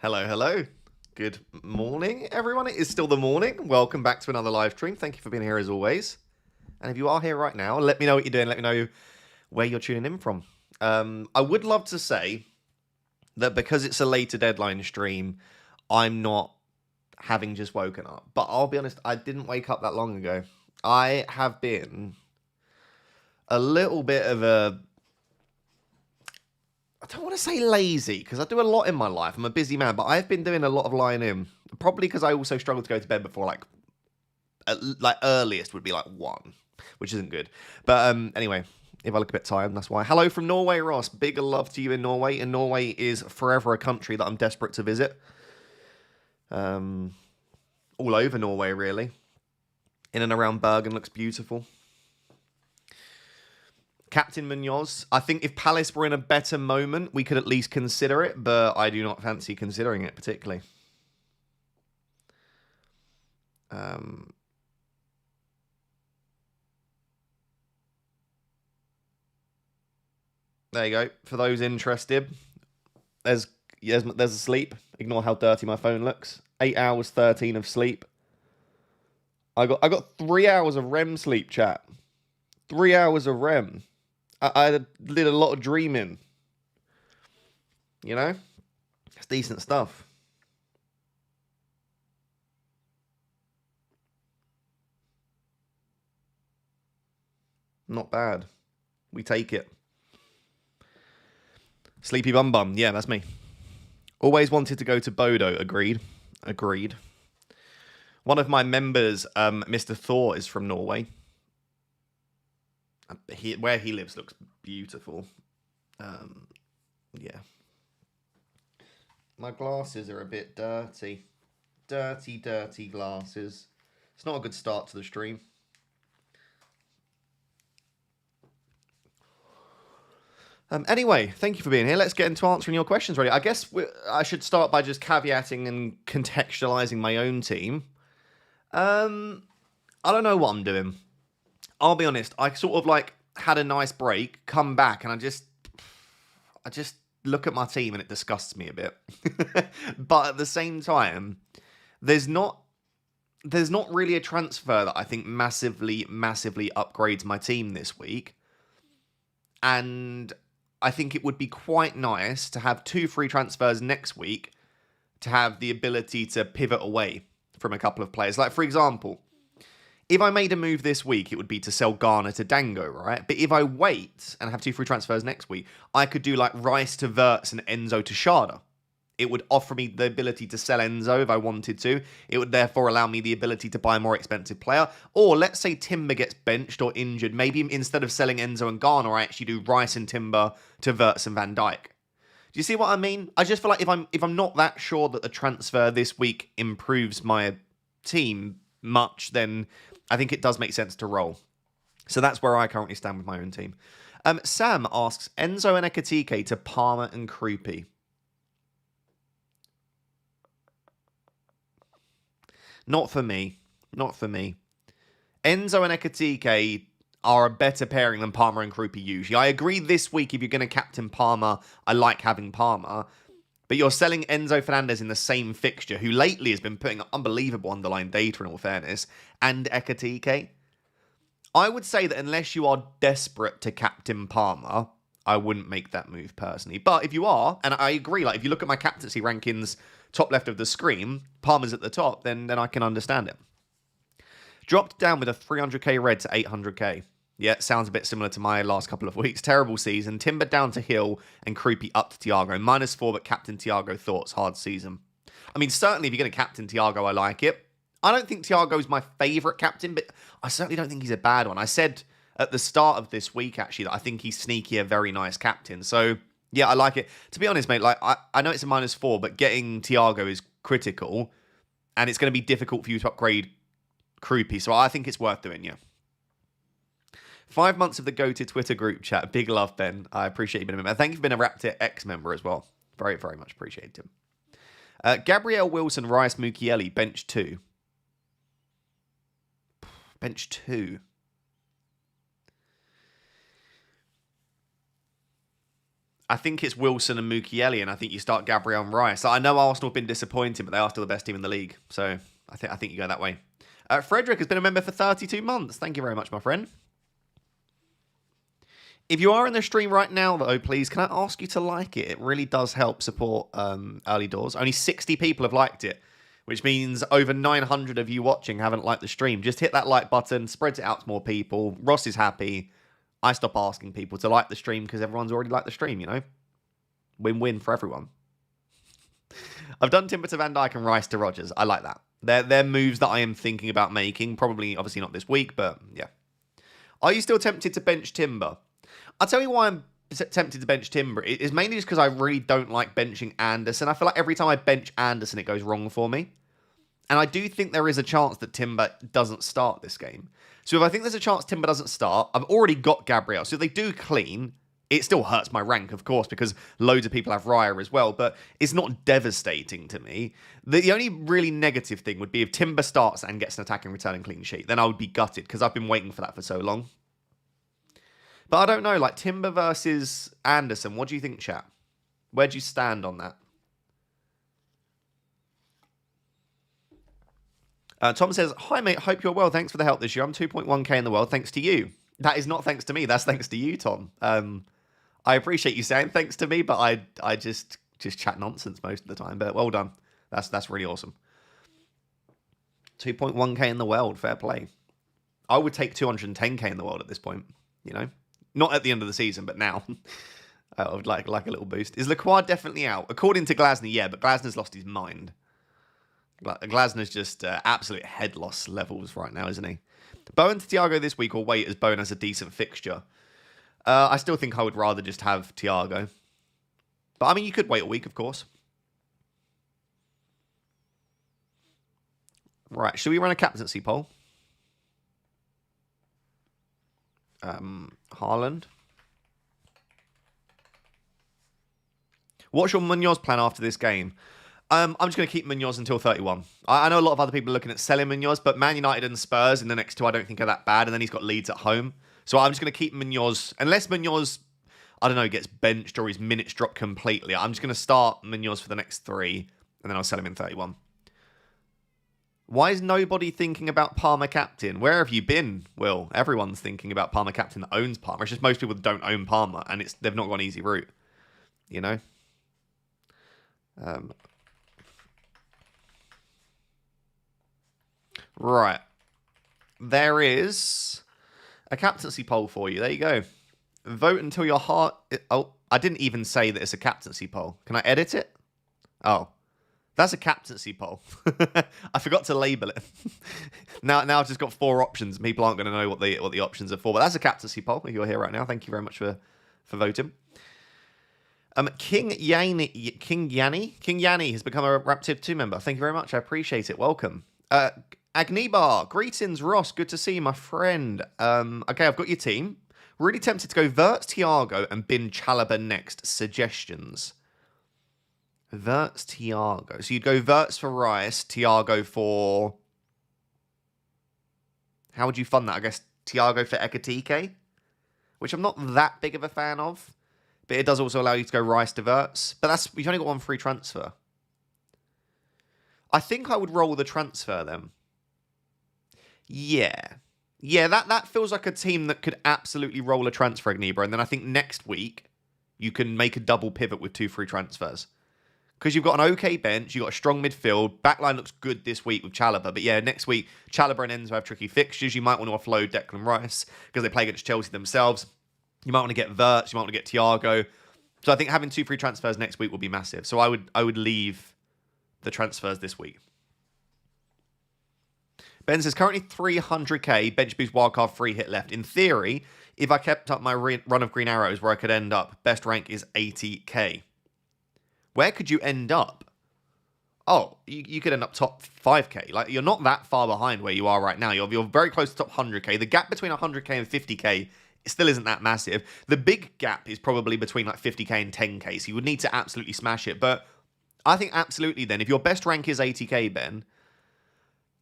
Hello, hello. Good morning, everyone. It is still the morning. Welcome back to another live stream. Thank you for being here as always. And if you are here right now, let me know what you're doing. Let me know where you're tuning in from. I would love to say that because it's a later deadline stream, I'm not having just woken up. But I'll be honest, I didn't wake up that long ago. I have been a little bit of a... I don't want to say lazy, because I do a lot in my life. I'm a busy man, but I've been doing a lot of lying in. Probably because I also struggle to go to bed before, like earliest would be like 1, which isn't good. But anyway, if I look a bit tired, that's why. Hello from Norway, Ross. Big love to you in Norway. And Norway is forever a country that I'm desperate to visit. All over Norway, really. In and around Bergen looks beautiful. Captain Munoz, I think if Palace were in a better moment, we could at least consider it, but I do not fancy considering it particularly. There you go. For those interested, there's a sleep. Ignore how dirty my phone looks. 8 hours, 13 of sleep. I got 3 hours of REM sleep, chat. 3 hours of REM. I did a lot of dreaming. You know? It's decent stuff. Not bad. We take it. Sleepy Bum Bum. Yeah, that's me. Always wanted to go to Bodo. Agreed. One of my members, Mr. Thor, is from Norway. Where he lives looks beautiful. Yeah. My glasses are a bit dirty. Dirty glasses. It's not a good start to the stream. Anyway, thank you for being here. Let's get into answering your questions, really. I guess I should start by just caveating and contextualizing my own team. I don't know what I'm doing. I'll be honest. I sort of like had a nice break, come back, and I just look at my team and it disgusts me a bit. But at the same time, there's not really a transfer that I think massively upgrades my team this week. And I think it would be quite nice to have 2 free transfers next week to have the ability to pivot away from a couple of players. Like, for example, if I made a move this week, it would be to sell Garner to Dango, right? But if I wait and have 2 free transfers next week, I could do like Rice to Verts and Enzo to Sharda. It would offer me the ability to sell Enzo if I wanted to. It would therefore allow me the ability to buy a more expensive player. Or let's say Timber gets benched or injured. Maybe instead of selling Enzo and Garner, I actually do Rice and Timber to Verts and Van Dijk. Do you see what I mean? I just feel like if I'm not that sure that the transfer this week improves my team much, then I think it does make sense to roll. So that's where I currently stand with my own team. Sam asks, Enzo and Ekatike to Palmer and Krupi. Not for me. Enzo and Ekatike are a better pairing than Palmer and Krupi usually. I agree this week, if you're going to captain Palmer, I like having Palmer. But you're selling Enzo Fernandez in the same fixture, who lately has been putting unbelievable underlying data, in all fairness, and Ekatike. I would say that unless you are desperate to captain Palmer, I wouldn't make that move personally. But if you are, and I agree, like if you look at my captaincy rankings, top left of the screen, Palmer's at the top, then I can understand it. Dropped down with a 300k red to 800k. Yeah, sounds a bit similar to my last couple of weeks. Terrible season. Timber down to Hill and Creepy up to Thiago. -4, but Captain Thiago thoughts. Hard season. I mean, certainly if you're going to captain Thiago, I like it. I don't think Thiago's my favourite captain, but I certainly don't think he's a bad one. I said at the start of this week, actually, that I think he's sneaky, a very nice captain. So, yeah, I like it. To be honest, mate, like I know it's a -4, but getting Thiago is critical, and it's going to be difficult for you to upgrade Croupy, so I think it's worth doing, yeah. 5 months of the Go-To Twitter group chat. Big love, Ben. I appreciate you being a member. Thank you for being a Raptor X member as well. Very, very much appreciated him. Gabrielle Wilson, Rice Mukiele, bench 2. Bench 2. I think it's Wilson and Mukiele, and I think you start Gabriel and Rice. I know Arsenal have been disappointing, but they are still the best team in the league. So I think you go that way. Frederick has been a member for 32 months. Thank you very much, my friend. If you are in the stream right now, though, please, can I ask you to like it? It really does help support early doors. Only 60 people have liked it, which means over 900 of you watching haven't liked the stream. Just hit that like button, spreads it out to more people. Ross is happy. I stop asking people to like the stream because everyone's already liked the stream, you know? Win-win for everyone. I've done Timber to Van Dijk and Rice to Rodgers. I like that. They're moves that I am thinking about making. Probably, obviously not this week, but yeah. Are you still tempted to bench Timber? I'll tell you why I'm tempted to bench Timber. It's mainly just because I really don't like benching Anderson. I feel like every time I bench Anderson, it goes wrong for me. And I do think there is a chance that Timber doesn't start this game. So if I think there's a chance Timber doesn't start, I've already got Gabriel. So if they do clean, it still hurts my rank, of course, because loads of people have Raya as well. But it's not devastating to me. The only really negative thing would be if Timber starts and gets an attacking return and clean sheet. Then I would be gutted because I've been waiting for that for so long. But I don't know, like Timber versus Anderson, what do you think, chat? Where do you stand on that? Tom says, hi mate, hope you're well. Thanks for the help this year. I'm 2.1k in the world, thanks to you. That is not thanks to me, that's thanks to you, Tom. I appreciate you saying thanks to me, but I just chat nonsense most of the time. But well done. That's really awesome. 2.1k in the world, fair play. I would take 210k in the world at this point, you know? Not at the end of the season, but now. I would like a little boost. Is Lacroix definitely out? According to Glasner, yeah, but Glasner's lost his mind. Glasner's just absolute head loss levels right now, isn't he? Bowen to Thiago this week, or wait as Bowen has a decent fixture? I still think I would rather just have Thiago. But I mean, you could wait a week, of course. Right, should we run a captaincy poll? Haaland. What's your Munoz plan after this game? I'm just going to keep Munoz until 31. I know a lot of other people are looking at selling Munoz, but Man United and Spurs in the next two I don't think are that bad, and then he's got Leeds at home. So I'm just going to keep Munoz, unless Munoz, I don't know, gets benched or his minutes drop completely. I'm just going to start Munoz for the next three, and then I'll sell him in 31. Why is nobody thinking about Palmer captain? Where have you been, Will? Everyone's thinking about Palmer captain that owns Palmer. It's just most people don't own Palmer, and they've not got an easy route, you know? Right. There is a captaincy poll for you. There you go. Vote until your heart... Oh, I didn't even say that it's a captaincy poll. Can I edit it? Oh. That's a captaincy poll. I forgot to label it. now I've just got 4 options. People aren't going to know what the options are for. But that's a captaincy poll. If you're here right now, thank you very much for voting. King Yanni has become a Raptive 2 member. Thank you very much. I appreciate it. Welcome. Agnibar, greetings, Ross. Good to see you, my friend. Okay, I've got your team. Really tempted to go Verts, Thiago, and bin Chalobah next. Suggestions. Verts, Thiago. So you'd go Verts for Rice, Thiago for... How would you fund that? I guess Thiago for Ekatike, which I'm not that big of a fan of. But it does also allow you to go Rice to Verts. But you've only got one free transfer. I think I would roll the transfer then. Yeah. Yeah, that feels like a team that could absolutely roll a transfer, Agnibra. And then I think next week, you can make a double pivot with 2 free transfers. Because you've got an okay bench, you've got a strong midfield. Backline looks good this week with Chalobah. But yeah, next week, Chalobah and Enzo have tricky fixtures. You might want to offload Declan Rice because they play against Chelsea themselves. You might want to get Verts, you might want to get Thiago. So I think having 2 free transfers next week will be massive. So I would leave the transfers this week. Ben says, currently 300k, bench boost wildcard free hit left. In theory, if I kept up my run of green arrows where I could end up, best rank is 80k. Where could you end up? Oh, you could end up top 5k. Like, you're not that far behind where you are right now. You're very close to top 100k. The gap between 100k and 50k still isn't that massive. The big gap is probably between like 50k and 10k, so you would need to absolutely smash it. But I think absolutely then, if your best rank is 80k, Ben,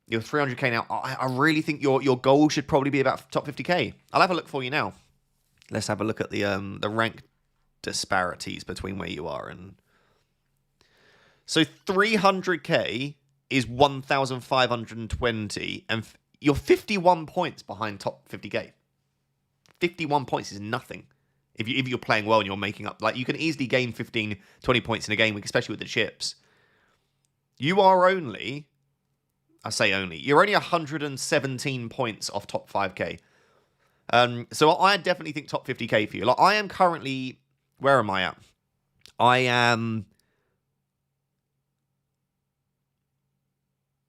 you're 300k now, I really think your goal should probably be about top 50k. I'll have a look for you now. Let's have a look at the rank disparities between where you are and... So 300k is 1,520, and you're 51 points behind top 50k. 51 points is nothing. If you're playing well and you're making up... Like, you can easily gain 15, 20 points in a game week, especially with the chips. You are only... I say only. You're only 117 points off top 5k. So I definitely think top 50k for you. Like, I am currently... Where am I at? I am...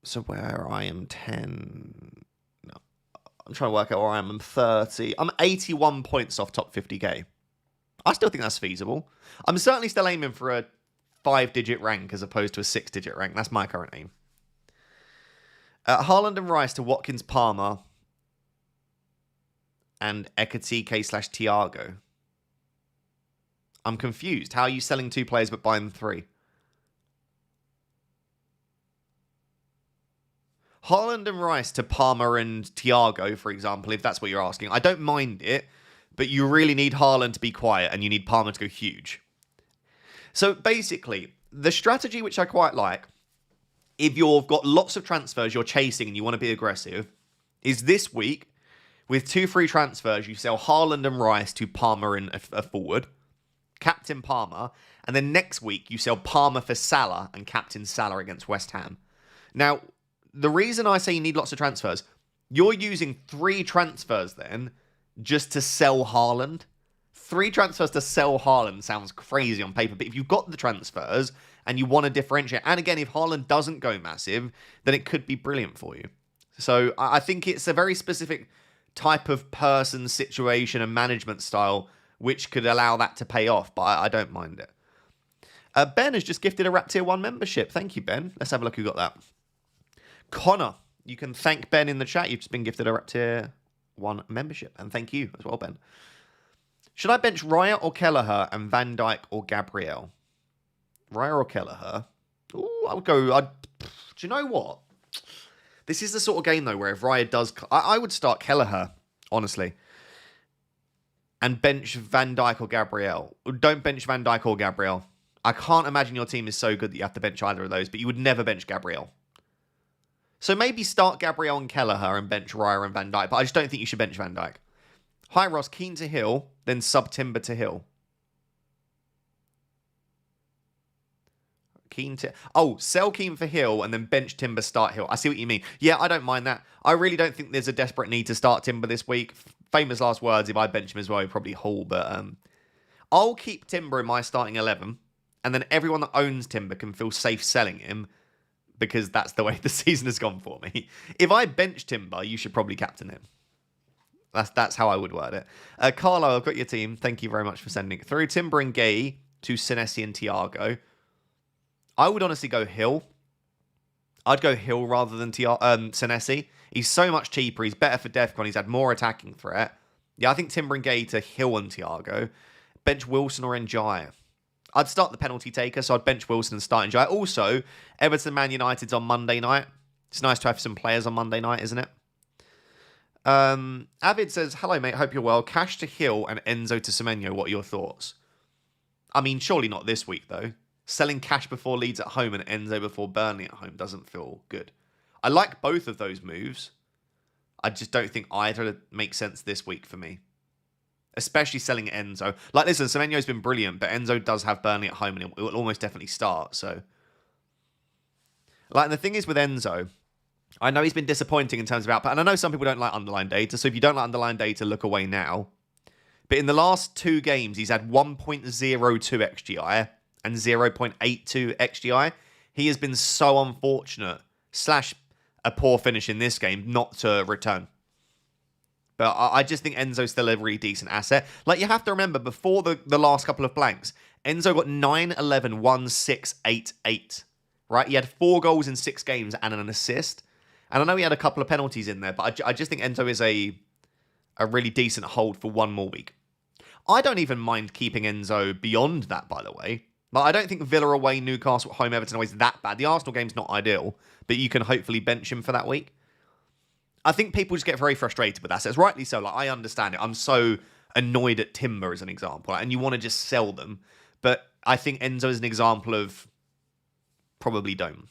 So where I am 10... No, I'm trying to work out where I am. I'm 30. I'm 81 points off top 50k. I still think that's feasible. I'm certainly still aiming for a 5-digit rank as opposed to a 6-digit rank. That's my current aim. Haaland and Rice to Watkins, Palmer, and Ekatike/Thiago. I'm confused. How are you selling 2 players but buying 3? Haaland and Rice to Palmer and Thiago, for example, if that's what you're asking. I don't mind it, but you really need Haaland to be quiet and you need Palmer to go huge. So basically, the strategy which I quite like, if you've got lots of transfers you're chasing and you want to be aggressive, is this week, with 2 free transfers, you sell Haaland and Rice to Palmer and a forward, captain Palmer, and then next week you sell Palmer for Salah and captain Salah against West Ham. Now, the reason I say you need lots of transfers, you're using 3 transfers then just to sell Haaland. 3 transfers to sell Haaland sounds crazy on paper, but if you've got the transfers and you want to differentiate, and again, if Haaland doesn't go massive, then it could be brilliant for you. So I think it's a very specific type of person, situation, and management style which could allow that to pay off, but I don't mind it. Ben has just gifted a Rap Tier 1 membership. Thank you, Ben. Let's have a look who got that. Connor, you can thank Ben in the chat. You've just been gifted a Rap Tier 1 membership, and thank you as well, Ben. Should I bench Raya or Kelleher and Van Dijk or Gabriel? Raya or Kelleher? Ooh, I would go... do you know what? This is the sort of game, though, where if Raya does... I would start Kelleher, honestly. And bench Van Dijk or Gabriel. Don't bench Van Dijk or Gabriel. I can't imagine your team is so good that you have to bench either of those, but you would never bench Gabriel. So maybe start Gabriel and Kelleher and bench Raya and Van Dijk, but I just don't think you should bench Van Dijk. Hi, Ross. Keane to Hill, then sub Timber to Hill. Keane to... Oh, sell Keane for Hill and then bench Timber, start Hill. I see what you mean. Yeah, I don't mind that. I really don't think there's a desperate need to start Timber this week. Famous last words, if I bench him as well, he'd probably haul, but I'll keep Timber in my starting 11, and then everyone that owns Timber can feel safe selling him because that's the way the season has gone for me. If I bench Timber, you should probably captain him. That's how I would word it. Carlo, I've got your team. Thank you very much for sending it through. Timber and Gay to Senesi and Thiago. I would honestly go Hill. I'd go Hill rather than Senesi. He's so much cheaper. He's better for DEFCON. He's had more attacking threat. Yeah, I think Timber and Gay to Hill and Thiago. Bench Wilson or Njai. I'd start the penalty taker, so I'd bench Wilson and start Njai. Also, Everton Man United's on Monday night. It's nice to have some players on Monday night, isn't it? Avid says, hello, mate. Hope you're well. Cash to Hill and Enzo to Semenyo. What are your thoughts? I mean, surely not this week, though. Selling Cash before Leeds at home and Enzo before Burnley at home doesn't feel good. I like both of those moves. I just don't think either makes sense this week for me. Especially selling Enzo. Like, listen, Semenyo's been brilliant, but Enzo does have Burnley at home and it will almost definitely start, so... Like, and the thing is with Enzo, I know he's been disappointing in terms of output, and I know some people don't like underlying data, so if you don't like underlying data, look away now. But in the last 2 games, he's had 1.02 XGI and 0.82 XGI. He has been so unfortunate, / a poor finish in this game, not to return. But I just think Enzo's still a really decent asset. Like, you have to remember, before the last couple of blanks, Enzo got 9, 11, 1, 6, 8, 8. Right? He had 4 goals in 6 games and an assist. And I know he had a couple of penalties in there, but I just think Enzo is a really decent hold for 1 more week. I don't even mind keeping Enzo beyond that, by the way. Like, I don't think Villa away, Newcastle at home, Everton away is that bad. The Arsenal game's not ideal, but you can hopefully bench him for that week. I think people just get very frustrated with assets, rightly so. Like, I understand it. I'm so annoyed at Timber as an example, and you want to just sell them. But I think Enzo is an example of probably don't.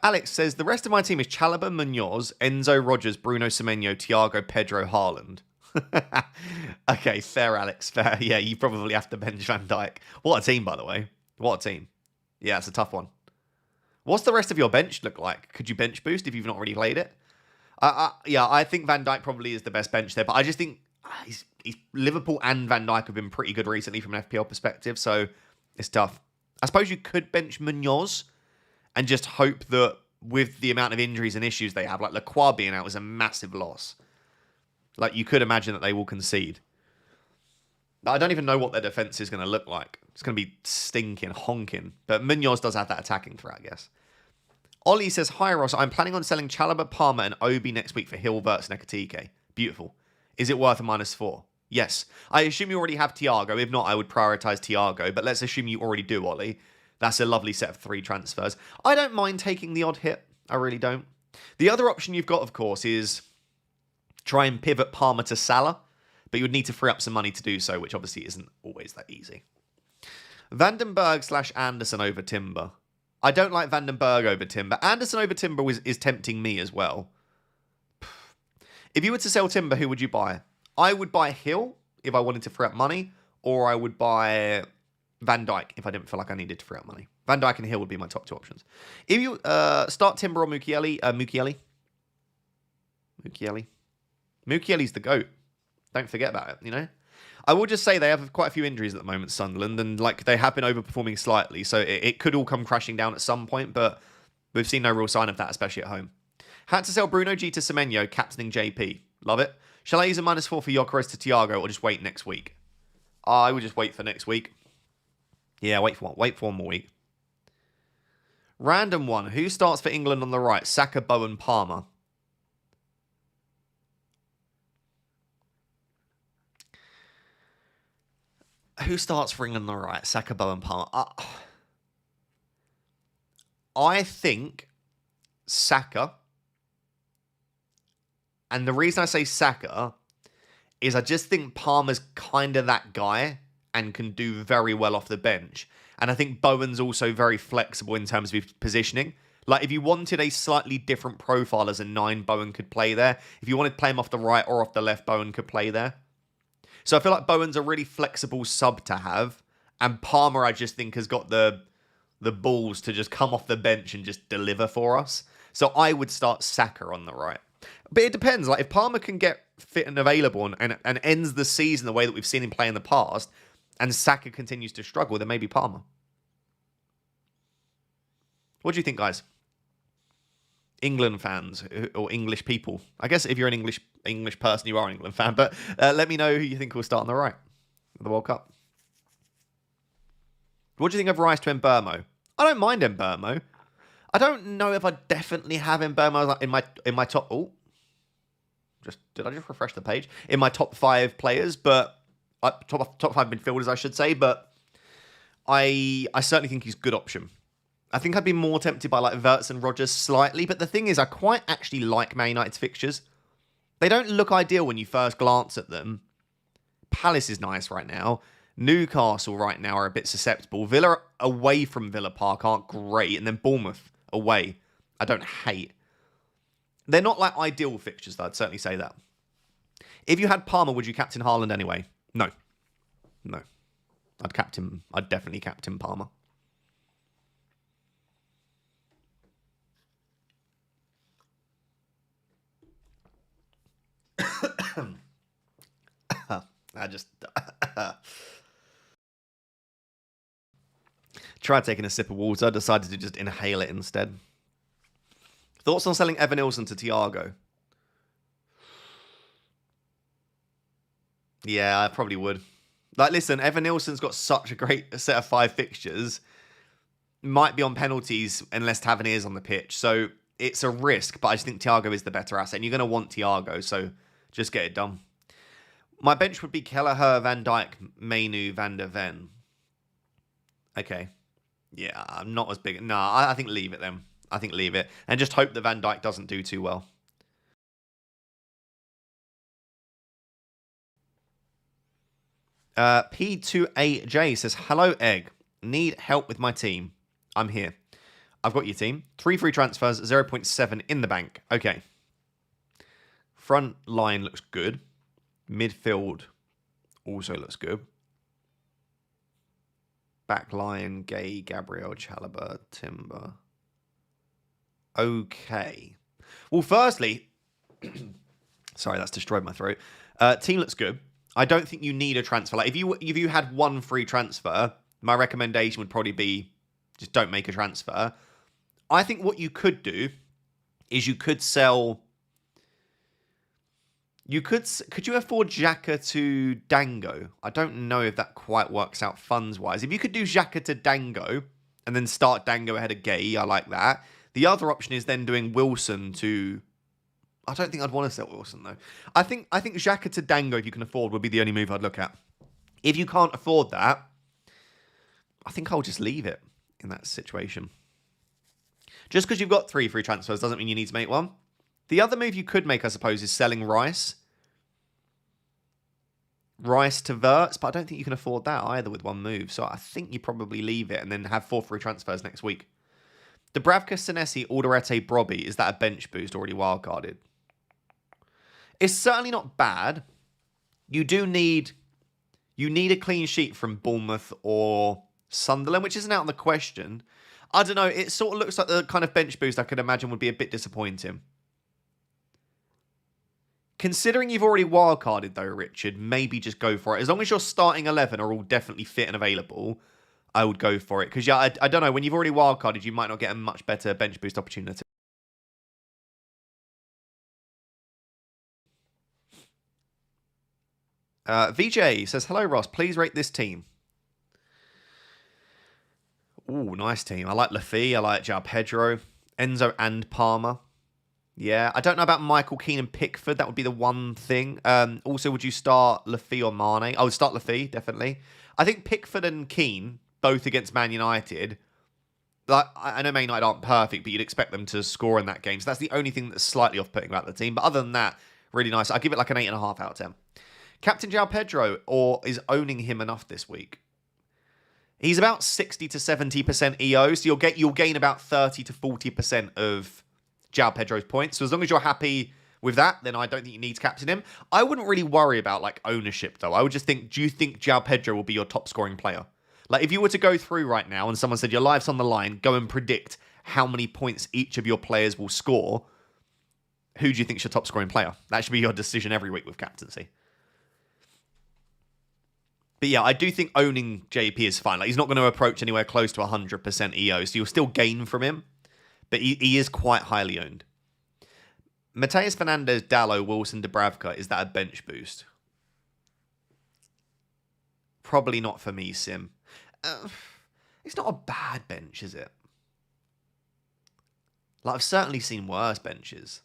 Alex says, the rest of my team is Chalobah, Munoz, Enzo, Rogers, Bruno Semenyo, Thiago, Pedro, Haaland. Okay, fair, Alex, fair. Yeah, you probably have to bench Van Dijk. What a team, by the way. What a team. Yeah, it's a tough one. What's the rest of your bench look like? Could you bench boost if you've not already played it? Yeah, I think Van Dijk probably is the best bench there, but I just think he's Liverpool and Van Dijk have been pretty good recently from an FPL perspective, so it's tough. I suppose you could bench Munoz and just hope that with the amount of injuries and issues they have, like Lacroix being out is a massive loss. Like, you could imagine that they will concede. I don't even know what their defense is going to look like. It's going to be stinking, honking. But Munoz does have that attacking threat, I guess. Ollie says, hi Ross, I'm planning on selling Chalobah, Palmer and Obi next week for Hill, Verts and Ekitike. Beautiful. Is it worth a -4? Yes. I assume you already have Thiago. If not, I would prioritise Thiago. But let's assume you already do, Ollie. That's a lovely set of 3 transfers. I don't mind taking the odd hit. I really don't. The other option you've got, of course, is try and pivot Palmer to Salah. But you would need to free up some money to do so, which obviously isn't always that easy. Vandenberg / Anderson over Timber. I don't like Vandenberg over Timber. Anderson over Timber is tempting me as well. If you were to sell Timber, who would you buy? I would buy Hill if I wanted to free up money, or I would buy Van Dijk if I didn't feel like I needed to free up money. Van Dijk and Hill would be my top 2 options. If you start Timber or Mukiele. Mukiele's the GOAT. Don't forget about it, you know? I will just say they have quite a few injuries at the moment, Sunderland, and like they have been overperforming slightly, so it could all come crashing down at some point, but we've seen no real sign of that, especially at home. Had to sell Bruno G to Semenyo, captaining JP. Love it. Shall I use a -4 for Gyökeres to Thiago, or just wait next week? I would just wait for next week. Yeah, wait for one more week. Random one. Who starts for England on the right? Saka, Bowen, Palmer. Who starts for England on the right? Saka, Bowen, Palmer. I think Saka. And the reason I say Saka is I just think Palmer's kind of that guy and can do very well off the bench. And I think Bowen's also very flexible in terms of his positioning. Like, if you wanted a slightly different profile as a 9, Bowen could play there. If you wanted to play him off the right or off the left, Bowen could play there. So I feel like Bowen's a really flexible sub to have. And Palmer, I just think, has got the balls to just come off the bench and just deliver for us. So I would start Saka on the right. But it depends. Like, if Palmer can get fit and available and ends the season the way that we've seen him play in the past, and Saka continues to struggle, then maybe Palmer. What do you think, guys? England fans or English people. I guess if you're an English person, you are an England fan. But let me know who you think will start on the right of the World Cup. What do you think of Rice to Mbeumo? I don't mind Mbeumo. I don't know if I definitely have Mbeumo in my top. Oh, did I just refresh the page? In my top 5 players, but top 5 midfielders, I should say. But I certainly think he's a good option. I think I'd be more tempted by like Verts and Rogers slightly, but the thing is, I quite actually like Man United's fixtures. They don't look ideal when you first glance at them. Palace is nice right now. Newcastle right now are a bit susceptible. Villa away from Villa Park aren't great, and then Bournemouth away, I don't hate. They're not like ideal fixtures, though, I'd certainly say that. If you had Palmer, would you captain Haaland anyway? No. I'd definitely captain Palmer. I just tried taking a sip of water. I decided to just inhale it instead. Thoughts on selling Evan Nilsson to Thiago? Yeah, I probably would. Like, listen, Evan Nilsson's got such a great set of 5 fixtures. Might be on penalties unless Tavernier is on the pitch. So it's a risk, but I just think Thiago is the better asset. And you're going to want Thiago, so just get it done. My bench would be Kelleher, Van Dijk, Mainu, Van der Ven. Okay. Yeah, I'm not as big. No, I think leave it then. I think leave it. And just hope that Van Dijk doesn't do too well. P28J says, hello, Egg. Need help with my team. I'm here. I've got your team. 3 free transfers, 0.7 in the bank. Okay. Front line looks good. Midfield also looks good. Back line, Gay, Gabriel, Chalobah, Timber. Okay. Well, firstly, sorry, that's destroyed my throat. Team looks good. I don't think you need a transfer. Like if you had one free transfer, my recommendation would probably be just don't make a transfer. I think what you could do is you could sell. Could you afford Xhaka to Dango? I don't know if that quite works out funds wise. If you could do Xhaka to Dango and then start Dango ahead of Gay, I like that. The other option is then doing Wilson to. I don't think I'd want to sell Wilson though. I think Xhaka to Dango, if you can afford, would be the only move I'd look at. If you can't afford that, I think I'll just leave it in that situation. Just because you've got 3 free transfers doesn't mean you need to make one. The other move you could make, I suppose, is selling Rice. Rice to Verts, but I don't think you can afford that either with one move. So I think you probably leave it and then have 4 free transfers next week. Dubravka, Senesi, Alderete, Brobby. Is that a bench boost already wildcarded? It's certainly not bad. You need a clean sheet from Bournemouth or Sunderland, which isn't out of the question. I don't know. It sort of looks like the kind of bench boost I could imagine would be a bit disappointing. Considering you've already wildcarded, though, Richard, maybe just go for it. As long as your starting 11 are all definitely fit and available, I would go for it. Because, yeah, I don't know. When you've already wildcarded, you might not get a much better bench boost opportunity. VJ says, hello, Ross. Please rate this team. Ooh, nice team. I like Laffy. I like João Pedro. Enzo and Palmer. Yeah, I don't know about Michael Keane and Pickford. That would be the one thing. Also, would you start Laffy or Mane? I would start Laffy, definitely. I think Pickford and Keane, both against Man United. Like, I know Man United aren't perfect, but you'd expect them to score in that game. So that's the only thing that's slightly off-putting about the team. But other than that, really nice. I'll give it like an 8.5 out of 10. Captain João Pedro, or is owning him enough this week? He's about 60 to 70% EO, so you'll gain about 30 to 40% of João Pedro's points. So as long as you're happy with that, then I don't think you need to captain him. I wouldn't really worry about like ownership though. I would just think, do you think João Pedro will be your top scoring player? Like if you were to go through right now and someone said your life's on the line, go and predict how many points each of your players will score, who do you think's your top scoring player? That should be your decision every week with captaincy. But yeah, I do think owning JP is fine. Like he's not going to approach anywhere close to 100% EO, so you'll still gain from him. But he is quite highly owned. Mateus Fernandez, Dallo, Wilson, Dubravka. Is that a bench boost? Probably not for me, Sim. It's not a bad bench, is it? Like I've certainly seen worse benches.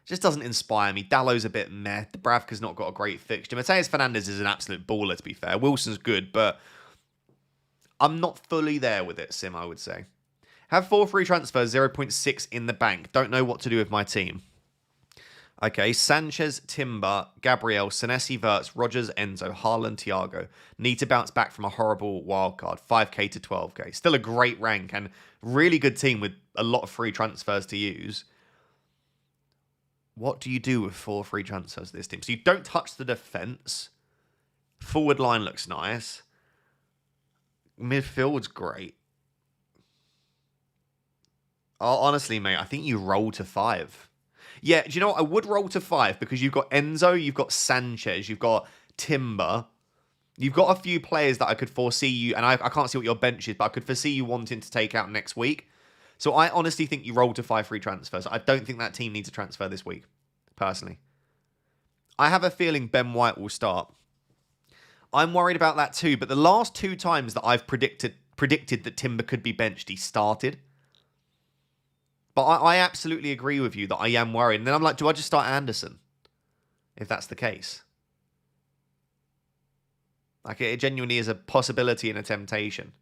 Just doesn't inspire me. Dallo's a bit meh. Dubravka's not got a great fixture. Mateus Fernandez is an absolute baller, to be fair. Wilson's good, but I'm not fully there with it, Sim, I would say. Have 4 free transfers, 0.6 in the bank. Don't know what to do with my team. Okay, Sanchez, Timber, Gabriel, Senesi, Verts, Rogers, Enzo, Haaland, Thiago. Need to bounce back from a horrible wildcard. 5k to 12k. Still a great rank and really good team with a lot of free transfers to use. What do you do with 4 free transfers to this team? So you don't touch the defence. Forward line looks nice. Midfield's great. Oh, honestly, mate, I think you roll to 5. Yeah, do you know what? I would roll to 5 because you've got Enzo, you've got Sanchez, you've got Timber. You've got a few players that I could foresee you, and I can't see what your bench is, but I could foresee you wanting to take out next week. So I honestly think you roll to 5 free transfers. I don't think that team needs a transfer this week, personally. I have a feeling Ben White will start. I'm worried about that too, but the last 2 times that I've predicted that Timber could be benched, he started. But I absolutely agree with you that I am worried. And then I'm like, do I just start Anderson? If that's the case. Like, it genuinely is a possibility and a temptation.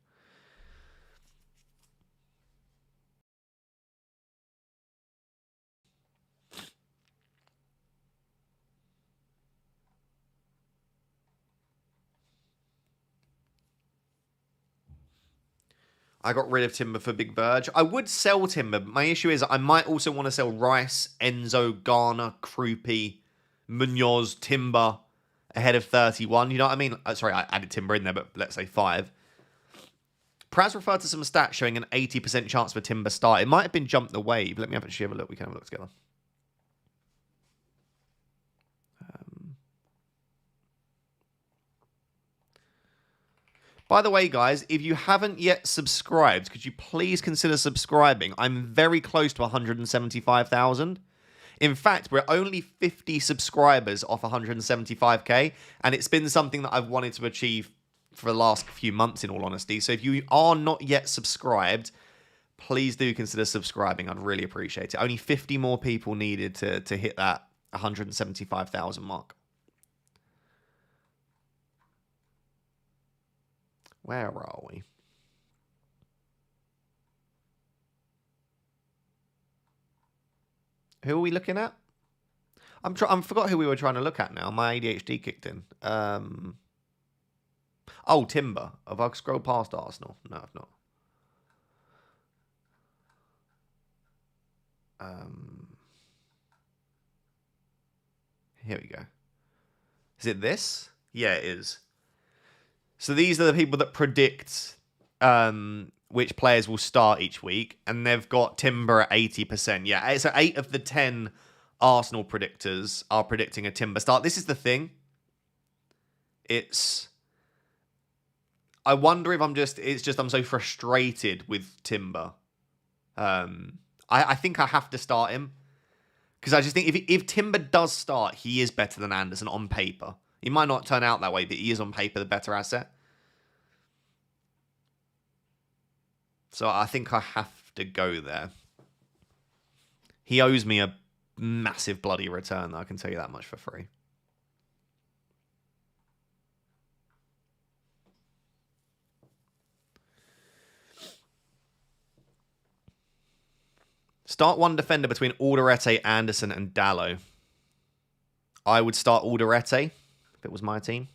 I got rid of Timber for Big Verge. I would sell Timber, but my issue is I might also want to sell Rice, Enzo, Garner, Krupi, Munoz, Timber ahead of 31. You know what I mean? Sorry, I added Timber in there, but let's say 5. Praz referred to some stats showing an 80% chance for Timber start. It might have been Jump the Wave. Let me actually have a look. We can have a look together. By the way, guys, if you haven't yet subscribed, could you please consider subscribing? I'm very close to 175,000. In fact, we're only 50 subscribers off 175k, and it's been something that I've wanted to achieve for the last few months, in all honesty. So if you are not yet subscribed, please do consider subscribing. I'd really appreciate it. Only 50 more people needed to hit that 175,000 mark. Where are we? Who are we looking at? I forgot who we were trying to look at now. My ADHD kicked in. Oh, Timber. Have I scrolled past Arsenal? No, I've not. Here we go. Is it this? Yeah, it is. So these are the people that predict which players will start each week, and they've got Timber at 80%. Yeah, so 8 of the 10 Arsenal predictors are predicting a Timber start. This is the thing. I wonder if I'm so frustrated with Timber. I think I have to start him. Because I just think if Timber does start, he is better than Anderson on paper. He might not turn out that way, but he is on paper the better asset. So I think I have to go there. He owes me a massive bloody return, though, I can tell you that much for free. Start one defender between Alderete, Anderson, and Dallo. I would start Alderete if it was my team.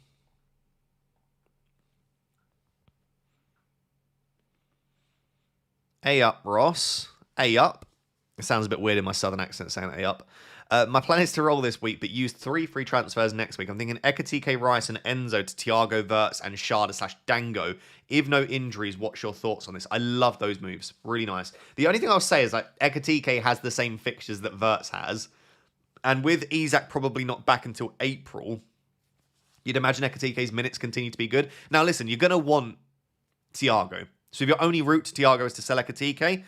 A up, Ross. A up. It sounds a bit weird in my southern accent saying A up. My plan is to roll this week, but use 3 free transfers next week. I'm thinking Ekatike, Rice, and Enzo to Thiago, Verts, and Sharda/Dango. If no injuries, what's your thoughts on this? I love those moves. Really nice. The only thing I'll say is that Ekatike has the same fixtures that Verts has. And with Isak probably not back until April, you'd imagine Ekatike's minutes continue to be good. Now, listen, you're going to want Thiago. So if your only route to Thiago is to sell Ekatike,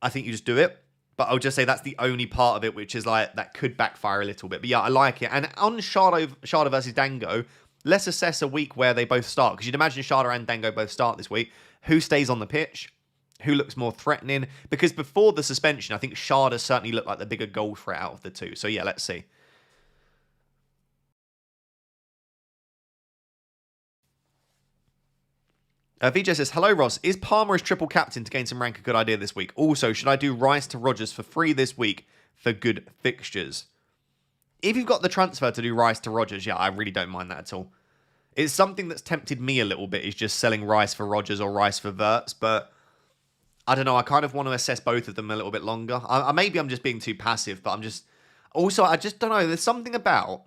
I think you just do it. But I'll just say that's the only part of it, which is like, that could backfire a little bit. But yeah, I like it. And on Sharda versus Dango, let's assess a week where they both start. Because you'd imagine Sharda and Dango both start this week. Who stays on the pitch? Who looks more threatening? Because before the suspension, I think Sharda certainly looked like the bigger goal threat out of the two. So yeah, let's see. VJ says, hello Ross, is Palmer as triple captain to gain some rank a good idea this week? Also, should I do Rice to Rodgers for free this week for good fixtures? If you've got the transfer to do Rice to Rodgers, yeah, I really don't mind that at all. It's something that's tempted me a little bit, is just selling Rice for Rodgers or Rice for Verts, but I don't know, I kind of want to assess both of them a little bit longer. Maybe I'm just being too passive, but also, I just don't know, there's something about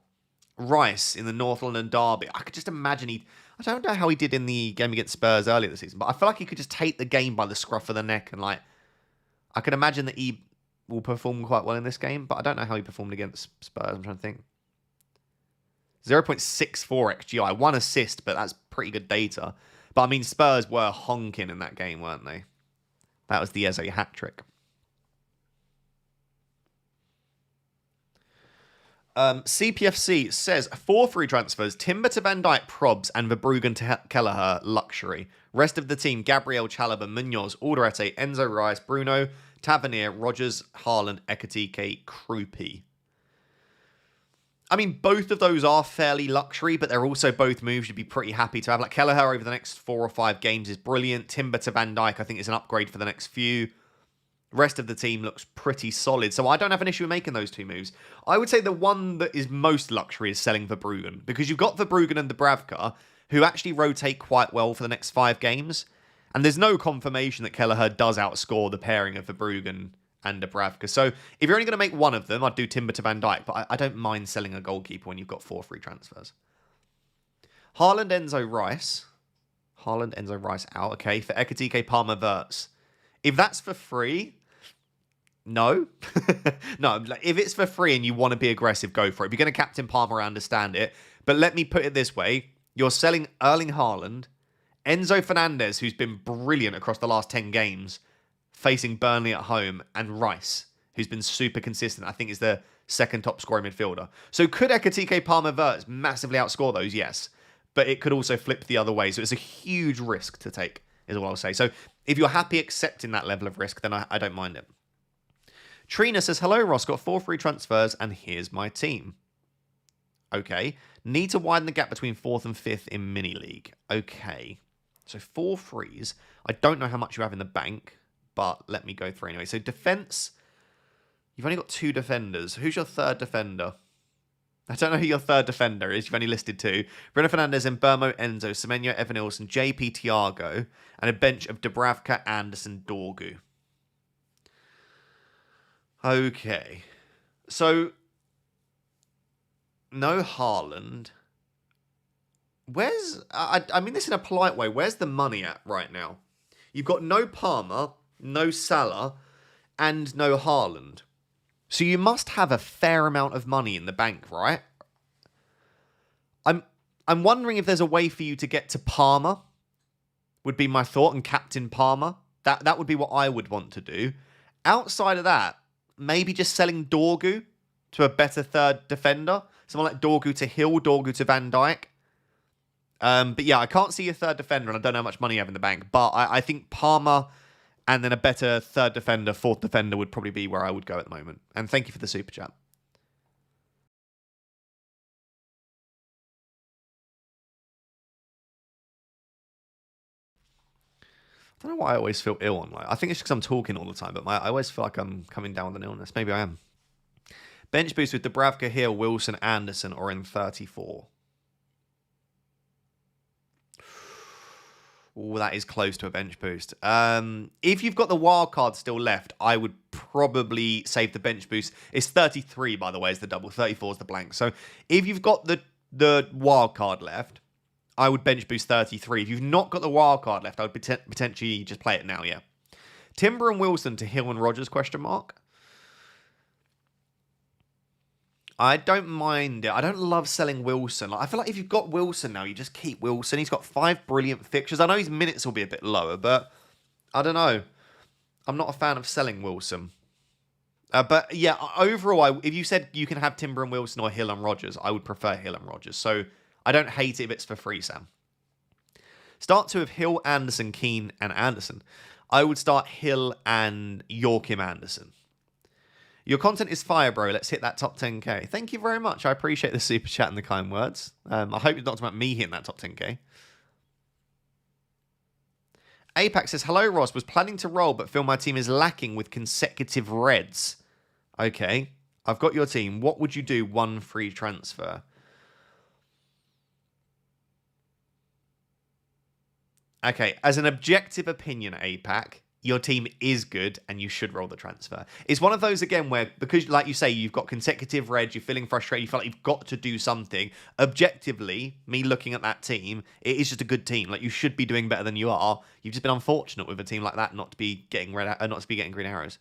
Rice in the North London derby. I could just imagine I don't know how he did in the game against Spurs earlier this season, but I feel like he could just take the game by the scruff of the neck and I can imagine that he will perform quite well in this game, but I don't know how he performed against Spurs. I'm trying to think. 0.64 XGI, 1 assist, but that's pretty good data. But I mean, Spurs were honking in that game, weren't they? That was the Eze hat-trick. CPFC says 4 free transfers: Timber to Van Dijk, Probs, and Verbruggen to Kelleher, luxury. Rest of the team: Gabriel, Chalobah, Munoz, Alderete, Enzo, Rice, Bruno, Tavernier, Rodgers, Haaland, Ekatike, Krupi. I mean, both of those are fairly luxury, but they're also both moves you'd be pretty happy to have. Like Kelleher over the next 4 or 5 games is brilliant. Timber to Van Dijk, I think, is an upgrade for the next few. Rest of the team looks pretty solid, so I don't have an issue with making those 2 moves. I would say the one that is most luxury is selling Verbruggen, because you've got Verbruggen and Dubravka, who actually rotate quite well for the next 5 games. And there's no confirmation that Kelleher does outscore the pairing of Verbruggen and Dubravka. So if you're only going to make one of them, I'd do Timber to Van Dijk. But I don't mind selling a goalkeeper when you've got 4 free transfers. Haaland, Enzo, Rice. Haaland, Enzo, Rice out. Okay, for Ekitike, Palmer, Wirtz. If that's for free, no. No, if it's for free and you want to be aggressive, go for it. If you're going to captain Palmer, I understand it. But let me put it this way. You're selling Erling Haaland, Enzo Fernandez, who's been brilliant across the last 10 games, facing Burnley at home, and Rice, who's been super consistent. I think is the second top scoring midfielder. So could Ekitike, Palmer, Wirtz massively outscore those? Yes. But it could also flip the other way. So it's a huge risk to take, is all I'll say. So if you're happy accepting that level of risk, then I don't mind it. Trina says, hello, Ross. Got 4 free transfers, and here's my team. Okay. Need to widen the gap between 4th and 5th in Mini League. Okay. So 4 frees. I don't know how much you have in the bank, but let me go through anyway. So defense, you've only got 2 defenders. Who's your 3rd defender? I don't know who your 3rd defender is. You've only listed 2. Bruno Fernandes, Mbeumo, Enzo, Semenyo, Evan Nilsson, JP Thiago, and a bench of Dubravka, Anderson, Dorgu. Okay. So, no Haaland. Where's... I mean this in a polite way. Where's the money at right now? You've got no Palmer, no Salah, and no Haaland. So you must have a fair amount of money in the bank, right? I'm wondering if there's a way for you to get to Palmer, would be my thought, and captain Palmer. That would be what I would want to do. Outside of that, maybe just selling Dorgu to a better 3rd defender. Someone like Dorgu to Hill, Dorgu to Van Dijk. But yeah, I can't see a 3rd defender, and I don't know how much money you have in the bank. But I think Palmer... and then a better 3rd defender, 4th defender would probably be where I would go at the moment. And thank you for the super chat. I don't know why I always feel ill on. I think it's because I'm talking all the time, but I always feel like I'm coming down with an illness. Maybe I am. Bench boost with Dubravka, Hill, Wilson, Anderson, or in 34. Oh, that is close to a bench boost. If you've got the wild card still left, I would probably save the bench boost. It's 33, by the way, is the double. 34 is the blank. So if you've got the wild card left, I would bench boost 33. If you've not got the wild card left, I would potentially just play it now, yeah. Timber and Wilson to Hill and Rodgers, question mark. I don't mind it. I don't love selling Wilson. I feel like if you've got Wilson now, you just keep Wilson. He's got 5 brilliant fixtures. I know his minutes will be a bit lower, but I don't know. I'm not a fan of selling Wilson. But yeah, overall, if you said you can have Timber and Wilson or Hill and Rodgers, I would prefer Hill and Rodgers. So I don't hate it if it's for free, Sam. Start 2 of Hill, Anderson, Keane, and Anderson. I would start Hill and Joachim Anderson. Your content is fire, bro. Let's hit that top 10k. Thank you very much. I appreciate the super chat and the kind words. I hope you're not talking about me hitting that top 10k. Apex says, hello, Ross. Was planning to roll, but feel my team is lacking with consecutive reds. Okay. I've got your team. What would you do? 1 free transfer. Okay. As an objective opinion, APAC, your team is good and you should roll the transfer. It's one of those, again, where, because like you say, you've got consecutive reds, you're feeling frustrated, you feel like you've got to do something. Objectively, me looking at that team, it is just a good team. Like, you should be doing better than you are. You've just been unfortunate with a team like that not to be getting green arrows.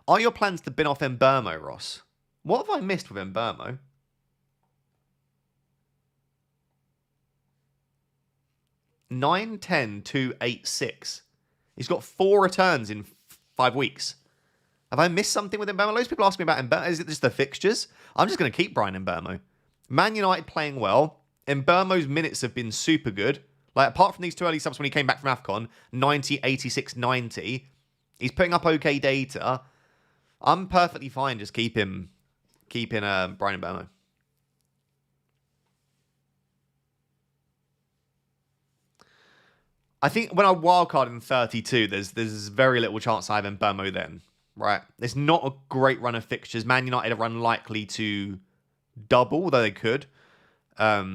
Are your plans to bin off Mbeumo, Ross? What have I missed with Mbeumo? 9, 10, 2, 8, 6. He's got 4 returns in 5 weeks. Have I missed something with Mbeumo? Loads of people ask me about Mbeumo. Is it just the fixtures? I'm just going to keep Brian Mbeumo. Man United playing well. Mbeumo's minutes have been super good. Like, apart from these 2 early subs when he came back from AFCON, 90, 86, 90. He's putting up okay data. I'm perfectly fine just keeping Brian Mbeumo. I think when I wildcard in 32, there's very little chance I have Mbeumo then, right? It's not a great run of fixtures. Man United are unlikely to double, although they could. Yeah,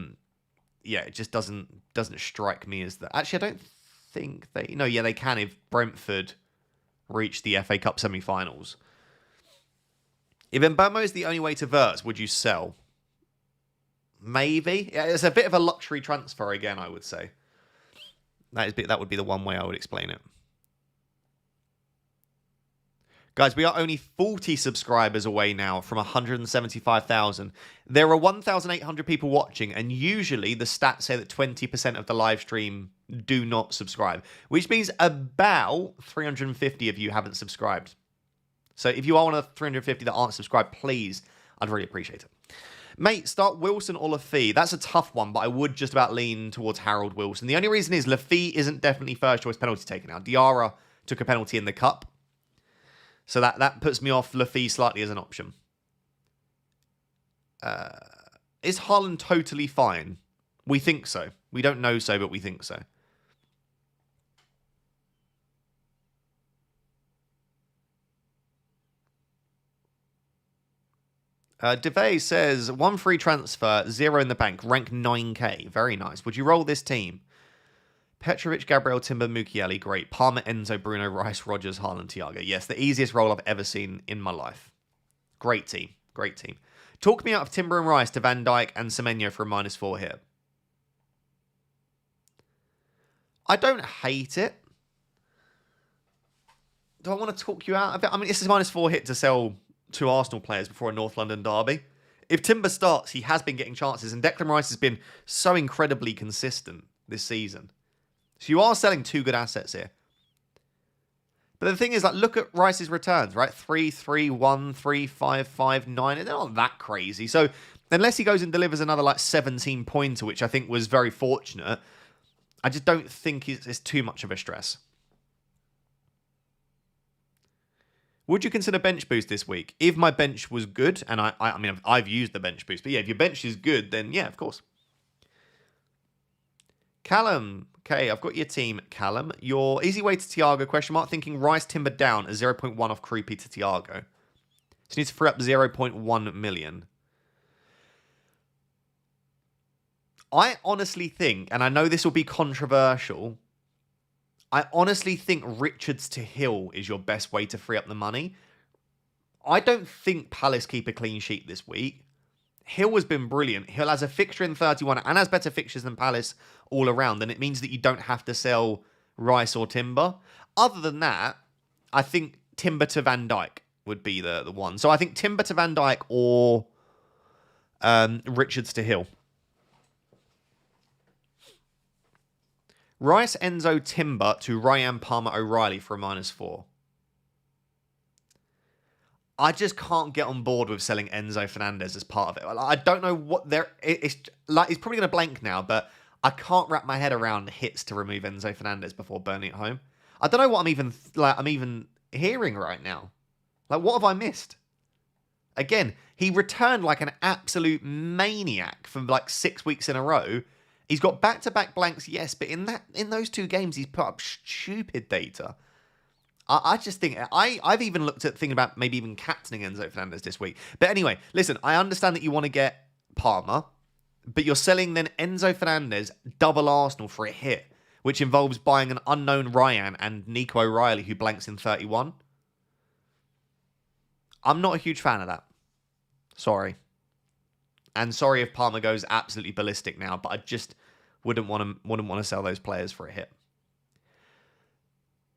it just doesn't strike me as that. Actually, I don't think they... No, yeah, they can if Brentford reach the FA Cup semi-finals. If Mbeumo is the only way to Verts, would you sell? Maybe. Yeah, it's a bit of a luxury transfer again, I would say. That would be the one way I would explain it. Guys, we are only 40 subscribers away now from 175,000. There are 1,800 people watching, and usually the stats say that 20% of the live stream do not subscribe, which means about 350 of you haven't subscribed. So if you are one of the 350 that aren't subscribed, please, I'd really appreciate it. Mate, start Wilson or Lafie. That's a tough one, but I would just about lean towards Harold Wilson. The only reason is Lafie isn't definitely first choice penalty taken now. Diarra took a penalty in the cup. So that puts me off Lafie slightly as an option. Is Haaland totally fine? We think so. We don't know so, but we think so. DeVay says, 1 free transfer, 0 in the bank, rank 9k. Very nice. Would you roll this team? Petrovic, Gabriel, Timber, Mukiele, great. Palmer, Enzo, Bruno, Rice, Rogers, Haaland, Thiago. Yes, the easiest role I've ever seen in my life. Great team. Great team. Talk me out of Timber and Rice to Van Dijk and Semenyo for a -4 here. I don't hate it. Do I want to talk you out of it? I mean, this is -4 hit to sell 2 Arsenal players before a North London derby. If Timber starts, he has been getting chances, and Declan Rice has been so incredibly consistent this season. So you are selling 2 good assets here. But the thing is, like, look at Rice's returns, right? 3, 3, 1, 3, 5, 5, 9. They're not that crazy. So unless he goes and delivers another, like, 17-pointer, which I think was very fortunate, I just don't think it's too much of a stress. Would you consider bench boost this week? If my bench was good, and I mean, I've used the bench boost, but yeah, if your bench is good, then yeah, of course. Callum, okay, I've got your team, Callum. Your easy way to Thiago, question mark, thinking Rice Timber down at 0.1 off Creepy to Thiago. So needs to free up 0.1 million. I honestly think, and I know this will be controversial, I honestly think Richards to Hill is your best way to free up the money. I don't think Palace keep a clean sheet this week. Hill has been brilliant. Hill has a fixture in 31 and has better fixtures than Palace all around. And it means that you don't have to sell Rice or Timber. Other than that, I think Timber to Van Dijk would be the one. So I think Timber to Van Dijk or Richards to Hill. Rice, Enzo, Timber to Ryan, Palmer, O'Reilly for a -4. I just can't get on board with selling Enzo Fernandez as part of it. I don't know what it's like. He's probably going to blank now, but I can't wrap my head around hits to remove Enzo Fernandez before burning it home. I don't know what I'm even hearing right now. Like, what have I missed? Again, he returned like an absolute maniac from like 6 weeks in a row. He's got back-to-back blanks, yes, but in those 2 games, he's put up stupid data. I just think... I've even looked at thinking about maybe even captaining Enzo Fernandez this week. But anyway, listen, I understand that you want to get Palmer, but you're selling then Enzo Fernandez double Arsenal for a hit, which involves buying an unknown Ryan and Nico O'Reilly, who blanks in 31. I'm not a huge fan of that. Sorry. And sorry if Palmer goes absolutely ballistic now, but I just wouldn't want to sell those players for a hit.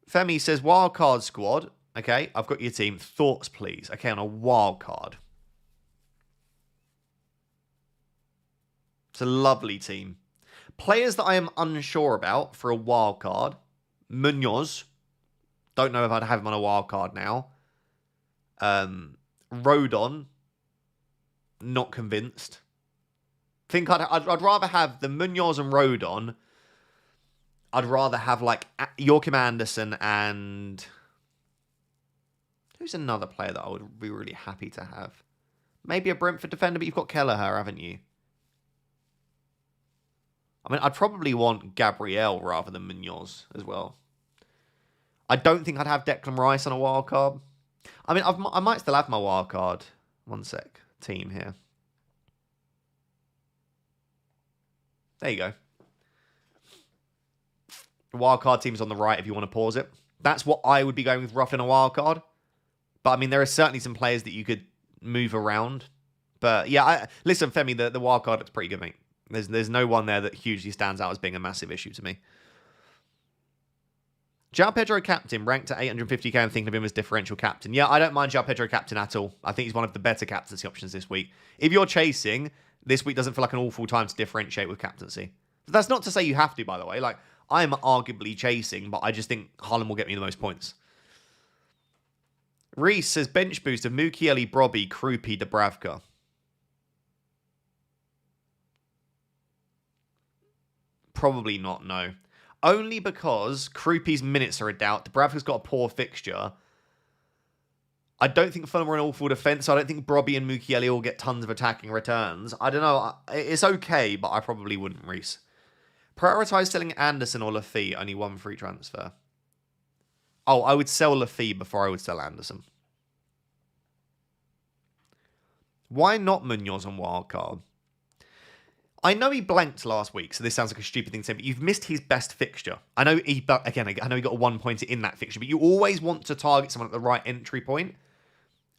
Femi says, wildcard squad. Okay, I've got your team. Thoughts, please. Okay, on a wildcard. It's a lovely team. Players that I am unsure about for a wildcard. Munoz. Don't know if I'd have him on a wildcard now. Rodon. Not convinced. Think I'd rather have the Munoz and Rodon. I'd rather have like Joachim Anderson and who's another player that I would be really happy to have? Maybe a Brentford defender, but you've got Kelleher, haven't you? I mean, I'd probably want Gabriel rather than Munoz as well. I don't think I'd have Declan Rice on a wild card. I mean, I might still have my wild card. One sec. Team here. There you go. Wildcard team's on the right if you want to pause it. That's what I would be going with roughly in a wildcard. But, I mean, there are certainly some players that you could move around. But, yeah, listen, Femi, the wildcard looks pretty good, mate. There's no one there that hugely stands out as being a massive issue to me. João Pedro captain, ranked at 850k and thinking of him as differential captain. Yeah, I don't mind João Pedro captain at all. I think he's one of the better captaincy options this week. If you're chasing, this week doesn't feel like an awful time to differentiate with captaincy. That's not to say you have to, by the way. Like, I'm arguably chasing, but I just think Haaland will get me the most points. Reese says bench boost of Mukiele, Brobby, Krupi, Dubravka. Probably not, no. Only because Krupi's minutes are a doubt. Dubravka's got a poor fixture. I don't think Fulham are an awful defence. I don't think Brobby and Mukiele will get tons of attacking returns. I don't know. It's okay, but I probably wouldn't, Reese. Prioritise selling Anderson or Lafite. Only one free transfer. Oh, I would sell Lafite before I would sell Anderson. Why not Munoz on wildcard? I know he blanked last week, so this sounds like a stupid thing to say, but you've missed his best fixture. I know he got a 1 pointer in that fixture, but you always want to target someone at the right entry point.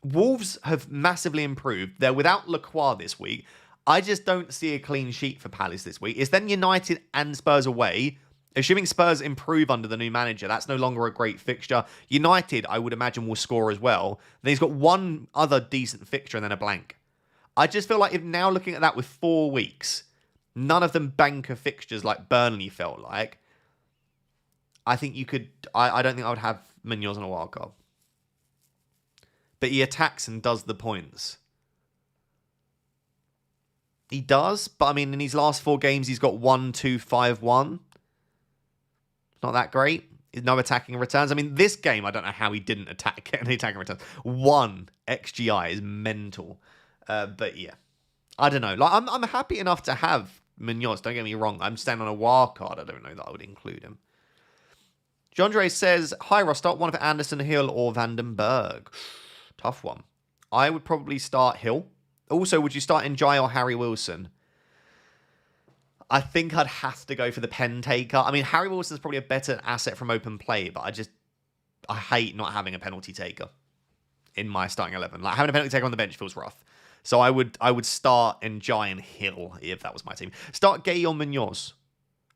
Wolves have massively improved. They're without Lacroix this week. I just don't see a clean sheet for Palace this week. It's then United and Spurs away. Assuming Spurs improve under the new manager, that's no longer a great fixture. United, I would imagine, will score as well. Then he's got one other decent fixture and then a blank. I just feel like if now looking at that with 4 weeks, none of them banker fixtures like Burnley felt like, I think you could... I don't think I would have Munoz on a wildcard. But he attacks and does the points. He does, but I mean, in his last 4 games, he's got 1, 2, 5, 1. Not that great. No attacking returns. I mean, this game, I don't know how he didn't get any attacking returns. 1 XGI is mental. But yeah, I don't know. Like, I'm happy enough to have Munoz. Don't get me wrong. I'm standing on a wild card. I don't know that I would include him. Jandre says, hi, Ross, start one of Anderson, Hill, or Vandenberg. Tough one. I would probably start Hill. Also, would you start Njai or Harry Wilson? I think I'd have to go for the pen taker. I mean, Harry Wilson's probably a better asset from open play, but I hate not having a penalty taker in my starting 11. Like, having a penalty taker on the bench feels rough. So I would start Njai and Hill if that was my team. Start Gay or Munoz.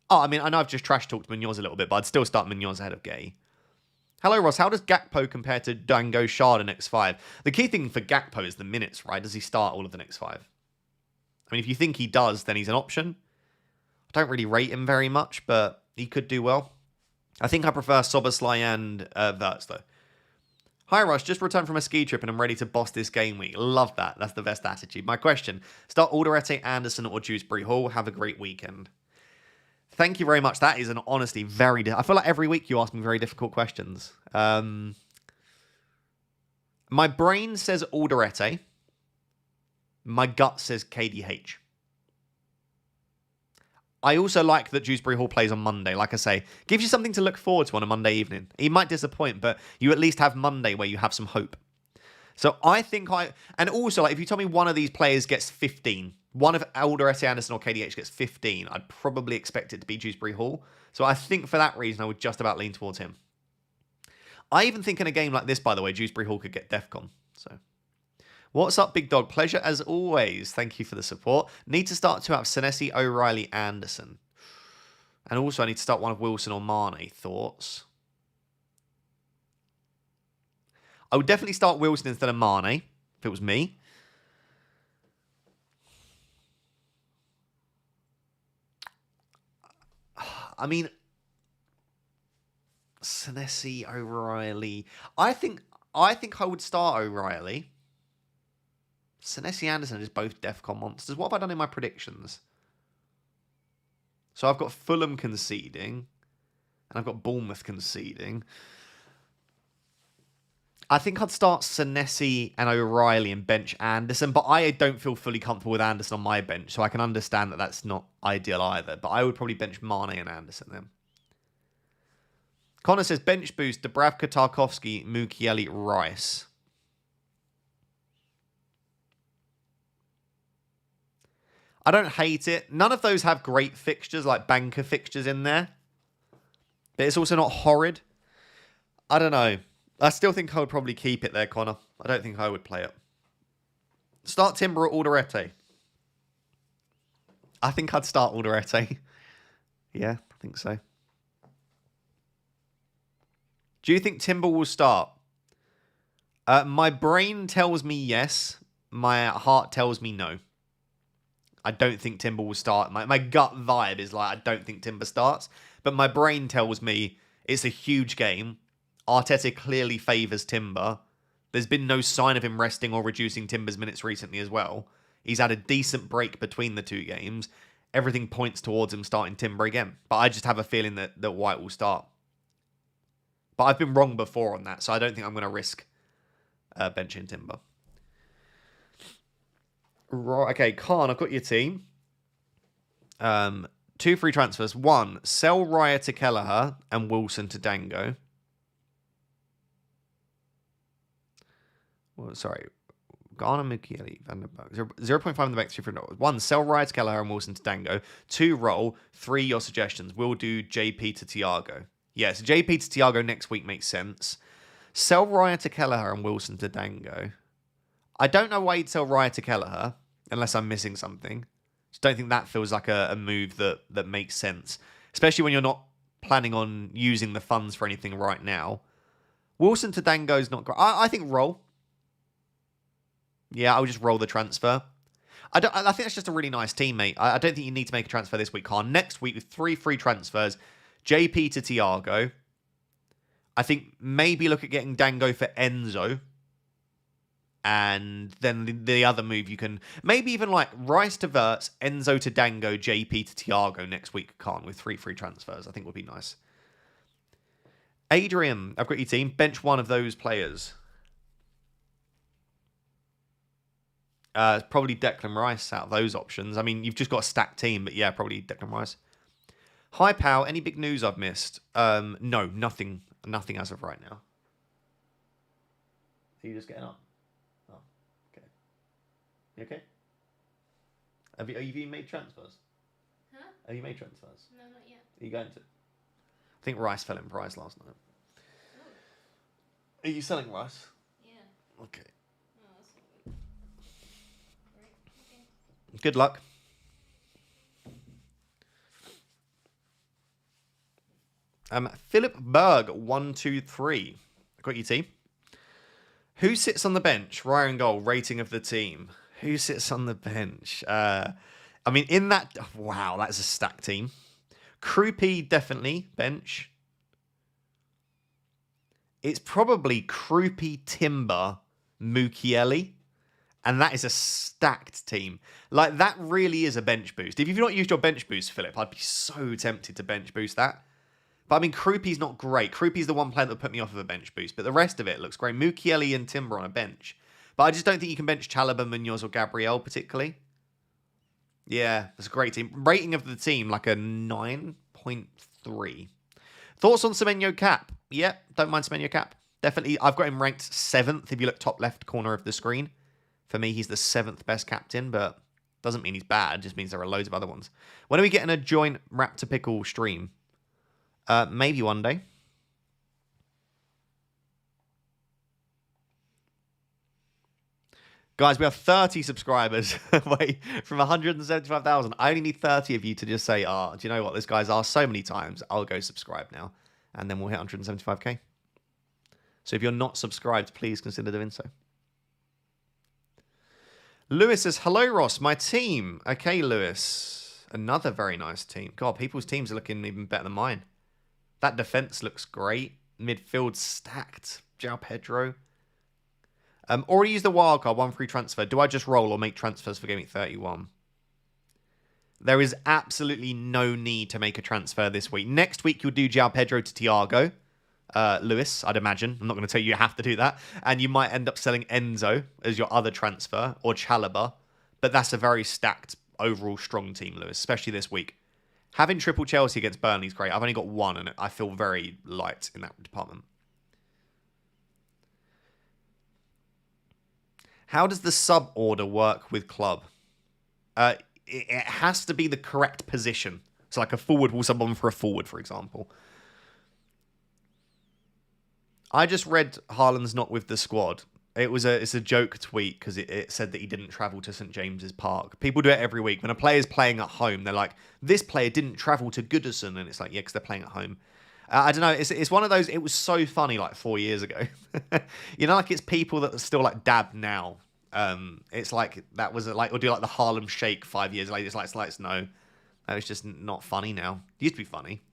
Oh, I mean, I know I've just trash talked Munoz a little bit, but I'd still start Munoz ahead of Gay. Hello, Ross. How does Gakpo compare to Dango Shard in X5? The key thing for Gakpo is the minutes, right? Does he start all of the next 5? I mean, if you think he does, then he's an option. I don't really rate him very much, but he could do well. I think I prefer Soboslai and Wirtz, though. Hi, Rush. Just returned from a ski trip and I'm ready to boss this game week. Love that. That's the best attitude. My question, start Alderete, Anderson, or Dewsbury Hall. Have a great weekend. Thank you very much. That is an honestly very... I feel like every week you ask me very difficult questions. My brain says Alderete. My gut says KDH. I also like that Dewsbury Hall plays on Monday. Like I say, gives you something to look forward to on a Monday evening. He might disappoint, but you at least have Monday where you have some hope. So I think and also, like, if you tell me one of these players gets 15, one of Alderete, Anderson, or KDH gets 15, I'd probably expect it to be Dewsbury Hall. So I think for that reason, I would just about lean towards him. I even think in a game like this, by the way, Dewsbury Hall could get Defcon. So, what's up, big dog? Pleasure as always. Thank you for the support. Need to start 2 out of Senesi, O'Reilly, Anderson. And also I need to start one of Wilson or Mane. Thoughts? I would definitely start Wilson instead of Mane, if it was me. I mean, Senesi, O'Reilly. I think I would start O'Reilly. Senesi, Anderson is both Defcon monsters. What have I done in my predictions? So I've got Fulham conceding, and I've got Bournemouth conceding. I think I'd start Senesi and O'Reilly and bench Anderson, but I don't feel fully comfortable with Anderson on my bench, so I can understand that that's not ideal either. But I would probably bench Mane and Anderson then. Connor says, bench boost, Dubravka, Tarkovsky, Mukiele, Rice. I don't hate it. None of those have great fixtures, like banker fixtures in there. But it's also not horrid. I don't know. I still think I would probably keep it there, Connor. I don't think I would play it. Start Timber or Alderete? I think I'd start Alderete. Yeah, I think so. Do you think Timber will start? My brain tells me yes. My heart tells me no. I don't think Timber will start. My gut vibe is like, I don't think Timber starts. But my brain tells me it's a huge game. Arteta clearly favours Timber. There's been no sign of him resting or reducing Timber's minutes recently as well. He's had a decent break between the two games. Everything points towards him starting Timber again. But I just have a feeling that White will start. But I've been wrong before on that, so I don't think I'm going to risk benching Timber. Right, okay, Khan, I've got your team. 2 free transfers. 1, sell Raya to Kelleher and Wilson to Dango. Well, sorry. Garner, Mukiele, Van der Berg. 0.5 in the back, 2 free transfers. 1, sell Raya to Kelleher and Wilson to Dango. 2, roll. 3, your suggestions. We'll do JP to Thiago. Yeah, so JP to Thiago next week makes sense. Sell Raya to Kelleher and Wilson to Dango. I don't know why you'd sell Raya to Kelleher, unless I'm missing something. Just don't think that feels like a move that makes sense. Especially when you're not planning on using the funds for anything right now. Wilson to Dango is not great. I think roll. Yeah, I would just roll the transfer. I think that's just a really nice team, mate. I don't think you need to make a transfer this week, Khan. Next week with 3 free transfers, JP to Thiago. I think maybe look at getting Dango for Enzo. And then the other move you can... Maybe even like Rice to Verts, Enzo to Dango, JP to Thiago next week, Khan, with 3 free transfers. I think would be nice. Adrian, I've got your team. Bench one of those players. It's probably Declan Rice out of those options. I mean, you've just got a stacked team, but yeah, probably Declan Rice. Hi, pal. Any big news I've missed? No, nothing. Nothing as of right now. Are you just getting up? Oh, okay. You okay? Have you made transfers? Huh? Have you made transfers? No, not yet. Are you going to? I think Rice fell in price last night. Oh. Are you selling Rice? Yeah. Okay. Oh, that's not good. Right, okay. Good luck. Philip Berg, 123. Got your team. Who sits on the bench? Ryan Goal, rating of the team. Who sits on the bench? I mean, in that... Wow, that's a stacked team. Krupi, definitely, bench. It's probably Krupi, Timber, Mukiele. And that is a stacked team. Like, that really is a bench boost. If you've not used your bench boost, Philip, I'd be so tempted to bench boost that. But I mean, Krupi's not great. Krupi's the one player that put me off of a bench boost. But the rest of it looks great. Mukiele and Timber on a bench. But I just don't think you can bench Chalobah, Munoz, or Gabriel particularly. Yeah, that's a great team. Rating of the team, like a 9.3. Thoughts on Semenyo Cap? Yeah, don't mind Semenyo Cap. Definitely, I've got him ranked 7th if you look top left corner of the screen. For me, he's the 7th best captain, but doesn't mean he's bad. Just means there are loads of other ones. When are we getting a joint Raptor Pickle stream? Maybe one day. Guys, we have 30 subscribers. Wait, from 175,000. I only need 30 of you to just say, do you know what? This guy's asked so many times. I'll go subscribe now. And then we'll hit 175k. So if you're not subscribed, please consider doing so. Lewis says, hello, Ross, my team. Okay, Lewis. Another very nice team. God, people's teams are looking even better than mine. That defense looks great. Midfield stacked. João Pedro. Already used the wildcard, 1 free transfer. Do I just roll or make transfers for Gameweek 31? There is absolutely no need to make a transfer this week. Next week, you'll do João Pedro to Thiago. Lewis, I'd imagine. I'm not going to tell you have to do that. And you might end up selling Enzo as your other transfer, or Chalobah. But that's a very stacked, overall strong team, Lewis, especially this week. Having triple Chelsea against Burnley is great. I've only got 1, and I feel very light in that department. How does the sub order work with club? It has to be the correct position. So like a forward will sub on for a forward, for example. I just read Haaland's not with the squad. It's a joke tweet because it said that he didn't travel to St James's Park. People do it every week. When a player's playing at home, they're like, this player didn't travel to Goodison. And it's like, yeah, because they're playing at home. I don't know. It's one of those, it was so funny like 4 years ago. You know, like it's people that are still like dab now. It's like, that was like, or do like the Harlem Shake 5 years later. It's like, no, that was just not funny now. It used to be funny.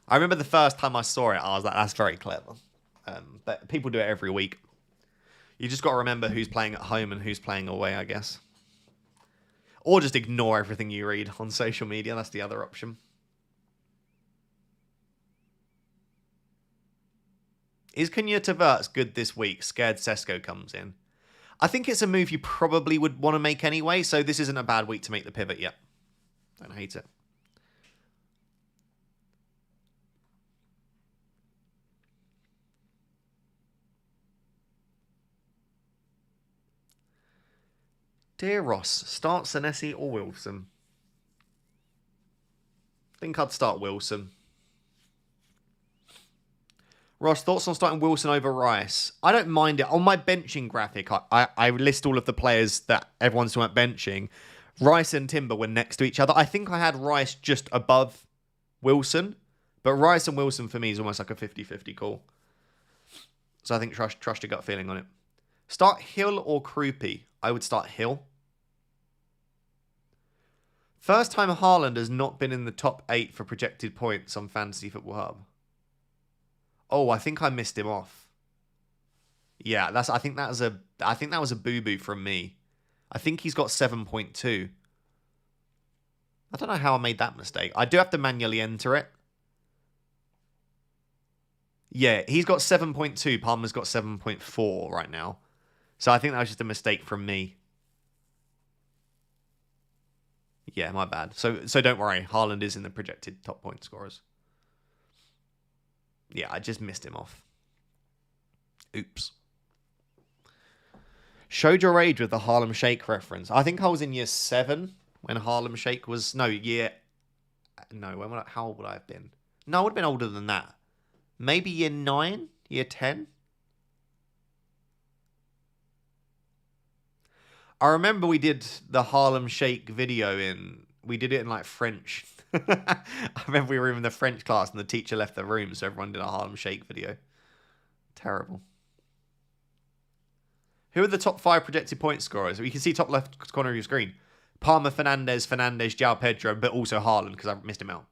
I remember the first time I saw it, I was like, that's very clever. But people do it every week. You just got to remember who's playing at home and who's playing away, I guess. Or just ignore everything you read on social media. That's the other option. Is Cunha to Verts good this week? Scared Sesko comes in. I think it's a move you probably would want to make anyway, so this isn't a bad week to make the pivot yet. Don't hate it. Dear Ross, start Senesi or Wilson? I think I'd start Wilson. Ross, thoughts on starting Wilson over Rice? I don't mind it. On my benching graphic, I list all of the players that everyone's talking about benching. Rice and Timber were next to each other. I think I had Rice just above Wilson, but Rice and Wilson for me is almost like a 50-50 call. So I think trust your gut feeling on it. Start Hill or Kroopy? I would start Hill. First time Haaland has not been in the top 8 for projected points on Fantasy Football Hub. Oh, I think I missed him off. Yeah, I think that was a boo-boo from me. I think he's got 7.2. I don't know how I made that mistake. I do have to manually enter it. Yeah, he's got 7.2. Palmer's got 7.4 right now. So I think that was just a mistake from me. Yeah, my bad. So don't worry. Haaland is in the projected top point scorers. Yeah, I just missed him off. Oops. Showed your age with the Harlem Shake reference. I think I was in year 7 when Harlem Shake was... No, how old would I have been? No, I would have been older than that. Maybe year 9? Year 10? I remember we did the Harlem Shake video we did it in like French. I remember we were in the French class and the teacher left the room, so everyone did a Harlem Shake video. Terrible. Who are the top 5 projected point scorers? You can see top left corner of your screen. Palmer, Fernandez, João Pedro, but also Haaland because I missed him out.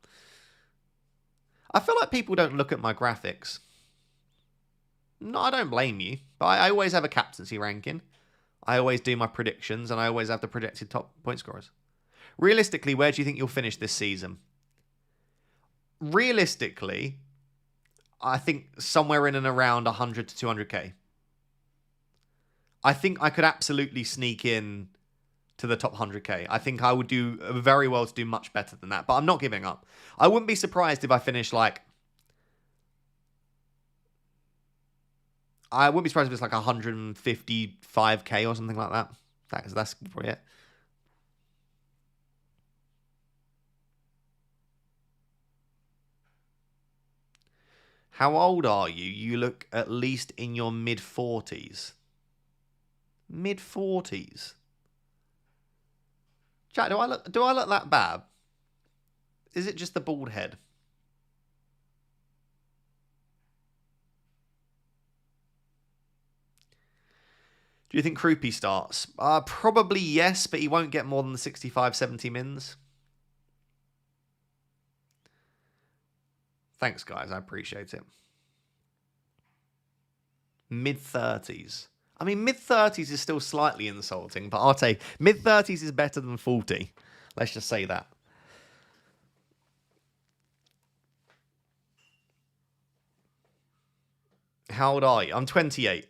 I feel like people don't look at my graphics. No, I don't blame you, but I always have a captaincy ranking. I always do my predictions, and I always have the projected top point scorers. Realistically, where do you think you'll finish this season? Realistically, I think somewhere in and around 100 to 200k. I think I could absolutely sneak in to the top 100k. I think I would do very well to do much better than that, but I'm not giving up. I wouldn't be surprised if I finish like... I wouldn't be surprised if it's like 155k or something like that. That's probably it. How old are you? You look at least in your mid-40s. Mid-40s? Jack, do I look that bad? Is it just the bald head? Do you think Kroopy starts? Probably yes, but he won't get more than the 65, 70 mins. Thanks, guys. I appreciate it. Mid-30s. I mean, mid-30s is still slightly insulting, but I'll take mid-30s is better than 40. Let's just say that. How old are you? I'm 28.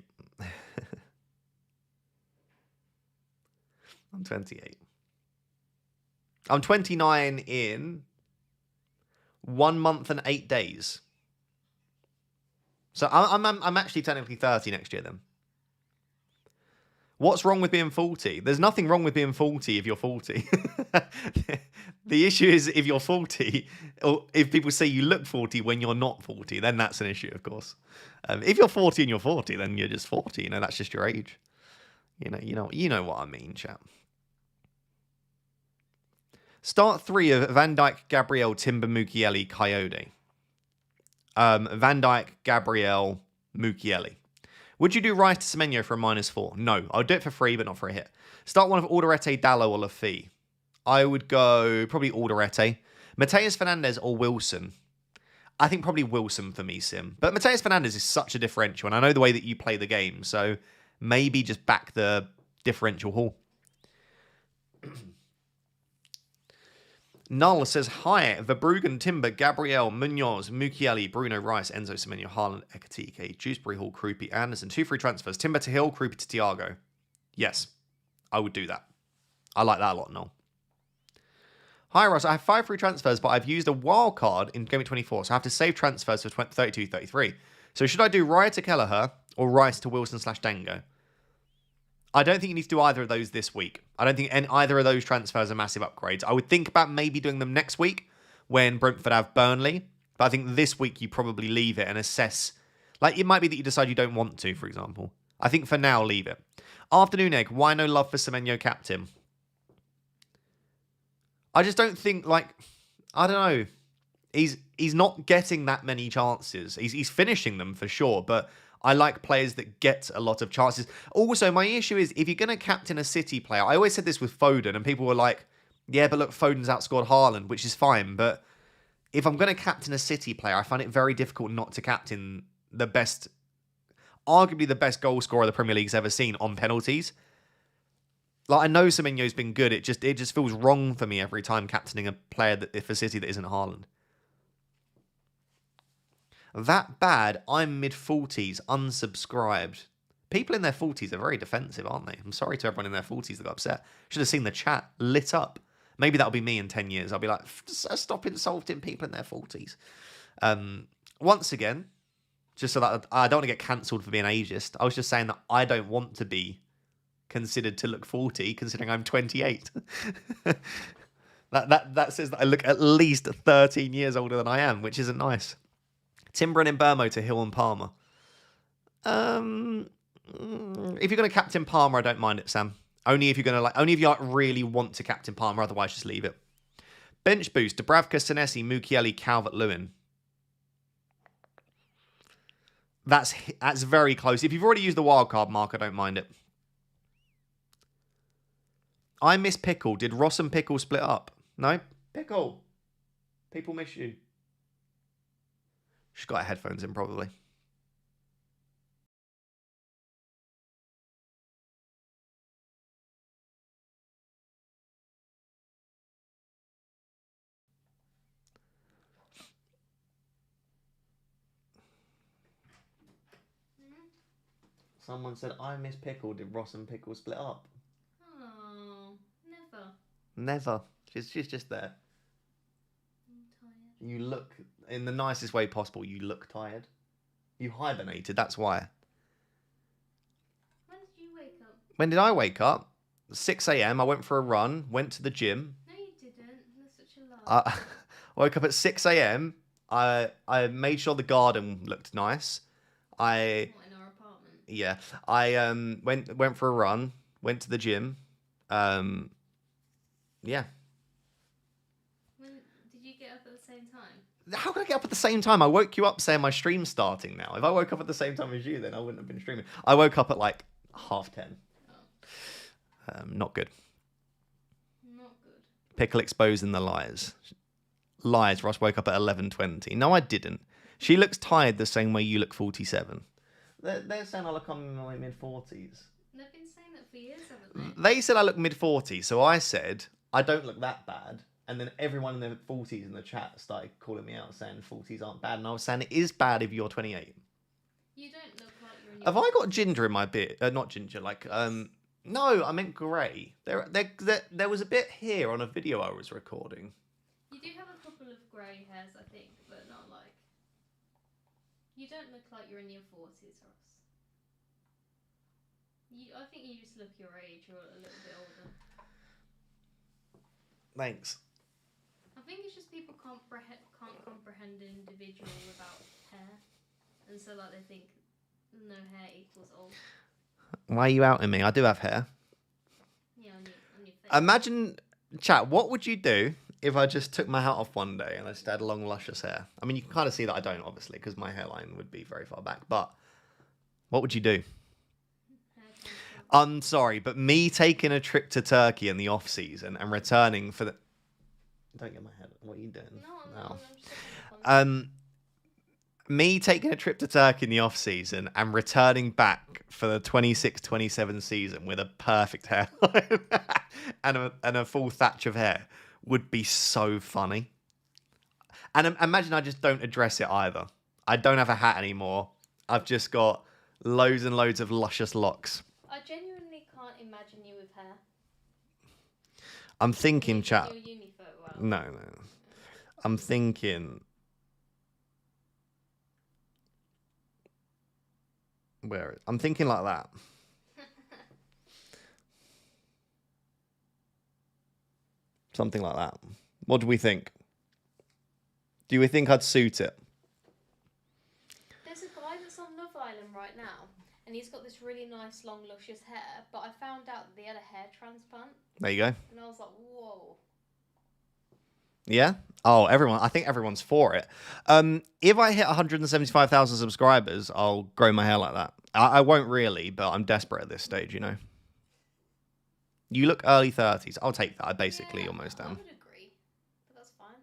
I'm 28. I'm 29 in 1 month and 8 days. So I'm actually technically 30 next year then. What's wrong with being 40? There's nothing wrong with being 40 if you're 40. The issue is if you're 40, or if people say you look 40 when you're not 40, then that's an issue, of course. If you're 40 and you're 40, then you're just 40. You know, that's just your age. You know what I mean, chap. Start 3 of Van Dijk, Gabriel, Timber, Mukiele, Coyote. Van Dijk, Gabriel, Mukiele. Would you do Rice to Semenyo for a -4? No. I would do it for free, but not for a hit. Start one of Alderete, Dallo, or Lafitte. I would go probably Alderete. Mateus Fernandez or Wilson. I think probably Wilson for me, Sim. But Mateus Fernandez is such a differential, and I know the way that you play the game, so maybe just back the differential haul. Null says, hi, Verbruggen, Timber, Gabriel, Munoz, Mukiele, Bruno, Rice, Enzo, Semenyo, Haaland, Ekatike, Dewsbury Hall, Krupi, Anderson. 2 free transfers. Timber to Hill, Krupi to Thiago. Yes, I would do that. I like that a lot, Null. Hi, Ross. I have 5 free transfers, but I've used a wild card in Gameweek 24, so I have to save transfers for 32-33. So should I do Raya to Kelleher or Rice to Wilson/Dango? I don't think you need to do either of those this week. I don't think either of those transfers are massive upgrades. I would think about maybe doing them next week when Brentford have Burnley. But I think this week you probably leave it and assess. Like, it might be that you decide you don't want to, for example. I think for now, leave it. Afternoon Egg, why no love for Semenyo captain? I just don't think, like, I don't know. He's not getting that many chances. He's finishing them for sure, but I like players that get a lot of chances. Also, my issue is if you're going to captain a City player, I always said this with Foden, and people were like, yeah, but look, Foden's outscored Haaland, which is fine. But if I'm going to captain a City player, I find it very difficult not to captain the best, arguably the best goal scorer the Premier League's ever seen on penalties. Like, I know Semenyo's been good. It just feels wrong for me every time captaining a player for City that isn't Haaland. That bad, I'm mid-40s, unsubscribed. People in their 40s are very defensive, aren't they? I'm sorry to everyone in their 40s that got upset. Should have seen the chat lit up. Maybe that'll be me in 10 years. I'll be like, stop insulting people in their 40s. Once again, just so that I don't want to get cancelled for being ageist, I was just saying that I don't want to be considered to look 40, considering I'm 28. That says that I look at least 13 years older than I am, which isn't nice. Timber and Mbermo to Hill and Palmer. If you're going to captain Palmer, I don't mind it, Sam. Only if you really want to captain Palmer. Otherwise, just leave it. Bench boost: Dubravka, Senesi, Mukiele, Calvert-Lewin. That's very close. If you've already used the wildcard mark, I don't mind it. I miss Pickle. Did Ross and Pickle split up? No? Pickle. People miss you. She's got her headphones in, probably. Someone said, I miss Pickle. Did Ross and Pickle split up? Oh, never. Never. She's just there. I'm tired. You look, in the nicest way possible, you look tired. You hibernated, that's why. When did you wake up? When did I wake up? 6 a.m. I went for a run, went to the gym. No, you didn't. That's such a lie. I woke up at 6 a.m. I made sure the garden looked nice. What, in our apartment? Yeah. I went for a run, went to the gym. Yeah. When did you get up at the same time? How could I get up at the same time? I woke you up saying my stream's starting now. If I woke up at the same time as you, then I wouldn't have been streaming. I woke up at like 10:30. Oh. Not good. Not good. Pickle exposing the lies. Lies. Ross woke up at 11:20. No, I didn't. She looks tired the same way you look 47. They're saying I look in my mid-40s. They've been saying that for years, haven't They said I look mid-40s, so I said I don't look that bad. And then everyone in their 40s in the chat started calling me out saying 40s aren't bad. And I was saying it is bad if you're 28. You don't look like you're in your... Have I got ginger in my beard? Not ginger, like... No, I meant grey. There was a bit here on a video I was recording. You do have a couple of grey hairs, I think, but not like... You don't look like you're in your 40s, Ross. I think you just look your age or a little bit older. Thanks. I think it's just people can't comprehend an individual without hair, and so like they think no hair equals old. Why are you outing me? I do have hair. Yeah, on your face. Imagine, chat, what would you do if I just took my hat off one day and I just had long, luscious hair? I mean, you can kind of see that I don't, obviously, because my hairline would be very far back. But what would you do? I'm sorry, but me taking a trip to Turkey in the off season and returning for the. Don't get my head. What are you doing? No. I'm just me taking a trip to Turkey in the off season and returning back for the 26-27 season with a perfect hairline and a full thatch of hair would be so funny. And imagine I just don't address it either. I don't have a hat anymore. I've just got loads and loads of luscious locks. I genuinely can't imagine you with hair. I'm thinking, chat. Your uni photo out. No. I'm thinking. I'm thinking like that. Something like that. What do we think? Do we think I'd suit it? There's a guy that's on Love Island right now, and he's got this really nice, long, luscious hair, but I found out that he had a hair transplant. There you go. And I was like, whoa. Yeah? Oh, I think everyone's for it. If I hit 175,000 subscribers, I'll grow my hair like that. I won't really, but I'm desperate at this stage, you know. You look early 30s. I'll take that. I basically almost am. I would agree, but that's fine.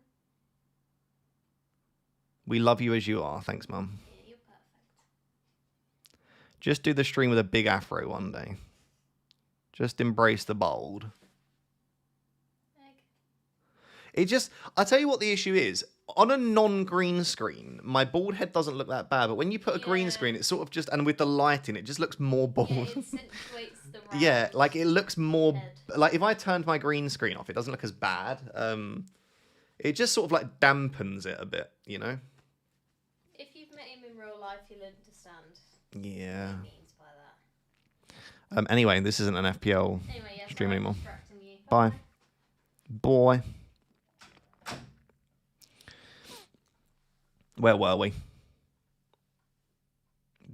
We love you as you are. Thanks, Mum. Yeah, you're perfect. Just do the stream with a big afro one day. Just embrace the bold. I'll tell you what the issue is. On a non-green screen, my bald head doesn't look that bad, but when you put a green screen, it's sort of just, and with the lighting, it just looks more bald. Yeah, it accentuates the round yeah, like it looks more, head. like if I turned my green screen off, it doesn't look as bad. It just sort of like dampens it a bit, you know? If you've met him in real life, you'll understand Yeah. what he means by that. Anyway, this isn't an FPL stream anymore. You. Bye. Boy. Where were we?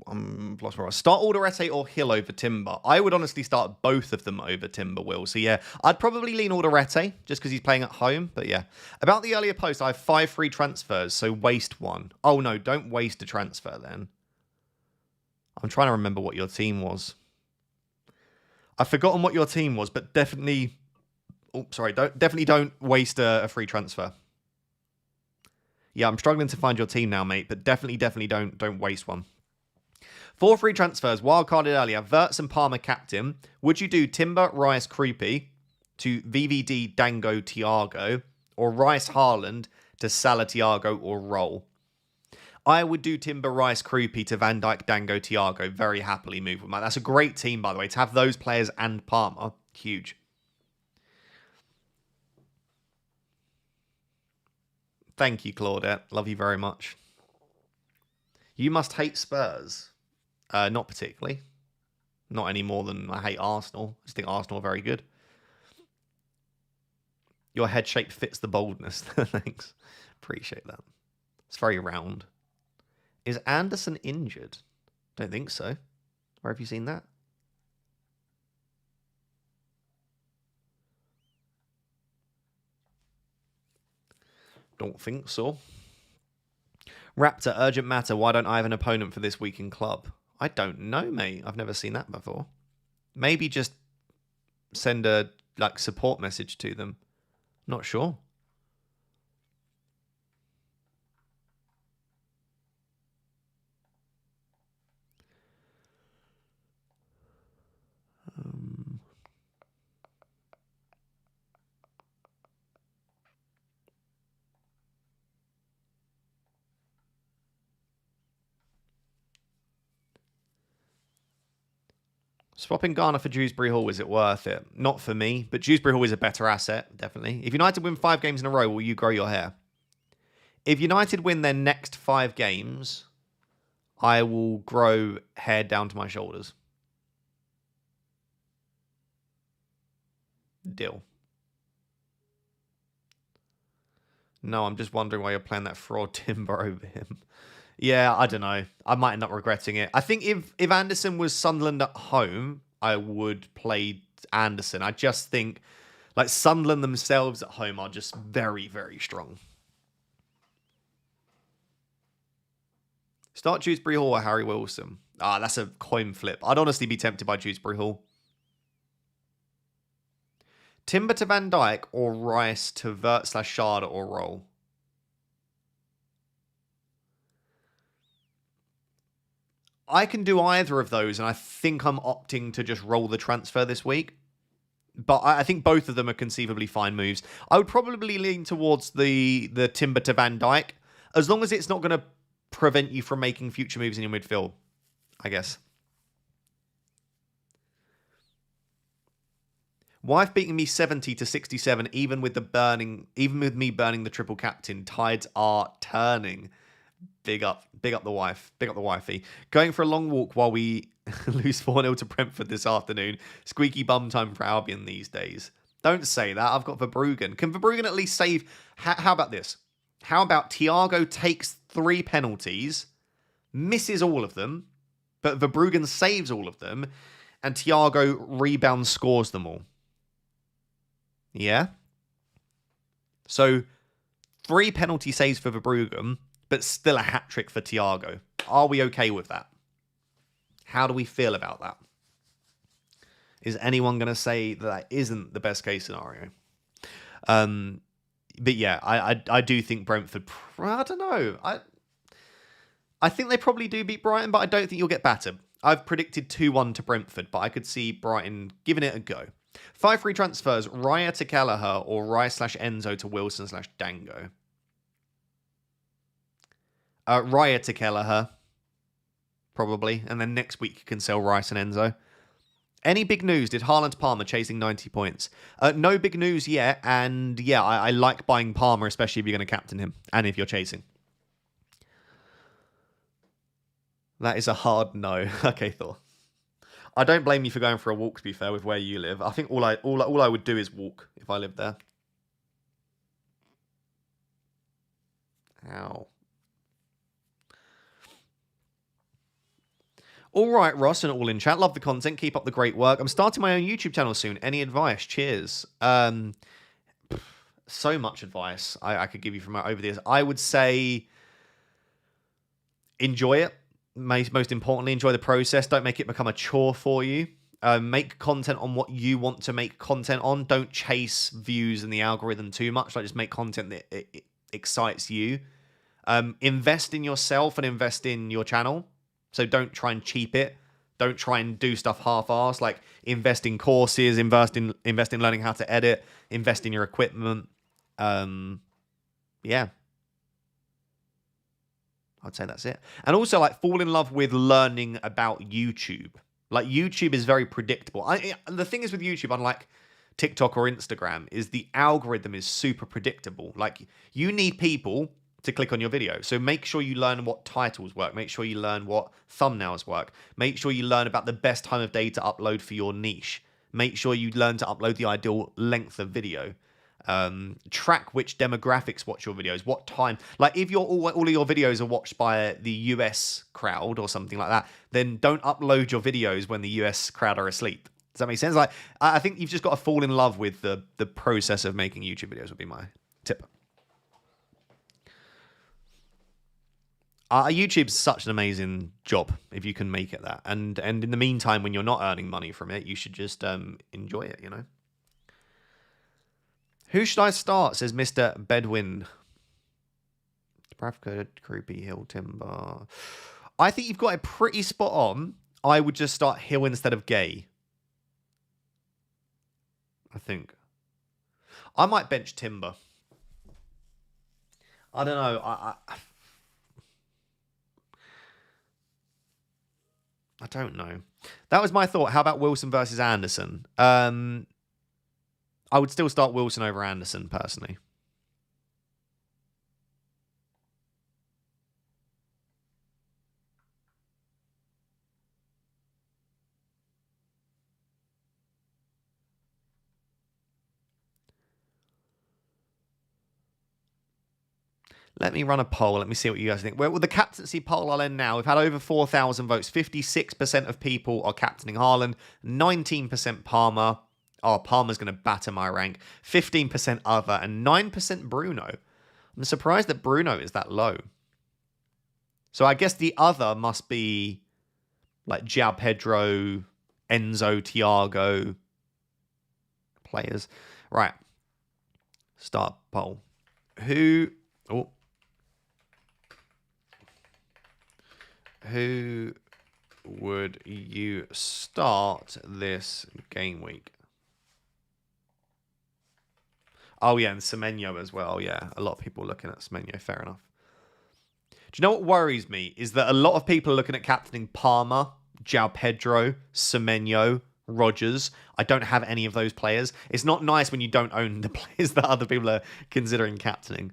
Lost where I was. Start Alderete or Hill over Timber. I would honestly start both of them over Timber, Will. So yeah, I'd probably lean Alderete just because he's playing at home. But yeah. About the earlier post, I have 5 free transfers, so waste one. Oh no, don't waste a transfer then. I'm trying to remember what your team was. I've forgotten what your team was, but definitely... Oh, sorry. Definitely don't waste a free transfer. Yeah, I'm struggling to find your team now, mate, but definitely don't waste one. 4 free transfers, wildcarded earlier, Verts and Palmer captain. Would you do Timber, Rice, Creepy to VVD, Dango, Tiago, or Rice, Haaland to Salah, Tiago, or Roll? I would do Timber, Rice, Creepy to Van Dijk, Dango, Tiago. Very happily move with that. That's a great team, by the way. To have those players and Palmer, huge. Thank you, Claudette. Love you very much. You must hate Spurs. Not particularly. Not any more than I hate Arsenal. I just think Arsenal are very good. Your head shape fits the boldness. Thanks. Appreciate that. It's very round. Is Anderson injured? Don't think so. Where have you seen that? Don't think so. Raptor, urgent matter. Why don't I have an opponent for this week in club? I don't know, mate. I've never seen that before. Maybe just send a support message to them. Not sure. Swapping Garner for Dewsbury Hall, is it worth it? Not for me, but Dewsbury Hall is a better asset, definitely. If United win 5 games in a row, will you grow your hair? If United win their next 5 games, I will grow hair down to my shoulders. Deal. No, I'm just wondering why you're playing that fraud Timber over him. Yeah, I don't know. I might end up regretting it. I think if Anderson was Sunderland at home, I would play Anderson. I just think like Sunderland themselves at home are just very, very strong. Start Dewsbury Hall or Harry Wilson. Ah, that's a coin flip. I'd honestly be tempted by Dewsbury Hall. Timber to Van Dijk or Rice to Vert/Schade or Roll. I can do either of those, and I think I'm opting to just roll the transfer this week. But I think both of them are conceivably fine moves. I would probably lean towards the Timber to Van Dijk, as long as it's not going to prevent you from making future moves in your midfield, I guess. Wife beating me 70 to 67, even with me burning the triple captain. Tides are turning. Big up the wife. Big up the wifey. Going for a long walk while we lose 4-0 to Brentford this afternoon. Squeaky bum time for Albion these days. Don't say that. I've got Verbruggen. Can Verbruggen at least save? How about this? How about Thiago takes 3 penalties, misses all of them, but Verbruggen saves all of them, and Thiago rebounds, scores them all. Yeah? So, 3 penalty saves for Verbruggen, but still a hat-trick for Thiago. Are we okay with that? How do we feel about that? Is anyone going to say that isn't the best case scenario? But yeah, I do think Brentford... I don't know. I think they probably do beat Brighton, but I don't think you'll get battered. I've predicted 2-1 to Brentford, but I could see Brighton giving it a go. 5 free transfers, Raya to Kelleher or Raya/Enzo to Wilson/Dango. Raya to Kelleher, probably. And then next week you can sell Rice and Enzo. Any big news? Did Haaland Palmer chasing 90 points? No big news yet. And yeah, I like buying Palmer, especially if you're going to captain him and if you're chasing. That is a hard no. Okay, Thor. I don't blame you for going for a walk, to be fair, with where you live. I think all I would do is walk if I lived there. Ow. All right, Ross and all in chat. Love the content. Keep up the great work. I'm starting my own YouTube channel soon. Any advice? Cheers. So much advice I could give you from over the years. I would say enjoy it. Most importantly, enjoy the process. Don't make it become a chore for you. Make content on what you want to make content on. Don't chase views and the algorithm too much. Like, just make content that it excites you. Invest in yourself and invest in your channel. So don't try and cheap it. Don't try and do stuff half-assed. Like, invest in courses, invest in learning how to edit, invest in your equipment. Yeah. I'd say that's it. And also, like, fall in love with learning about YouTube. Like, YouTube is very predictable. The thing is with YouTube, unlike TikTok or Instagram, is the algorithm is super predictable. Like, you need people to click on your video. So make sure you learn what titles work. Make sure you learn what thumbnails work. Make sure you learn about the best time of day to upload for your niche. Make sure you learn to upload the ideal length of video. Track which demographics watch your videos, what time. Like, if all of your videos are watched by the US crowd or something like that, then don't upload your videos when the US crowd are asleep. Does that make sense? Like, I think you've just got to fall in love with the process of making YouTube videos would be my tip. YouTube's such an amazing job if you can make it that. And in the meantime, when you're not earning money from it, you should just enjoy it, you know? Who should I start, says Mr. Bedwin. Bradford, Creepy, Hill, Timber. I think you've got it pretty spot on. I would just start Hill instead of Gay. I think. I might bench Timber. I don't know. I don't know. That was my thought. How about Wilson versus Anderson? I would still start Wilson over Anderson, personally. Let me run a poll. Let me see what you guys think. Well, with the captaincy poll, I'll end now. We've had over 4,000 votes. 56% of people are captaining Haaland. 19% Palmer. Oh, Palmer's going to batter my rank. 15% other. And 9% Bruno. I'm surprised that Bruno is that low. So I guess the other must be like João Pedro, Enzo, Thiago players. Right. Start poll. Who would you start this game week? Oh, yeah, and Semenyo as well. Yeah, a lot of people looking at Semenyo. Fair enough. Do you know what worries me? Is that a lot of people are looking at captaining Palmer, João Pedro, Semenyo, Rodgers. I don't have any of those players. It's not nice when you don't own the players that other people are considering captaining.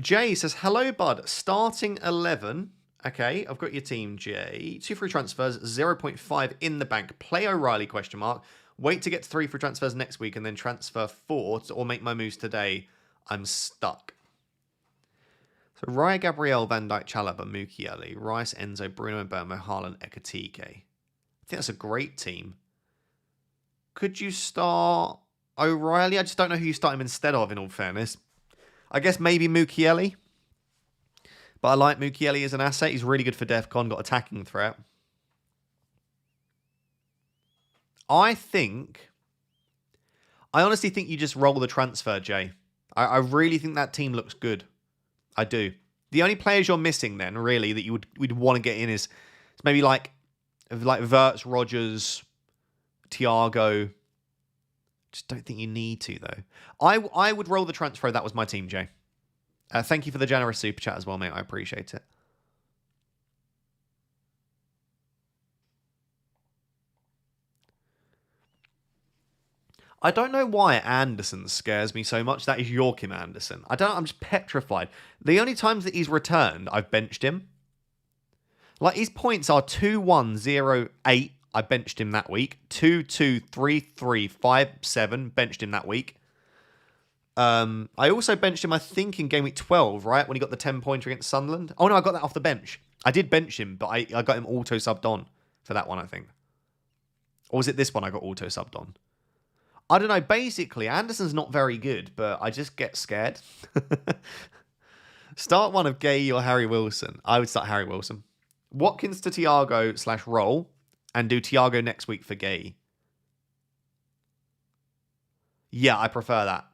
Jay says, hello, bud. Starting 11. Okay, I've got your team, Jay. 2 free transfers, 0.5 in the bank. Play O'Reilly, question mark. Wait to get 3 free transfers next week and then transfer 4 or make my moves today. I'm stuck. So Raya, Gabriel, Van Dijk, Chalobah, Mukiele, Rice, Enzo, Bruno, Mbeumo, Haaland, Ekatike. I think that's a great team. Could you start O'Reilly? I just don't know who you start him instead of, in all fairness. I guess maybe Mukiele. But I like Mukiele as an asset. He's really good for DEFCON, got attacking threat. I honestly think you just roll the transfer, Jay. I really think that team looks good. I do. The only players you're missing then, really, that we'd want to get in is maybe like Verts, Rodgers, Thiago. Just don't think you need to, though. I would roll the transfer. That was my team, Jay. Thank you for the generous super chat as well, mate. I appreciate it. I don't know why Anderson scares me so much. That is Joachim Anderson. I'm just petrified. The only times that he's returned, I've benched him. Like, his points are 2-1-0-8. I benched him that week. 2-2-3-3-5-7. Benched him that week. I also benched him, I think, in game week 12, right? When he got the 10-pointer against Sunderland. Oh, no, I got that off the bench. I did bench him, but I got him auto-subbed on for that one, I think. Or was it this one I got auto-subbed on? I don't know. Basically, Anderson's not very good, but I just get scared. Start one of Gay or Harry Wilson. I would start Harry Wilson. Watkins to Thiago / roll and do Thiago next week for Gay. Yeah, I prefer that.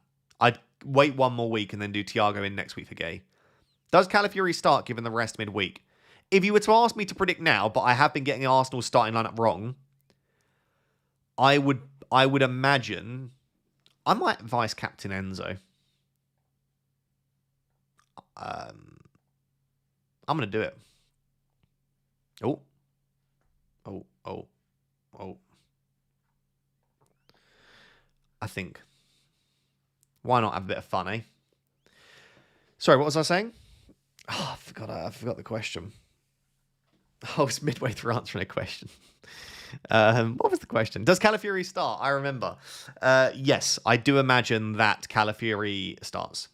I'd wait one more week and then do Thiago in next week for Gay. Does Calafiori start given the rest midweek? If you were to ask me to predict now, but I have been getting Arsenal's starting lineup wrong, I would imagine I might vice captain Enzo. I'm going to do it. Oh. I think. Why not have a bit of fun, eh? Sorry, what was I saying? Oh, I forgot the question. I was midway through answering a question. What was the question? Does Calafiori start? I remember. Yes, I do imagine that Calafiori starts.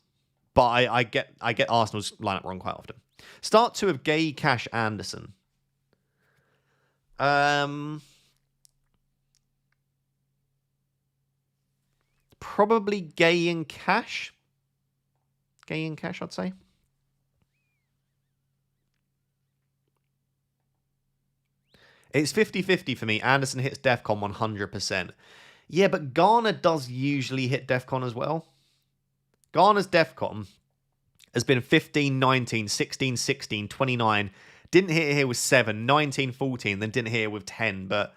But I get Arsenal's lineup wrong quite often. Start 2 of Gay, Cash, Anderson. Probably Gay and Cash. Gay and Cash, I'd say. It's 50-50 for me. Anderson hits DEFCON 100%. Yeah, but Garner does usually hit DEFCON as well. Garner's DEFCON has been 15, 19, 16, 16, 29. Didn't hit it here with 7, 19, 14, then didn't hit it with 10. But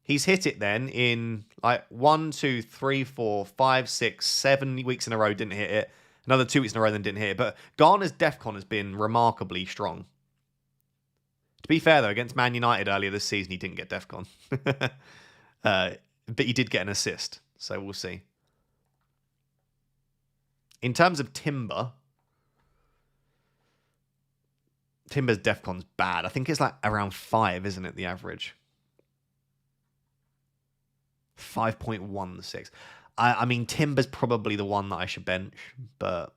he's hit it then in like 1, 2, 3, 4, 5, 6, 7 weeks in a row, didn't hit it. Another 2 weeks in a row, then didn't hit it. But Garner's DEFCON has been remarkably strong. To be fair, though, against Man United earlier this season, he didn't get DEFCON. But he did get an assist, so we'll see. In terms of Timber, Timber's Defcon's bad. I think it's like around 5, isn't it, the average? 5.16. I mean, Timber's probably the one that I should bench, but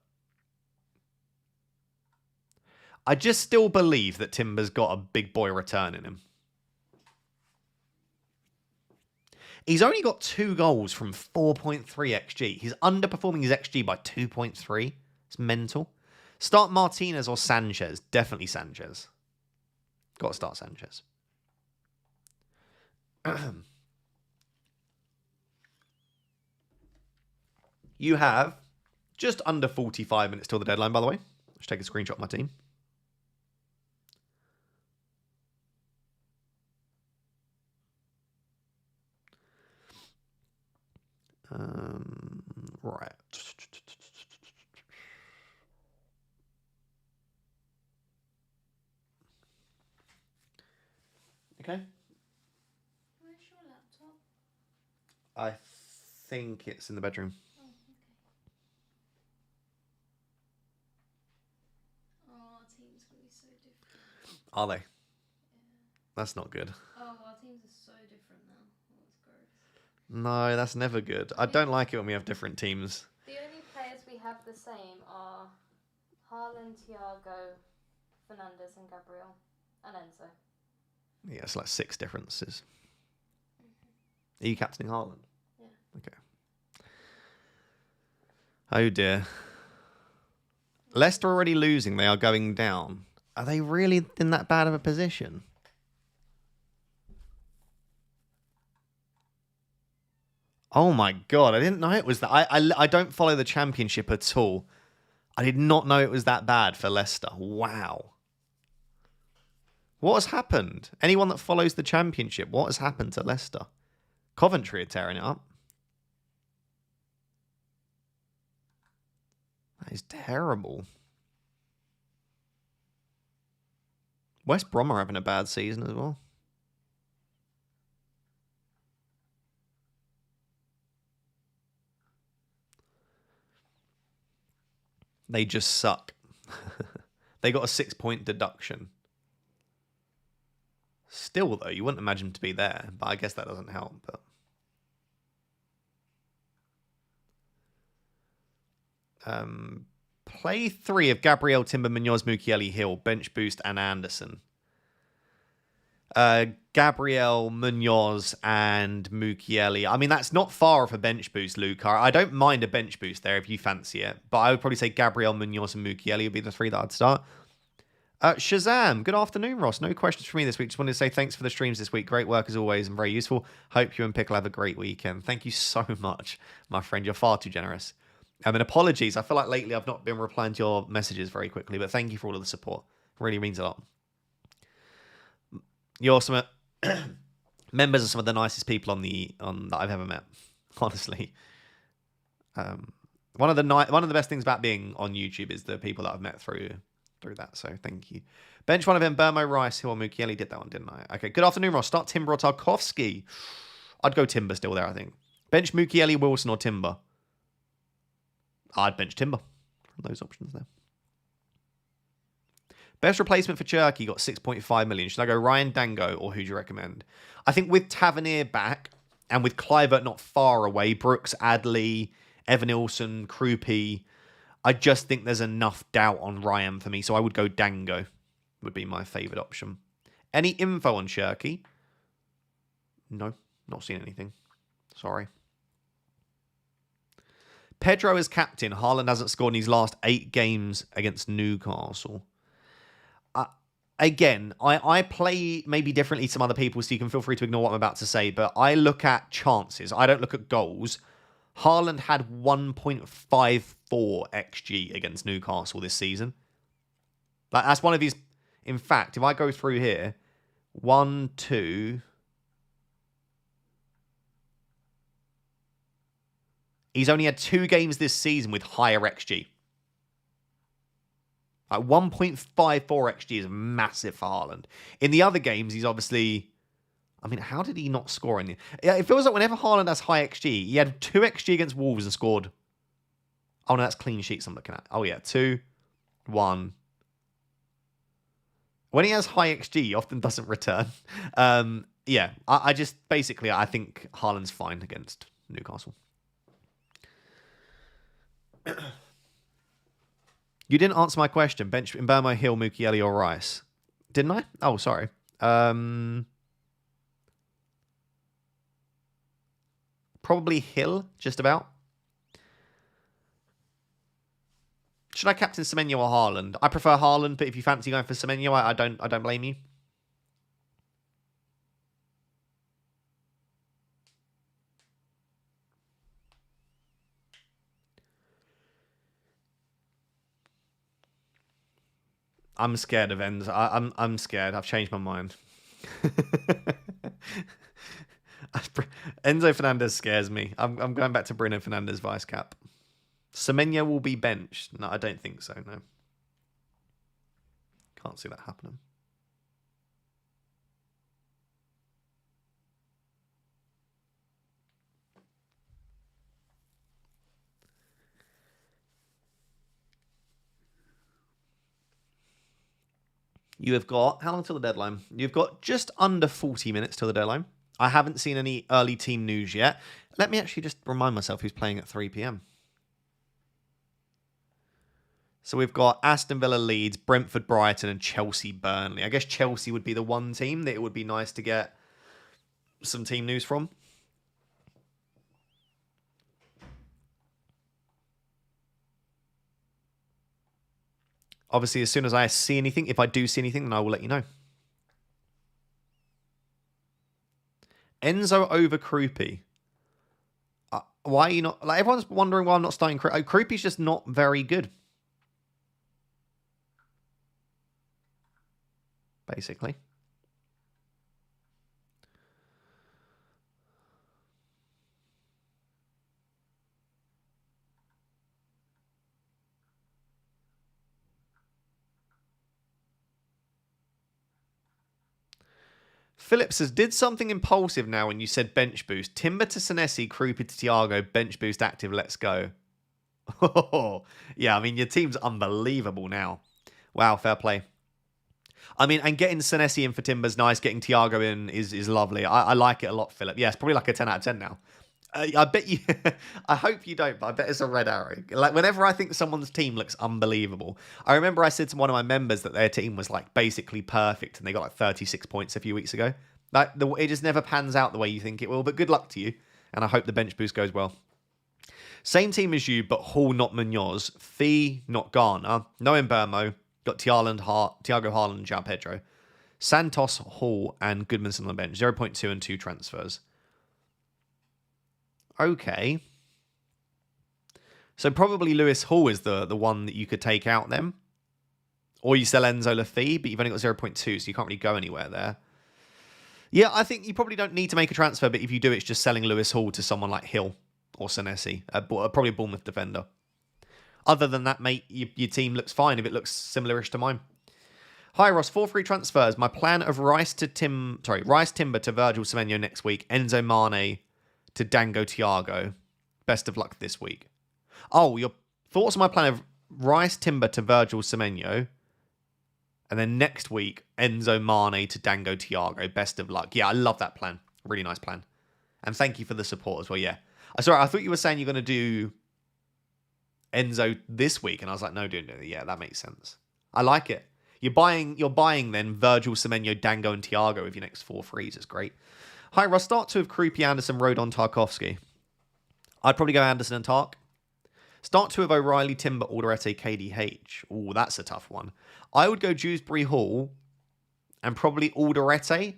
I just still believe that Timber's got a big boy return in him. He's only got 2 goals from 4.3 XG. He's underperforming his XG by 2.3. It's mental. Start Martinez or Sanchez. Definitely Sanchez. Got to start Sanchez. You have just under 45 minutes till the deadline, by the way. Let's take a screenshot of my team. Right. Okay. Where's your laptop? I think it's in the bedroom. Oh, okay. Oh, our team's gonna be so different. Are they? Yeah. That's not good. Oh, our teams are so different now. Oh, that's gross. No, that's never good. I don't like it when we have different teams. The only players we have the same are Haaland, Thiago, Fernandes, and Gabriel, and Enzo. Yeah, it's like 6 differences. Are you captaining Haaland? Yeah. Okay. Oh dear. Leicester already losing. They are going down. Are they really in that bad of a position? Oh my god, I didn't know it was that. I don't follow the Championship at all. I did not know it was that bad for Leicester. Wow. What has happened? Anyone that follows the Championship, what has happened to Leicester? Coventry are tearing it up. That is terrible. West Brom are having a bad season as well. They just suck. They got a 6-point deduction. Still, though, you wouldn't imagine them to be there, but I guess that doesn't help. But play 3 of Gabriel, Timber, Munoz, Mukiele, Hill, bench boost, and Anderson. Gabriel, Munoz, and Mukiele. I mean, that's not far off a bench boost, Luca. I don't mind a bench boost there if you fancy it, but I would probably say Gabriel, Munoz, and Mukiele would be the 3 that I'd start. Shazam, good afternoon, Ross. No questions for me this week. Just wanted to say thanks for the streams this week. Great work as always and very useful. Hope you and Pickle have a great weekend. Thank you so much, my friend. You're far too generous. And apologies. I feel like lately I've not been replying to your messages very quickly, but thank you for all of the support. It really means a lot. You're some members are some of the nicest people on that I've ever met. Honestly, one of the best things about being on YouTube is the people that I've met through that. So thank you. Bench one of them, Burmo, Rice, Hill, Mukiele did that one, didn't I? Okay. Good afternoon, Ross. Start Timber or Tarkovsky. I'd go Timber still there. I think bench Mukiele, Wilson, or Timber. I'd bench Timber from those options there. Best replacement for Cherky got 6.5 million. Should I go Ryan Dango or who do you recommend? I think with Tavernier back and with Clivert not far away, Brooks, Adley, Evan Ilson, Krupi, I just think there's enough doubt on Ryan for me. So I would go Dango would be my favourite option. Any info on Cherky? No, not seen anything. Sorry. Pedro is captain. Haaland hasn't scored in his last 8 games against Newcastle. Again, I play maybe differently to some other people, so you can feel free to ignore what I'm about to say, but I look at chances. I don't look at goals. Haaland had 1.54 XG against Newcastle this season. Like, that's one of his... In fact, if I go through here, 1, 2... He's only had 2 games this season with higher XG. Like 1.54 XG is massive for Haaland. In the other games, he's obviously... I mean, how did he not score in the... It feels like whenever Haaland has high XG, he had 2 XG against Wolves and scored Oh, no, that's clean sheets I'm looking at. Oh, yeah. 2, 1. When he has high XG, he often doesn't return. Yeah, I just basically I think Haaland's fine against Newcastle. You didn't answer my question. Bench Mbeumo, Hill, Mukiele, or Rice? Didn't I? Oh, sorry. Probably Hill, just about. Should I captain Semenyo or Haaland? I prefer Haaland, but if you fancy going for Semenyo, I don't blame you. I'm scared of Enzo. I'm scared. I've changed my mind. Enzo Fernandez scares me. I'm going back to Bruno Fernandez vice cap. Semenyo will be benched. No, I don't think so. No, can't see that happening. You have got, how long till the deadline? You've got just under 40 minutes till the deadline. I haven't seen any early team news yet. Let me actually just remind myself who's playing at 3 p.m. So we've got Aston Villa, Leeds, Brentford, Brighton, and Chelsea, Burnley. I guess Chelsea would be the one team that it would be nice to get some team news from. Obviously, as soon as I see anything, if I do see anything, then I will let you know. Enzo over Krupi. Why are you not... Like, everyone's wondering why I'm not starting Krupi. Krupi's just not very good. Basically. Philip says, did something impulsive now when you said bench boost. Timber to Senesi, Krupi to Thiago, bench boost active, let's go. Yeah, I mean, your team's unbelievable now. Wow, fair play. I mean, and getting Senesi in for Timber's nice. Getting Thiago in is lovely. I like it a lot, Philip. Yeah, it's probably like a 10 out of 10 now. I bet you... I hope you don't, but I bet it's a red arrow. Like, whenever I think someone's team looks unbelievable, I remember I said to one of my members that their team was, like, basically perfect, and they got, like, 36 points a few weeks ago. Like, it just never pans out the way you think it will, but good luck to you, and I hope the bench boost goes well. Same team as you, but Hall, not Munoz. Fee, not Garner. No Mbeumo. Got Thiago Haaland, and João Pedro. Santos, Hall, and Goodmanson on the bench. 0.2 and 2 transfers. Okay. So probably Lewis Hall is the one that you could take out then. Or you sell Enzo Lafee, but you've only got 0.2, so you can't really go anywhere there. Yeah, I think you probably don't need to make a transfer, but if you do, it's just selling Lewis Hall to someone like Hill or Senesi. Probably a Bournemouth defender. Other than that, mate, your team looks fine if it looks similar-ish to mine. Hi, Ross. 4 free transfers. My plan of Rice Timber to Virgil Semenyo next week. Enzo Mane to Dango Thiago. Best of luck this week. Oh, your thoughts on my plan of Rice Timber to Virgil Semenyo. And then next week, Enzo Mane to Dango Thiago. Best of luck. Yeah, I love that plan. Really nice plan. And thank you for the support as well. Yeah. Sorry, I thought you were saying you're going to do Enzo this week. And I was like, no, dude, yeah, that makes sense. I like it. You're buying then Virgil, Semenyo, Dango, and Thiago with your next 4 frees. It's great. Hi, Ross. Start 2 of Krupi, Anderson, Rodon, Tarkovsky. I'd probably go Anderson and Tark. Start 2 of O'Reilly, Timber, Alderete, KDH. Oh, that's a tough one. I would go Dewsbury Hall and probably Alderete.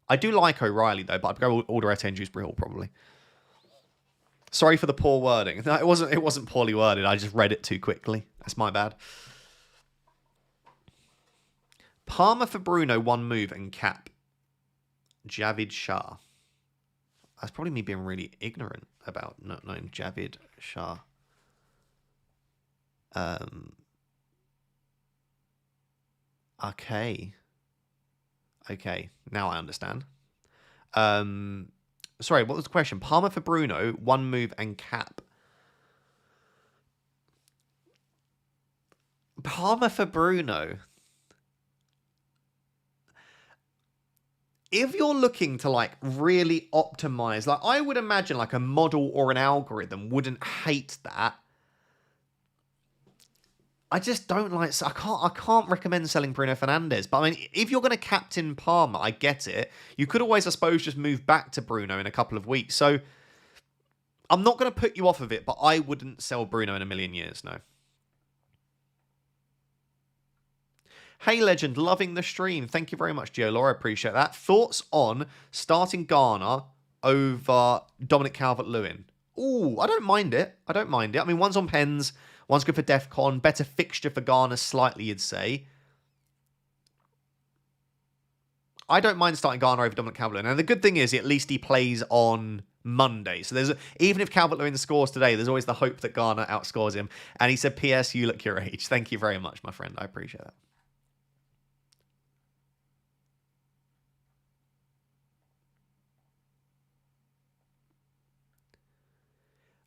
I do like O'Reilly, though, but I'd go Alderete and Dewsbury Hall, probably. Sorry for the poor wording. No, it wasn't poorly worded. I just read it too quickly. That's my bad. Palmer for Bruno, 1 move and cap. Javid Shah. That's probably me being really ignorant about not knowing Javid Shah. Okay. Now I understand. Sorry, what was the question? Palmer for Bruno, 1 move and cap. Palmer for Bruno. If you're looking to like really optimize, like I would imagine like a model or an algorithm wouldn't hate that. I just don't like. I can't recommend selling Bruno Fernandes. But I mean, if you're going to captain Palmer, I get it. You could always, I suppose, just move back to Bruno in a couple of weeks. So I'm not going to put you off of it, but I wouldn't sell Bruno in a million years. No. Hey, Legend, loving the stream. Thank you very much, Gio Laura. Appreciate that. Thoughts on starting Garner over Dominic Calvert-Lewin? Ooh, I don't mind it. I don't mind it. I mean, one's on pens, one's good for DEFCON. Better fixture for Garner slightly, you'd say. I don't mind starting Garner over Dominic Calvert-Lewin. And the good thing is, at least he plays on Monday. So even if Calvert-Lewin scores today, there's always the hope that Garner outscores him. And he said, P.S. You look your age. Thank you very much, my friend. I appreciate that.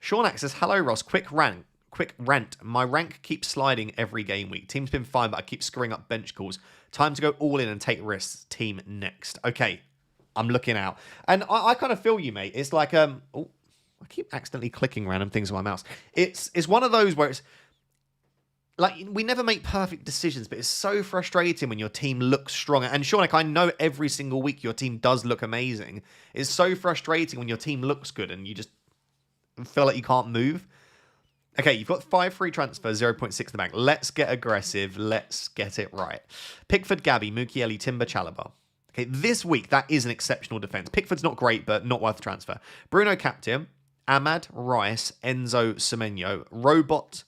Shaunak says, hello, Ross. Quick rant. My rank keeps sliding every game week. Team's been fine, but I keep screwing up bench calls. Time to go all in and take risks. Team next. Okay, I'm looking out. And I kind of feel you, mate. It's like, I keep accidentally clicking random things on my mouse. It's one of those where it's, like, we never make perfect decisions, but it's so frustrating when your team looks strong. And Shaunak, I know every single week your team does look amazing. It's so frustrating when your team looks good and you just feel like you can't move. Okay, you've got 5 free transfers, 0.6 in the bank. Let's get aggressive. Let's get it right. Pickford, Gabby, Mukiele, Timber, Chalobah. Okay, this week, that is an exceptional defense. Pickford's not great, but not worth the transfer. Bruno, captain. Ahmad, Rice, Enzo, Semenyo, Robot.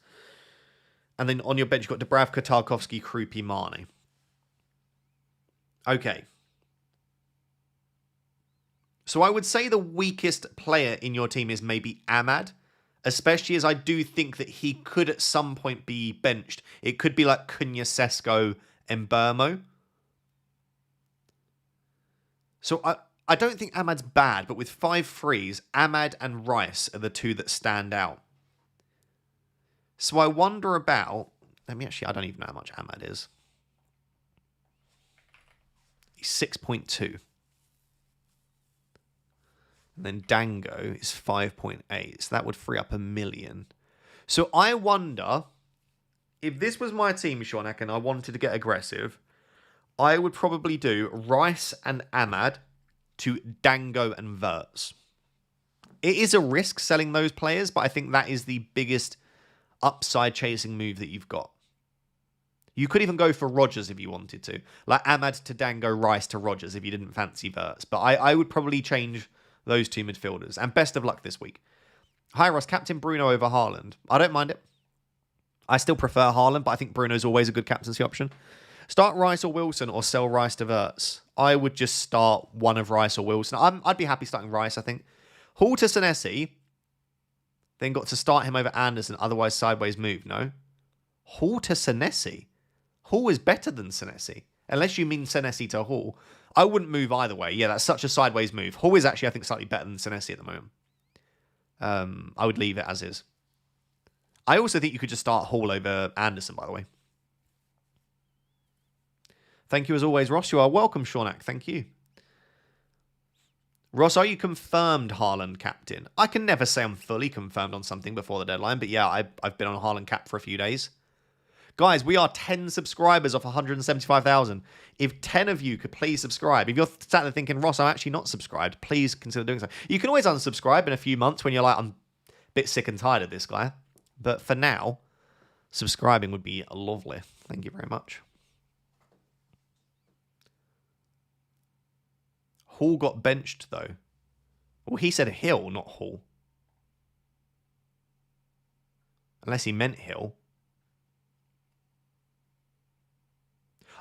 And then on your bench, you've got Dubravka, Tarkovsky, Krupi, Mane. Okay. So I would say the weakest player in your team is maybe Ahmad, especially as I do think that he could at some point be benched. It could be like Cunha, Sesko, and Burmo. So I don't think Ahmad's bad, but with 5 frees, Ahmad and Rice are the two that stand out. So I wonder about... I don't even know how much Ahmad is. He's 6.2. And then Dango is 5.8. So that would free up $1 million. So I wonder, if this was my team, Shaunak, and I wanted to get aggressive, I would probably do Rice and Ahmad to Dango and Verts. It is a risk selling those players, but I think that is the biggest upside chasing move that you've got. You could even go for Rodgers if you wanted to. Like Ahmad to Dango, Rice to Rodgers if you didn't fancy Verts. But I would probably change those two midfielders. And best of luck this week. Hi, Ross. Captain Bruno over Haaland. I don't mind it. I still prefer Haaland, but I think Bruno's always a good captaincy option. Start Rice or Wilson or sell Rice to Verts. I would just start one of Rice or Wilson. I'd be happy starting Rice, I think. Hall to Senesi. Then got to start him over Anderson, otherwise sideways move, no? Hall to Senesi. Hall is better than Senesi. Unless you mean Senesi to Hall. I wouldn't move either way. Yeah, that's such a sideways move. Hall is actually, I think, slightly better than Senesi at the moment. I would leave it as is. I also think you could just start Hall over Anderson, by the way. Thank you as always, Ross. You are welcome, Shaunak. Thank you. Ross, are you confirmed Haaland captain? I can never say I'm fully confirmed on something before the deadline, but yeah, I've been on Haaland cap for a few days. Guys, we are 10 subscribers off 175,000. If 10 of you could please subscribe. If you're sat there thinking, Ross, I'm actually not subscribed, please consider doing so. You can always unsubscribe in a few months when you're like, I'm a bit sick and tired of this guy. But for now, subscribing would be lovely. Thank you very much. Hall got benched, though. Well, he said Hill, not Hall. Unless he meant Hill.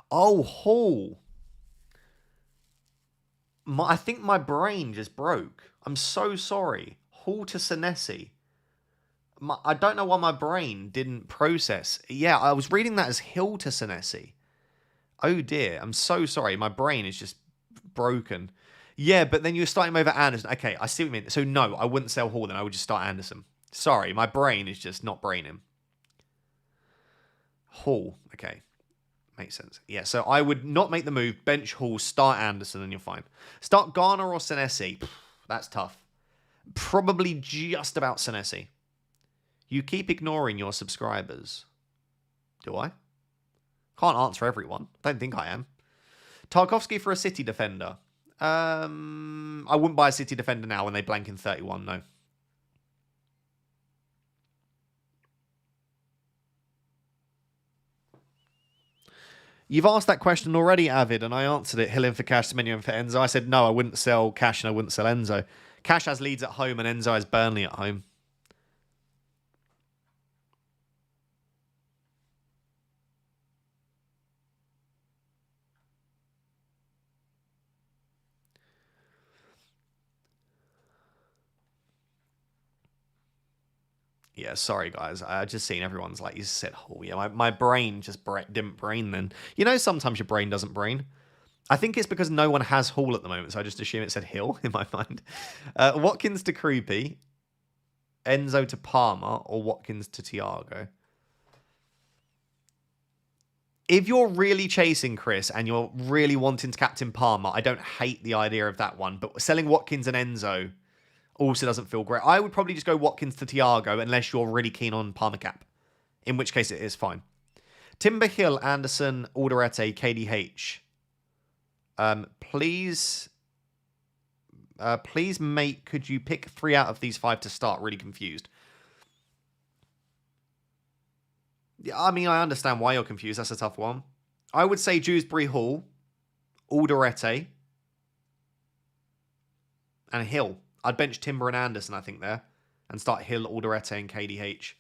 Oh, Hall. I think my brain just broke. I'm so sorry. Hall to Senesi. I don't know why my brain didn't process. Yeah, I was reading that as Hill to Senesi. Oh dear, I'm so sorry. My brain is just broken. Yeah, but then you're starting over Anderson. Okay, I see what you mean. So no, I wouldn't sell Hall then. I would just start Anderson. Sorry, my brain is just not braining. Hall. Okay. Makes sense. Yeah, so I would not make the move. Bench Hall, start Anderson, and you're fine. Start Garner or Senesi. That's tough. Probably just about Senesi. You keep ignoring your subscribers. Do I? Can't answer everyone. Don't think I am. Tarkovsky for a City defender. I wouldn't buy a City defender now when they blank in 31, no. You've asked that question already, Avid, and I answered it. Hill in for Cash, Semenyo in for Enzo. I said no, I wouldn't sell Cash and I wouldn't sell Enzo. Cash has Leeds at home and Enzo has Burnley at home. Yeah, sorry guys. I just seen everyone's like, you said, oh yeah, my brain just didn't brain then. You know, sometimes your brain doesn't brain. I think it's because no one has Hall at the moment, so I just assume it said Hill in my mind. Watkins to Krupi, Enzo to Palmer, or Watkins to Thiago. If you're really chasing Chris and you're really wanting to captain Palmer, I don't hate the idea of that one, but selling Watkins and Enzo also doesn't feel great. I would probably just go Watkins to Thiago unless you're really keen on Palmer cap, in which case it is fine. Timber Hill, Anderson, Alderete, KDH. Please, mate, could you pick 3 out of these 5 to start? Really confused. Yeah, I mean, I understand why you're confused. That's a tough one. I would say Dewsbury Hall, Alderete, and Hill. I'd bench Timber and Anderson, I think, there, and start Hill, Alderete, and KDH.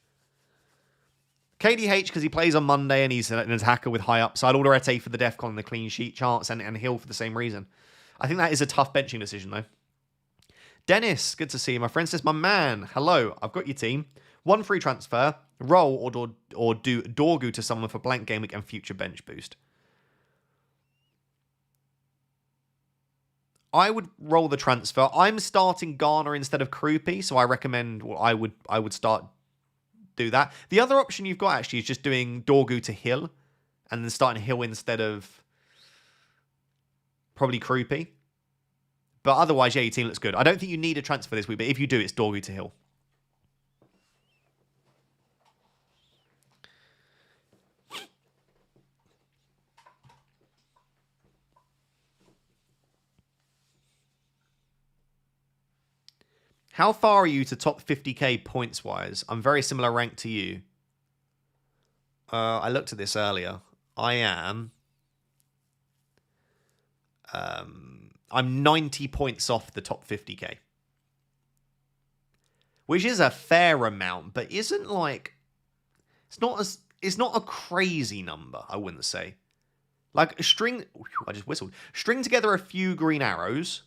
KDH, because he plays on Monday and he's an attacker with high upside. Alderete for the Defcon and the clean sheet chance, and Hill for the same reason. I think that is a tough benching decision, though. Dennis, good to see you, my friend. Says, my man, hello, I've got your team. 1 free transfer, roll or do Dorgu to someone for blank game week and future bench boost. I would roll the transfer. I'm starting Garner instead of Krupi, so I recommend I would start do that. The other option you've got actually is just doing Dorgu to Hill and then starting Hill instead of probably Krupi. But otherwise, yeah, your team looks good. I don't think you need a transfer this week, but if you do, it's Dorgu to Hill. How far are you to top 50k points-wise? I'm very similar rank to you. I looked at this earlier. I am... I'm 90 points off the top 50k. Which is a fair amount, but isn't like... It's not a crazy number, I wouldn't say. Like, I just whistled. String together a few green arrows...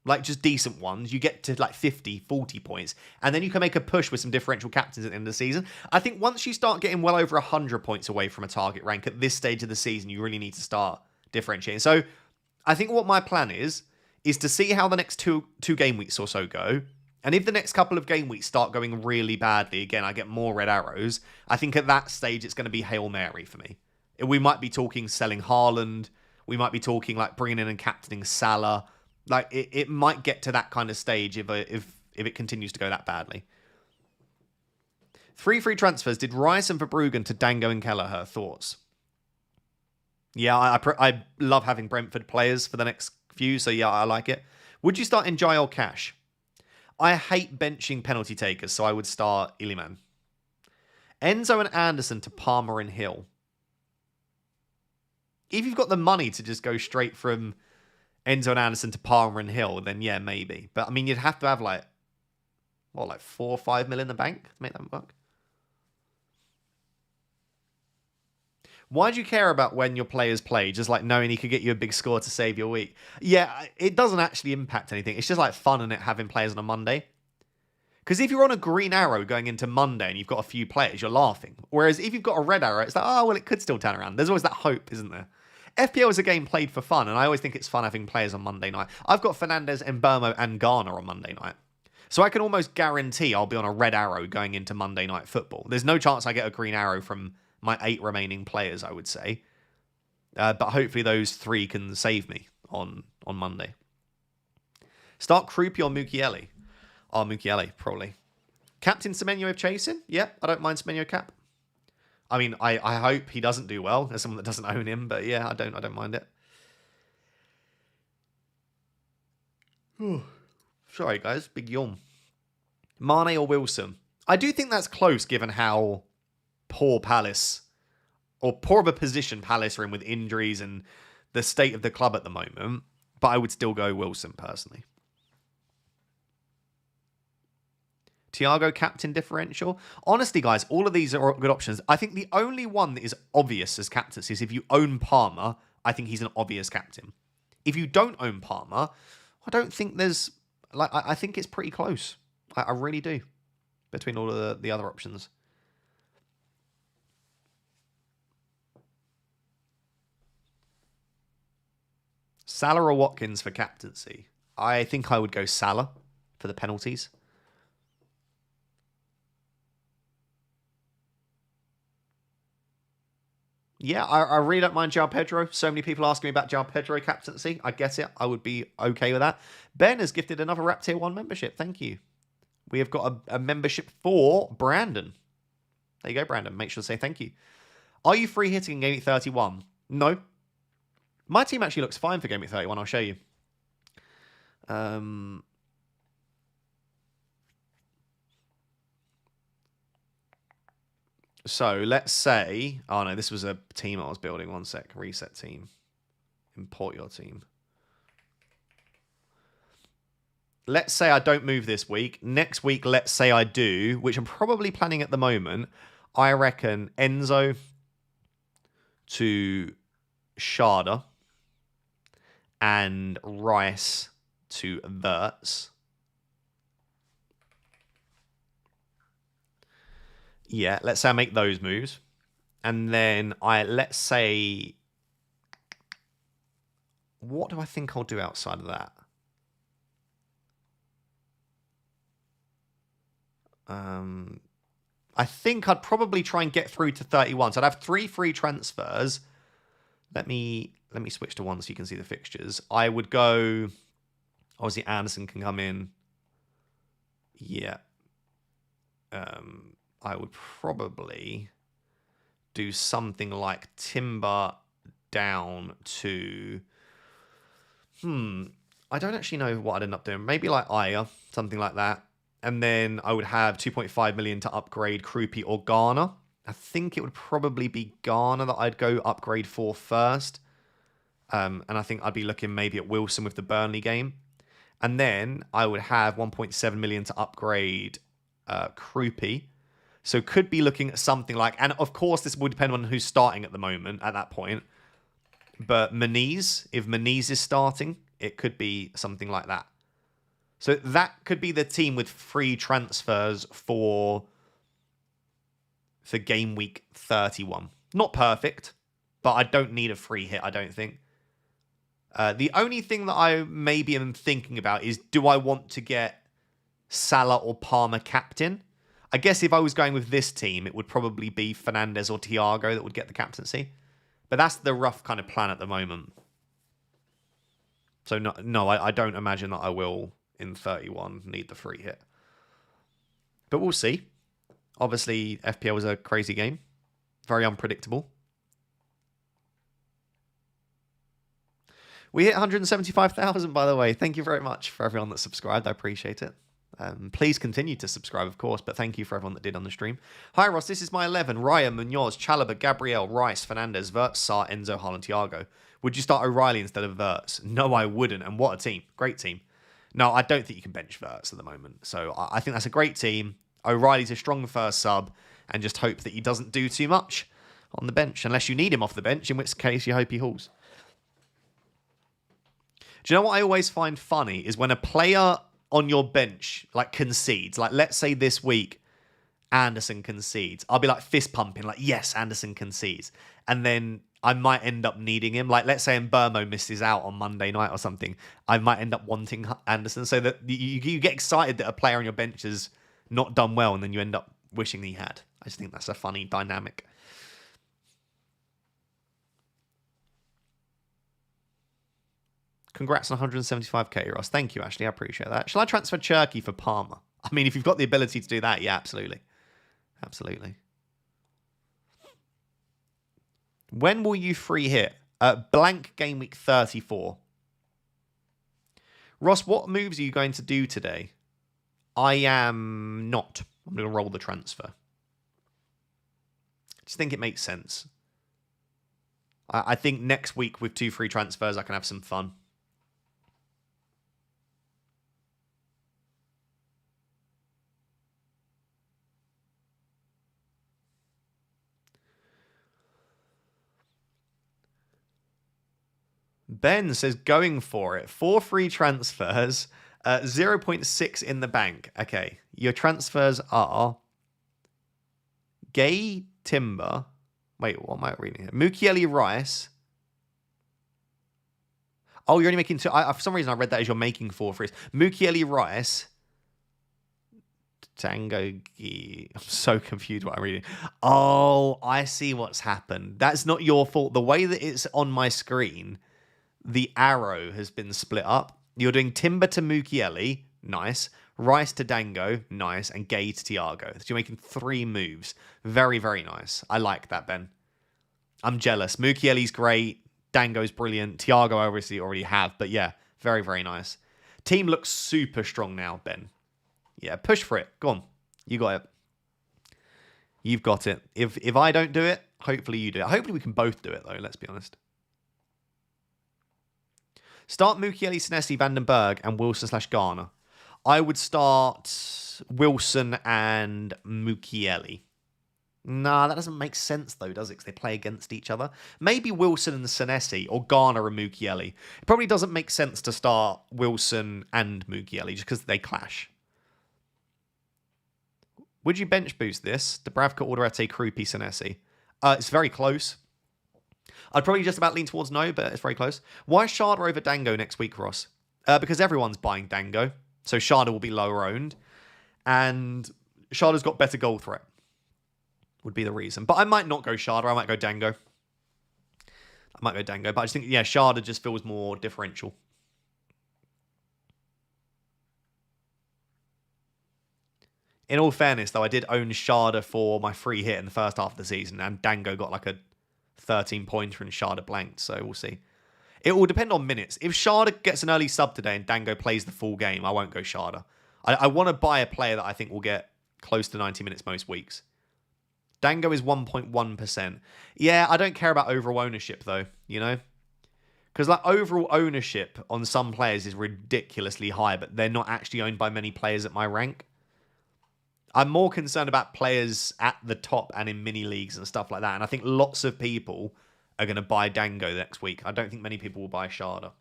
like just decent ones, you get to like 50, 40 points, and then you can make a push with some differential captains at the end of the season. I think once you start getting well over 100 points away from a target rank at this stage of the season, you really need to start differentiating. So I think what my plan is to see how the next two game weeks or so go. And if the next couple of game weeks start going really badly, again, I get more red arrows, I think at that stage it's going to be Hail Mary for me. We might be talking selling Haaland. We might be talking like bringing in and captaining Salah. Like, it might get to that kind of stage if it continues to go that badly. 3 free transfers. Did Rice and Verbruggen to Dango and Kelleher. Thoughts? Yeah, I love having Brentford players for the next few, so yeah, I like it. Would you start Njai or Cash? I hate benching penalty takers, so I would start Iliman. Enzo and Anderson to Palmer and Hill. If you've got the money to just go straight from Enzo and Anderson to Palmer and Hill, then yeah, maybe. But I mean, you'd have to have like 4 or 5 mil in the bank to make that work. Why do you care about when your players play? Just like knowing he could get you a big score to save your week. Yeah, it doesn't actually impact anything. It's just like fun in it having players on a Monday. Because if you're on a green arrow going into Monday and you've got a few players, you're laughing. Whereas if you've got a red arrow, it's like, oh, well, it could still turn around. There's always that hope, isn't there? FPL is a game played for fun, and I always think it's fun having players on Monday night. I've got Fernandez, Mbermo, and Garner on Monday night. So I can almost guarantee I'll be on a red arrow going into Monday night football. There's no chance I get a green arrow from my 8 remaining players, I would say. But hopefully those 3 can save me on Monday. Start Krupi or Mukiele? Oh, Mukiele, probably. Captain Semenyo of chasing? Yeah, I don't mind Semenyo cap. I mean, I hope he doesn't do well as someone that doesn't own him, but yeah, I don't mind it. Sorry, guys, big yawn. Mane or Wilson? I do think that's close, given how poor Palace, or poor of a position Palace are in with injuries and the state of the club at the moment. But I would still go Wilson personally. Thiago captain differential. Honestly, guys, all of these are good options. I think the only one that is obvious as captaincy is if you own Palmer. I think he's an obvious captain. If you don't own Palmer, I don't think there's I think it's pretty close. I really do, between all of the other options. Salah or Watkins for captaincy? I think I would go Salah for the penalties. Yeah, I really don't mind João Pedro. So many people asking me about João Pedro captaincy. I get it. I would be okay with that. Ben has gifted another Rap Tier 1 membership. Thank you. We have got a membership for Brandon. There you go, Brandon. Make sure to say thank you. Are you free hitting in Game Week 31? No. My team actually looks fine for Game Week 31. I'll show you. So let's say... Oh, no, this was a team I was building. One sec. Reset team. Import your team. Let's say I don't move this week. Next week, let's say I do, which I'm probably planning at the moment. I reckon Enzo to Sharda and Rice to Verts. Yeah, let's say I make those moves. And then let's say... What do I think I'll do outside of that? I think I'd probably try and get through to 31. So I'd have 3 free transfers. Let me switch to one so you can see the fixtures. I would go... Obviously, Anderson can come in. Yeah. I would probably do something like Timber down to... I don't actually know what I'd end up doing. Maybe like Aya, something like that. And then I would have 2.5 million to upgrade Krupi or Garner. I think it would probably be Garner that I'd go upgrade for first. And I think I'd be looking maybe at Wilson with the Burnley game. And then I would have 1.7 million to upgrade Krupi. So could be looking at something like... And of course, this will depend on who's starting at the moment at that point. But Moniz, if Moniz is starting, it could be something like that. So that could be the team with free transfers for Game Week 31. Not perfect, but I don't need a free hit, I don't think. The only thing that I maybe am thinking about is, do I want to get Salah or Palmer captain? I guess if I was going with this team, it would probably be Fernandes or Thiago that would get the captaincy. But that's the rough kind of plan at the moment. So no, I don't imagine that I will, in 31, need the free hit. But we'll see. Obviously, FPL is a crazy game. Very unpredictable. We hit 175,000, by the way. Thank you very much for everyone that subscribed. I appreciate it. Please continue to subscribe, of course, but thank you for everyone that did on the stream. Hi, Ross. This is my 11. Raya, Munoz, Chalobah, Gabriel, Rice, Fernandes, Verts, Sar, Enzo, Haaland, Thiago. Would you start O'Reilly instead of Verts? No, I wouldn't. And what a team. Great team. No, I don't think you can bench Verts at the moment. So I think that's a great team. O'Reilly's a strong first sub, and just hope that he doesn't do too much on the bench, unless you need him off the bench, in which case you hope he hauls. Do you know what I always find funny is when a player on your bench like concedes, like let's say this week Anderson concedes, I'll be like fist pumping, like yes, Anderson concedes, and then I might end up needing him. Like let's say Mbermo misses out on Monday night or something, I might end up wanting Anderson, so that you get excited that a player on your bench has not done well, and then you end up wishing he had. I just think that's a funny dynamic. Congrats on 175k, Ross. Thank you, Ashley. I appreciate that. Shall I transfer Cherky for Palmer? I mean, if you've got the ability to do that, yeah, absolutely. Absolutely. When will you free hit? Blank game week 34. Ross, what moves are you going to do today? I am not. I'm going to roll the transfer. I just think it makes sense. I think next week with 2 free transfers, I can have some fun. Ben says going for it. 4 free transfers, 0.6 in the bank. Okay, your transfers are Gay Timber. Wait, what am I reading here? Mukiele Rice. Oh, you're only making 2. For some reason, I read that as you're making 4 frees. Mukiele Rice. Tango Gi. I'm so confused what I'm reading. Oh, I see what's happened. That's not your fault. The way that it's on my screen, the arrow has been split up. You're doing Timber to Mukiele. Nice. Rice to Dango. Nice. And Gay to Tiago. So you're making 3 moves. Very, very nice. I like that, Ben. I'm jealous. Mukiele's great. Dango's brilliant. Tiago I obviously already have. But yeah, very, very nice. Team looks super strong now, Ben. Yeah, push for it. Go on. You got it. You've got it. If I don't do it, hopefully you do it. Hopefully we can both do it, though. Let's be honest. Start Mukiele, Senesi, Vandenberg, and Wilson/Garner. I would start Wilson and Mukiele. Nah, that doesn't make sense, though, does it? Because they play against each other. Maybe Wilson and Senesi, or Garner and Mukiele. It probably doesn't make sense to start Wilson and Mukiele, just because they clash. Would you bench boost this? Dubravka, Alderete, Krupi, Senesi. It's very close. I'd probably just about lean towards no, but it's very close. Why Sharda over Dango next week, Ross? Because everyone's buying Dango. So Sharda will be lower owned. And Sharda's got better goal threat. Would be the reason. But I might not go Sharda. I might go Dango. But I just think, yeah, Sharda just feels more differential. In all fairness, though, I did own Sharda for my free hit in the first half of the season, and Dango got like a 13-pointer and Sharda blanked, so we'll see. It will depend on minutes. If Sharda gets an early sub today and Dango plays the full game, I won't go Sharda. I want to buy a player that I think will get close to 90 minutes most weeks. Dango is 1.1%. Yeah, I don't care about overall ownership, though, you know? Because like overall ownership on some players is ridiculously high, but they're not actually owned by many players at my rank. I'm more concerned about players at the top and in mini leagues and stuff like that. And I think lots of people are going to buy Dango next week. I don't think many people will buy Sharda.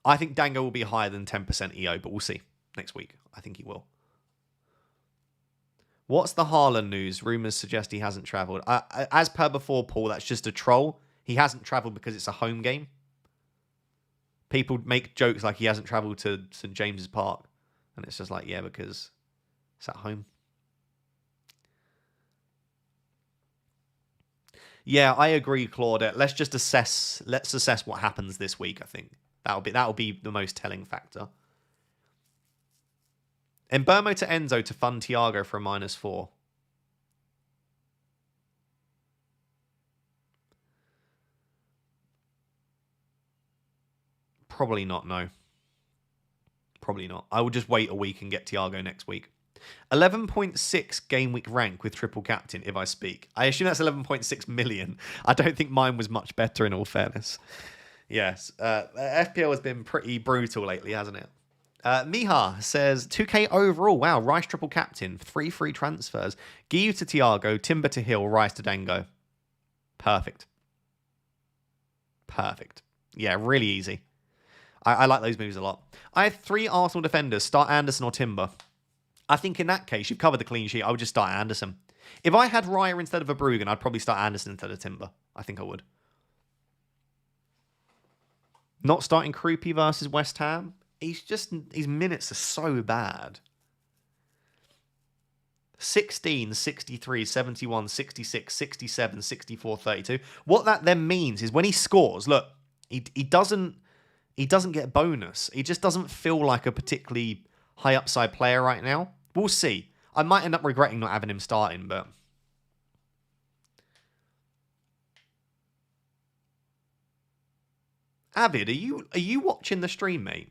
I think Dango will be higher than 10% EO, but we'll see next week. I think he will. What's the Haaland news? Rumours suggest he hasn't travelled. As per before, Paul, that's just a troll. He hasn't travelled because it's a home game. People make jokes like he hasn't travelled to St. James's Park. And it's just like, yeah, because it's at home. Yeah, I agree, Claude. Let's just assess what happens this week, I think. That'll be the most telling factor. Mbermo to Enzo to fund Thiago for a -4. Probably not, no. Probably not. I will just wait a week and get Thiago next week. 11.6 game week rank with triple captain if I speak. I assume that's 11.6 million. I don't think mine was much better in all fairness. Yes. FPL has been pretty brutal lately, hasn't it? Miha says 2k overall. Wow, Rice triple captain, 3 free transfers. Giyu to Thiago, Timber to Hill, Rice to Dango. Perfect. Perfect. Yeah, really easy. I like those moves a lot. I have 3 Arsenal defenders. Start Anderson or Timber. I think in that case, you've covered the clean sheet. I would just start Anderson. If I had Raya instead of a Bruggen, I'd probably start Anderson instead of Timber. I think I would. Not starting Krupi versus West Ham. His minutes are so bad. 16, 63, 71, 66, 67, 64, 32. What that then means is when he scores, look, he doesn't get a bonus. He just doesn't feel like a particularly high upside player right now. We'll see. I might end up regretting not having him starting, but Avid, are you watching the stream, mate?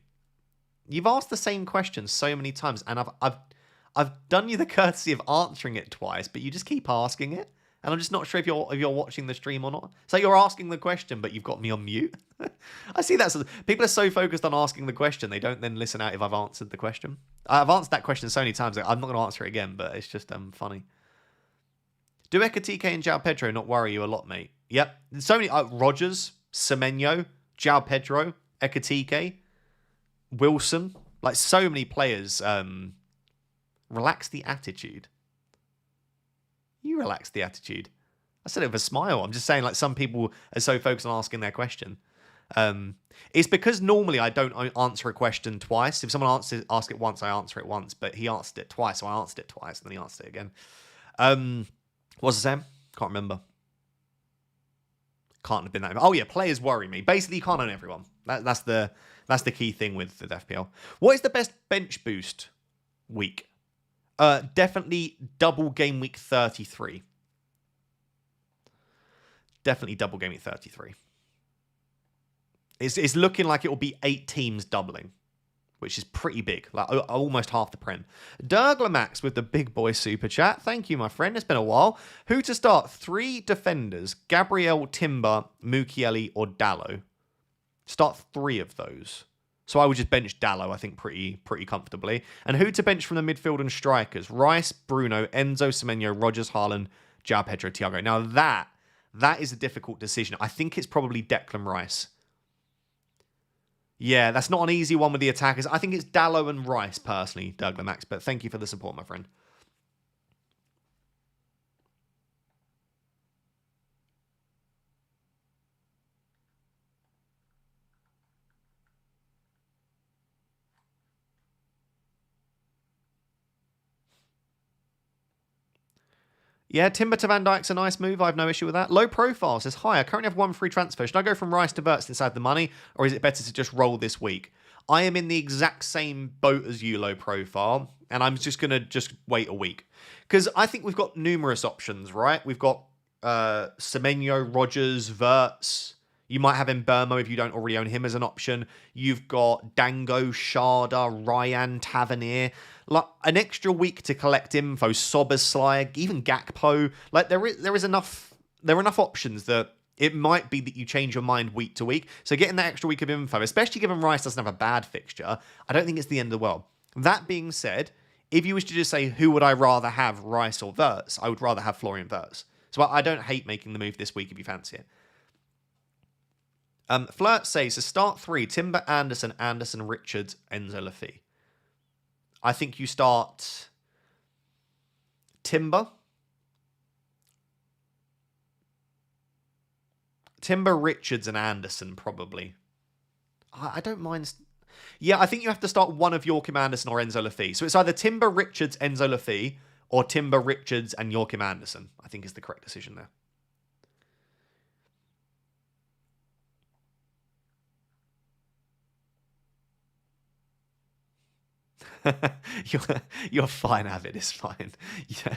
You've asked the same question so many times, and I've done you the courtesy of answering it twice, but you just keep asking it, and I'm just not sure if you're watching the stream or not. So you're asking the question, but you've got me on mute. I see that. People are so focused on asking the question, they don't then listen out if I've answered the question. I've answered that question so many times, that I'm not going to answer it again, but it's just funny. Do Ekatike and João Pedro not worry you a lot, mate? Yep. So many Rogers, Semenyo, João Pedro, Ekatike, Wilson, like so many players. Relax the attitude. You relax the attitude. I said it with a smile. I'm just saying, like, some people are so focused on asking their question. It's because normally I don't answer a question twice. If someone asks it once, I answer it once. But he asked it twice, so I answered it twice, and then he answered it again. What's the same? Can't remember. Can't have been that. Oh yeah, players worry me. Basically, you can't own everyone. That's the key thing with FPL. What is the best bench boost week? Definitely double game week 33. Definitely double game week 33. It's looking like it will be 8 teams doubling, which is pretty big, like almost half the prem. Derglamax with the big boy super chat. Thank you, my friend. It's been a while. Who to start? 3 defenders: Gabriel, Timber, Mukiele, or Dallo. Start 3 of those. So I would just bench Dallo, I think, pretty comfortably. And who to bench from the midfield and strikers? Rice, Bruno, Enzo, Semenyo, Rogers, Haaland, João Pedro, Thiago. Now that is a difficult decision. I think it's probably Declan Rice. Yeah, that's not an easy one with the attackers. I think it's Dallo and Rice, personally, Derglamax. But thank you for the support, my friend. Yeah, Timber to Van Dijk's a nice move. I have no issue with that. Low profile says, hi, I currently have 1 free transfer. Should I go from Rice to Verts inside the money, or is it better to just roll this week? I am in the exact same boat as you, low profile, and I'm just going to wait a week. Because I think we've got numerous options, right? We've got Semenyo, Rogers, Verts. You might have Mbermo if you don't already own him as an option. You've got Dango, Sharda, Ryan, Tavernier. Like an extra week to collect info, Soberslag, even Gakpo. Like there are enough options that it might be that you change your mind week to week. So getting that extra week of info, especially given Rice doesn't have a bad fixture, I don't think it's the end of the world. That being said, if you was to just say who would I rather have, Rice or Verts, I would rather have Florian Verts. So I don't hate making the move this week if you fancy it. Flirt says, so start 3, Timber, Anderson, Richards, Enzo Laffy. I think you start Timber, Richards, and Anderson, probably. I don't mind. Yeah, I think you have to start one of Joachim Anderson or Enzo Laffy. So it's either Timber, Richards, Enzo Laffy, or Timber, Richards, and Joachim Anderson, I think is the correct decision there. You're fine, Avid. It's fine. Yeah,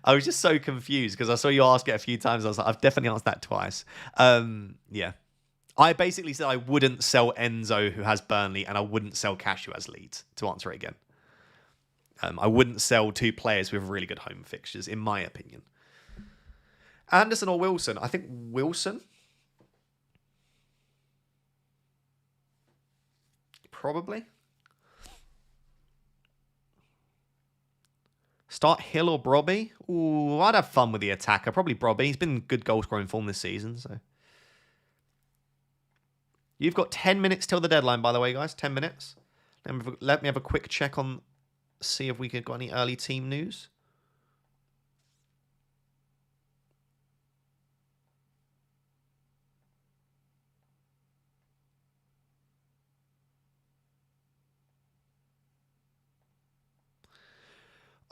I was just so confused because I saw you ask it a few times. I was like, I've definitely asked that twice. Yeah, I basically said I wouldn't sell Enzo, who has Burnley, and I wouldn't sell Cash, who has Leeds. To answer it again, I wouldn't sell 2 players with really good home fixtures, in my opinion. Anderson or Wilson? I think Wilson. Probably. Start Hill or Brobby? Ooh, I'd have fun with the attacker. Probably Brobby. He's been good goal scoring form this season. So you've got 10 minutes till the deadline, by the way, guys. 10 minutes. Let me have a quick check on, see if we got any early team news.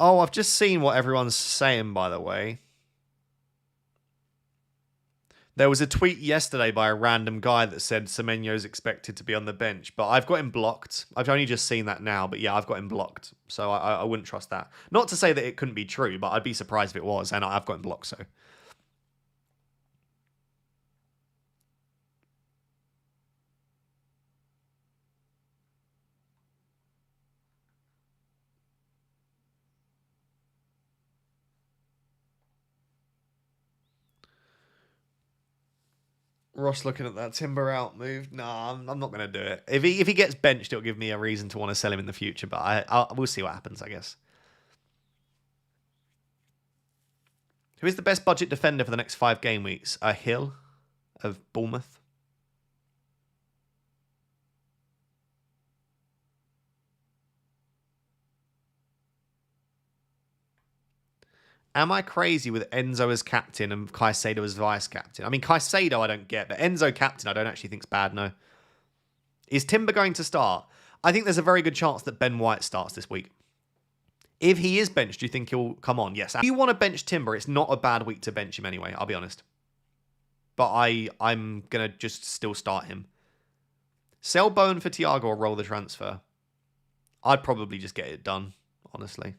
Oh, I've just seen what everyone's saying, by the way. There was a tweet yesterday by a random guy that said Semenyo's expected to be on the bench, but I've got him blocked. I've only just seen that now, but yeah, I've got him blocked. So I wouldn't trust that. Not to say that it couldn't be true, but I'd be surprised if it was, and I've got him blocked, so. Ross looking at that Timber out move. Nah, I'm not going to do it. If he gets benched, it'll give me a reason to want to sell him in the future, but we'll see what happens, I guess. Who is the best budget defender for the next 5 game weeks? Hill of Bournemouth. Am I crazy with Enzo as captain and Caicedo as vice captain? I mean, Caicedo I don't get, but Enzo captain I don't actually think's bad, no. Is Timber going to start? I think there's a very good chance that Ben White starts this week. If he is benched, do you think he'll come on? Yes. If you want to bench Timber, it's not a bad week to bench him anyway, I'll be honest. But I'm going to just still start him. Sell Bowen for Thiago or roll the transfer? I'd probably just get it done, honestly.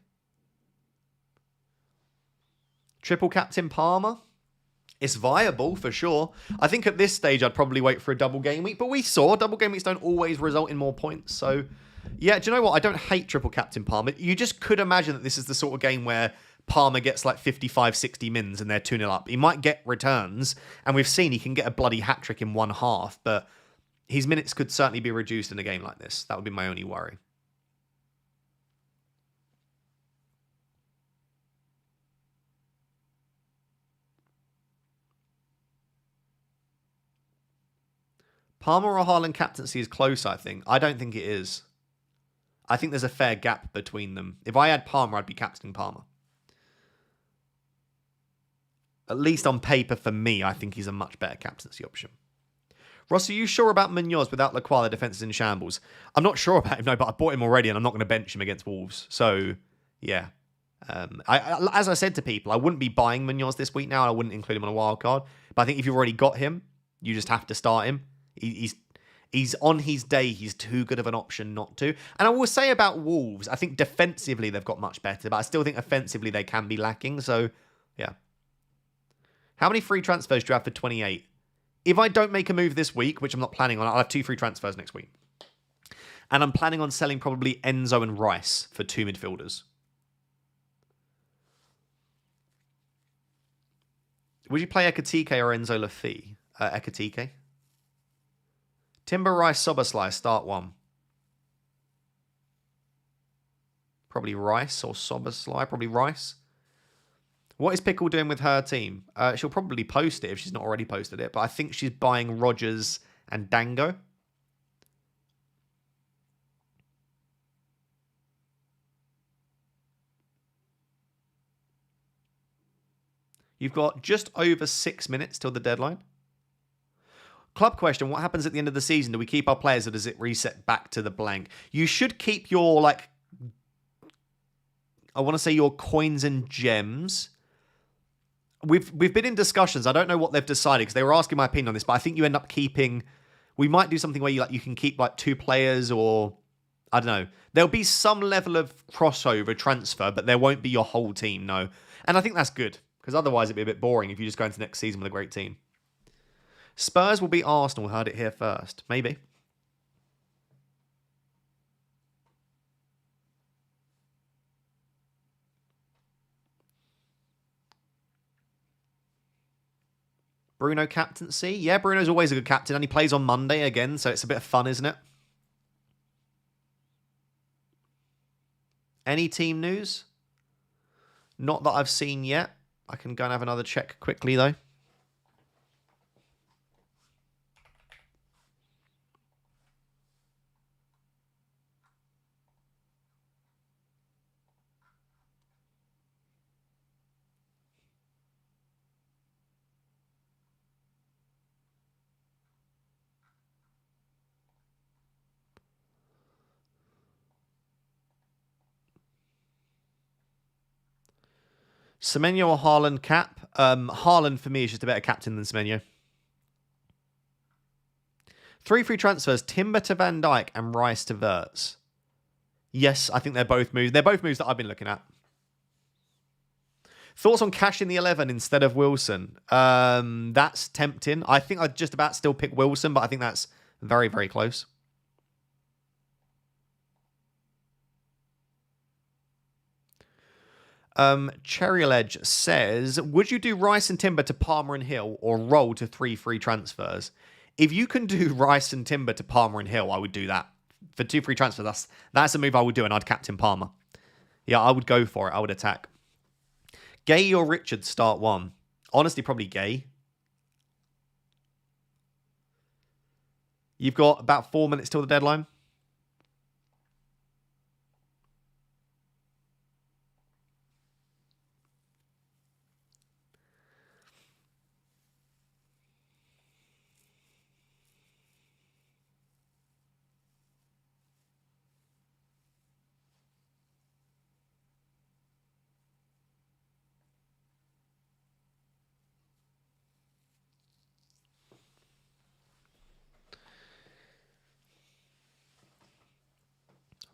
Triple captain Palmer? It's viable for sure. I think at this stage I'd probably wait for a double game week, but we saw double game weeks don't always result in more points. So, yeah, do you know what? I don't hate triple captain Palmer. You just could imagine that this is the sort of game where Palmer gets like 55, 60 mins and they're 2-0 up. He might get returns, and we've seen he can get a bloody hat-trick in one half, but his minutes could certainly be reduced in a game like this. That would be my only worry. Palmer or Haaland captaincy is close, I think. I don't think it is. I think there's a fair gap between them. If I had Palmer, I'd be captaining Palmer. At least on paper, for me, I think he's a much better captaincy option. Ross, are you sure about Munoz without Lacroix? The defence is in shambles. I'm not sure about him, no, but I bought him already and I'm not going to bench him against Wolves. So, yeah. As I said to people, I wouldn't be buying Munoz this week now. I wouldn't include him on a wild card. But I think if you've already got him, you just have to start him. He's on his day. He's too good of an option not to. And I will say about Wolves, I think defensively they've got much better, but I still think offensively they can be lacking. So, yeah. How many free transfers do you have for 28? If I don't make a move this week, which I'm not planning on, I'll have 2 free transfers next week. And I'm planning on selling probably Enzo and Rice for 2 midfielders. Would you play Ekatike or Enzo Lafi? Ekatike. Timber, Rice, Soboslai, start 1. Probably Rice or Soboslai. Probably Rice. What is Pickle doing with her team? She'll probably post it if she's not already posted it, but I think she's buying Rogers and Dango. You've got just over 6 minutes till the deadline. Club question, what happens at the end of the season? Do we keep our players or does it reset back to the blank? You should keep your, I want to say your coins and gems. We've been in discussions. I don't know what they've decided because they were asking my opinion on this, but I think you end up keeping... We might do something where you can keep 2 players or... I don't know. There'll be some level of crossover transfer, but there won't be your whole team, no. And I think that's good because otherwise it'd be a bit boring if you just go into next season with a great team. Spurs will beat Arsenal. Heard it here first. Maybe. Bruno captaincy. Yeah, Bruno's always a good captain, and he plays on Monday again, so it's a bit of fun, isn't it? Any team news? Not that I've seen yet. I can go and have another check quickly, though. Semenyo or Haaland cap? Haaland for me is just a better captain than Semenyo. 3 free transfers, Timber to Van Dijk and Rice to Wirtz. Yes, I think they're both moves. They're both moves that I've been looking at. Thoughts on cashing the 11 instead of Wilson? That's tempting. I think I'd just about still pick Wilson, but I think that's very, very close. Cherry Ledge says, would you do Rice and Timber to Palmer and Hill or roll to 3 free transfers? If you can do Rice and Timber to Palmer and Hill, I would do that. For 2 free transfers, that's a move I would do, and I'd captain Palmer. Yeah, I would go for it. I would attack. Gay or Richard start 1? Honestly, probably Gay. You've got about 4 minutes till the deadline.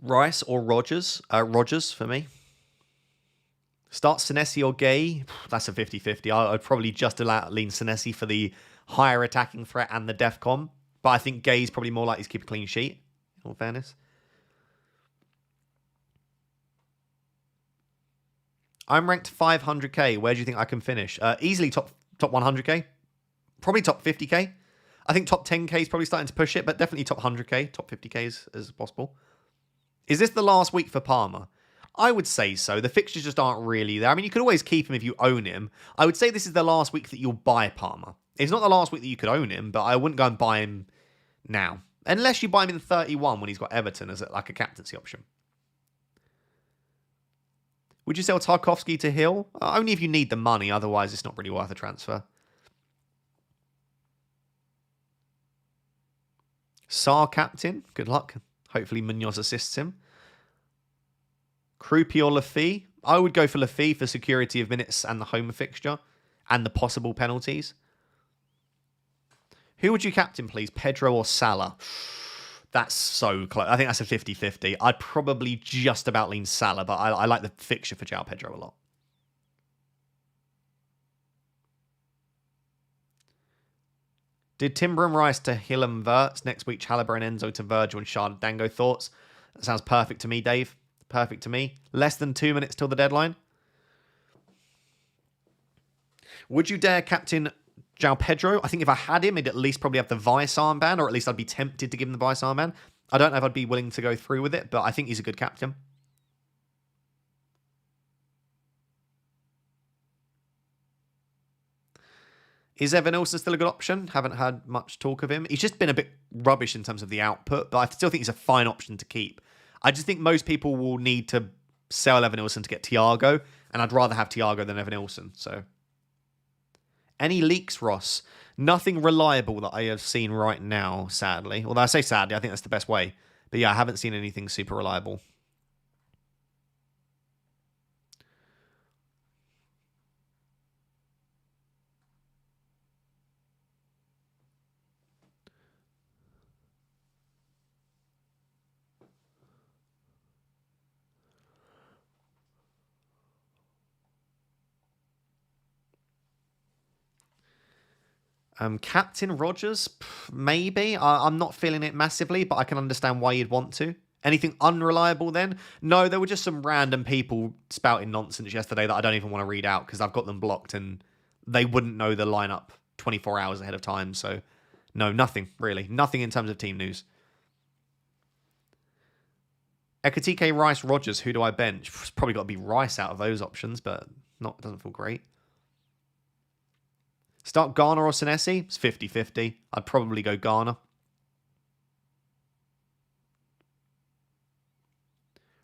Rice or Rogers? Rogers for me. Start Senesi or Gay? That's a 50-50. I'd probably just lean Senesi for the higher attacking threat and the defcom. But I think Gay's probably more likely to keep a clean sheet, in all fairness. I'm ranked 500k. Where do you think I can finish? Easily top 100k. Probably top 50k. I think top 10k is probably starting to push it, but definitely top 100k, top 50k as possible. Is this the last week for Palmer? I would say so. The fixtures just aren't really there. I mean, you could always keep him if you own him. I would say this is the last week that you'll buy Palmer. It's not the last week that you could own him, but I wouldn't go and buy him now. Unless you buy him in 31 when he's got Everton as like a captaincy option. Would you sell Tarkovsky to Hill? Only if you need the money. Otherwise, it's not really worth a transfer. Sarr captain. Good luck. Hopefully Munoz assists him. Krupi or Laffy? I would go for Laffy for security of minutes and the home fixture and the possible penalties. Who would you captain, please? Pedro or Salah? That's so close. I think that's a 50-50. I'd probably just about lean Salah, but I like the fixture for João Pedro a lot. Did Timber and Rice to Hill and Wirtz? Next week, Chalobah and Enzo to Virgil and Shard Dango. Thoughts? That sounds perfect to me, Dave. Perfect to me. Less than 2 minutes till the deadline. Would you dare captain João Pedro? I think if I had him, he'd at least probably have the Vice armband, or at least I'd be tempted to give him the Vice armband. I don't know if I'd be willing to go through with it, but I think he's a good captain. Is Evan Olsen still a good option? Haven't had much talk of him. He's just been a bit rubbish in terms of the output, but I still think he's a fine option to keep. I just think most people will need to sell Evan Olsen to get Thiago, and I'd rather have Thiago than Evan Olsen. So, any leaks, Ross? Nothing reliable that I have seen right now, sadly. Although I say sadly, I think that's the best way. But yeah, I haven't seen anything super reliable. Captain Rogers, maybe. I'm not feeling it massively, but I can understand why you'd want to. Anything unreliable then? No, there were just some random people spouting nonsense yesterday that I don't even want to read out because I've got them blocked and they wouldn't know the lineup 24 hours ahead of time. So, no, nothing, really. Nothing in terms of team news. Ekatike, Rice, Rogers, who do I bench? It's probably got to be Rice out of those options, but doesn't feel great. Start Garner or Senesi? It's 50-50. I'd probably go Garner.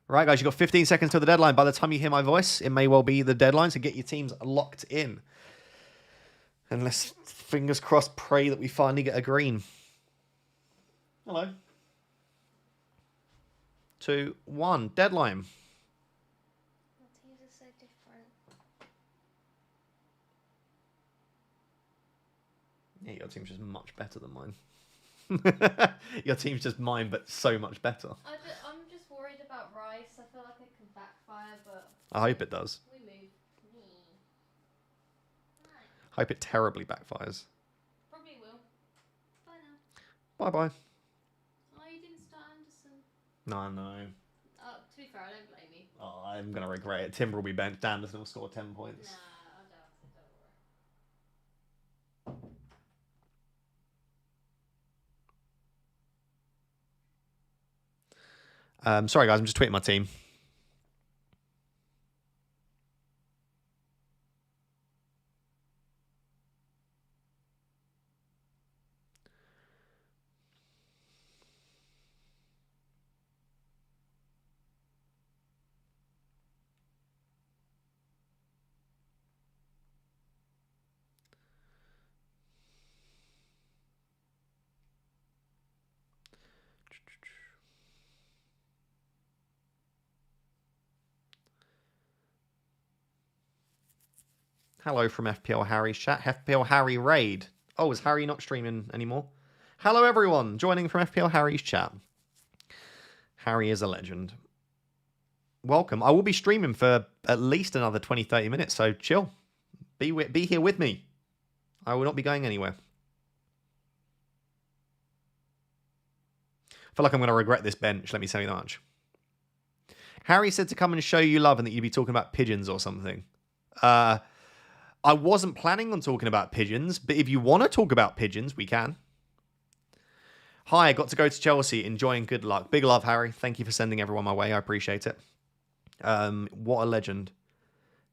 Right, guys, you've got 15 seconds till the deadline. By the time you hear my voice, it may well be the deadline, so get your teams locked in. And let's, fingers crossed, pray that we finally get a green. Hello. 2, 1. Deadline. Our teams are so different. Yeah, your team's just much better than mine. Your team's just mine, but so much better. I'm just worried about Rice. I feel like it could backfire, but I hope it does. we move. I hope it terribly backfires. Probably will. Bye now. Bye-bye. Oh, you didn't start Anderson. No, no. To be fair, I don't blame you. Oh, I'm going to regret it. Timber will be benched. Anderson will score 10 points. Nah, I doubt it. Don't worry. Sorry, guys. I'm just tweeting my team. Hello from FPL Harry's chat. FPL Harry Raid. Oh, is Harry not streaming anymore? Hello, everyone. Joining from FPL Harry's chat. Harry is a legend. Welcome. I will be streaming for at least another 20, 30 minutes, so chill. Be here with me. I will not be going anywhere. I feel like I'm going to regret this bench, let me tell you that much. Harry said to come and show you love and that you'd be talking about pigeons or something. I wasn't planning on talking about pigeons, but if you want to talk about pigeons, we can. Hi, I got to go to Chelsea. Enjoying, good luck. Big love, Harry. Thank you for sending everyone my way. I appreciate it. What a legend.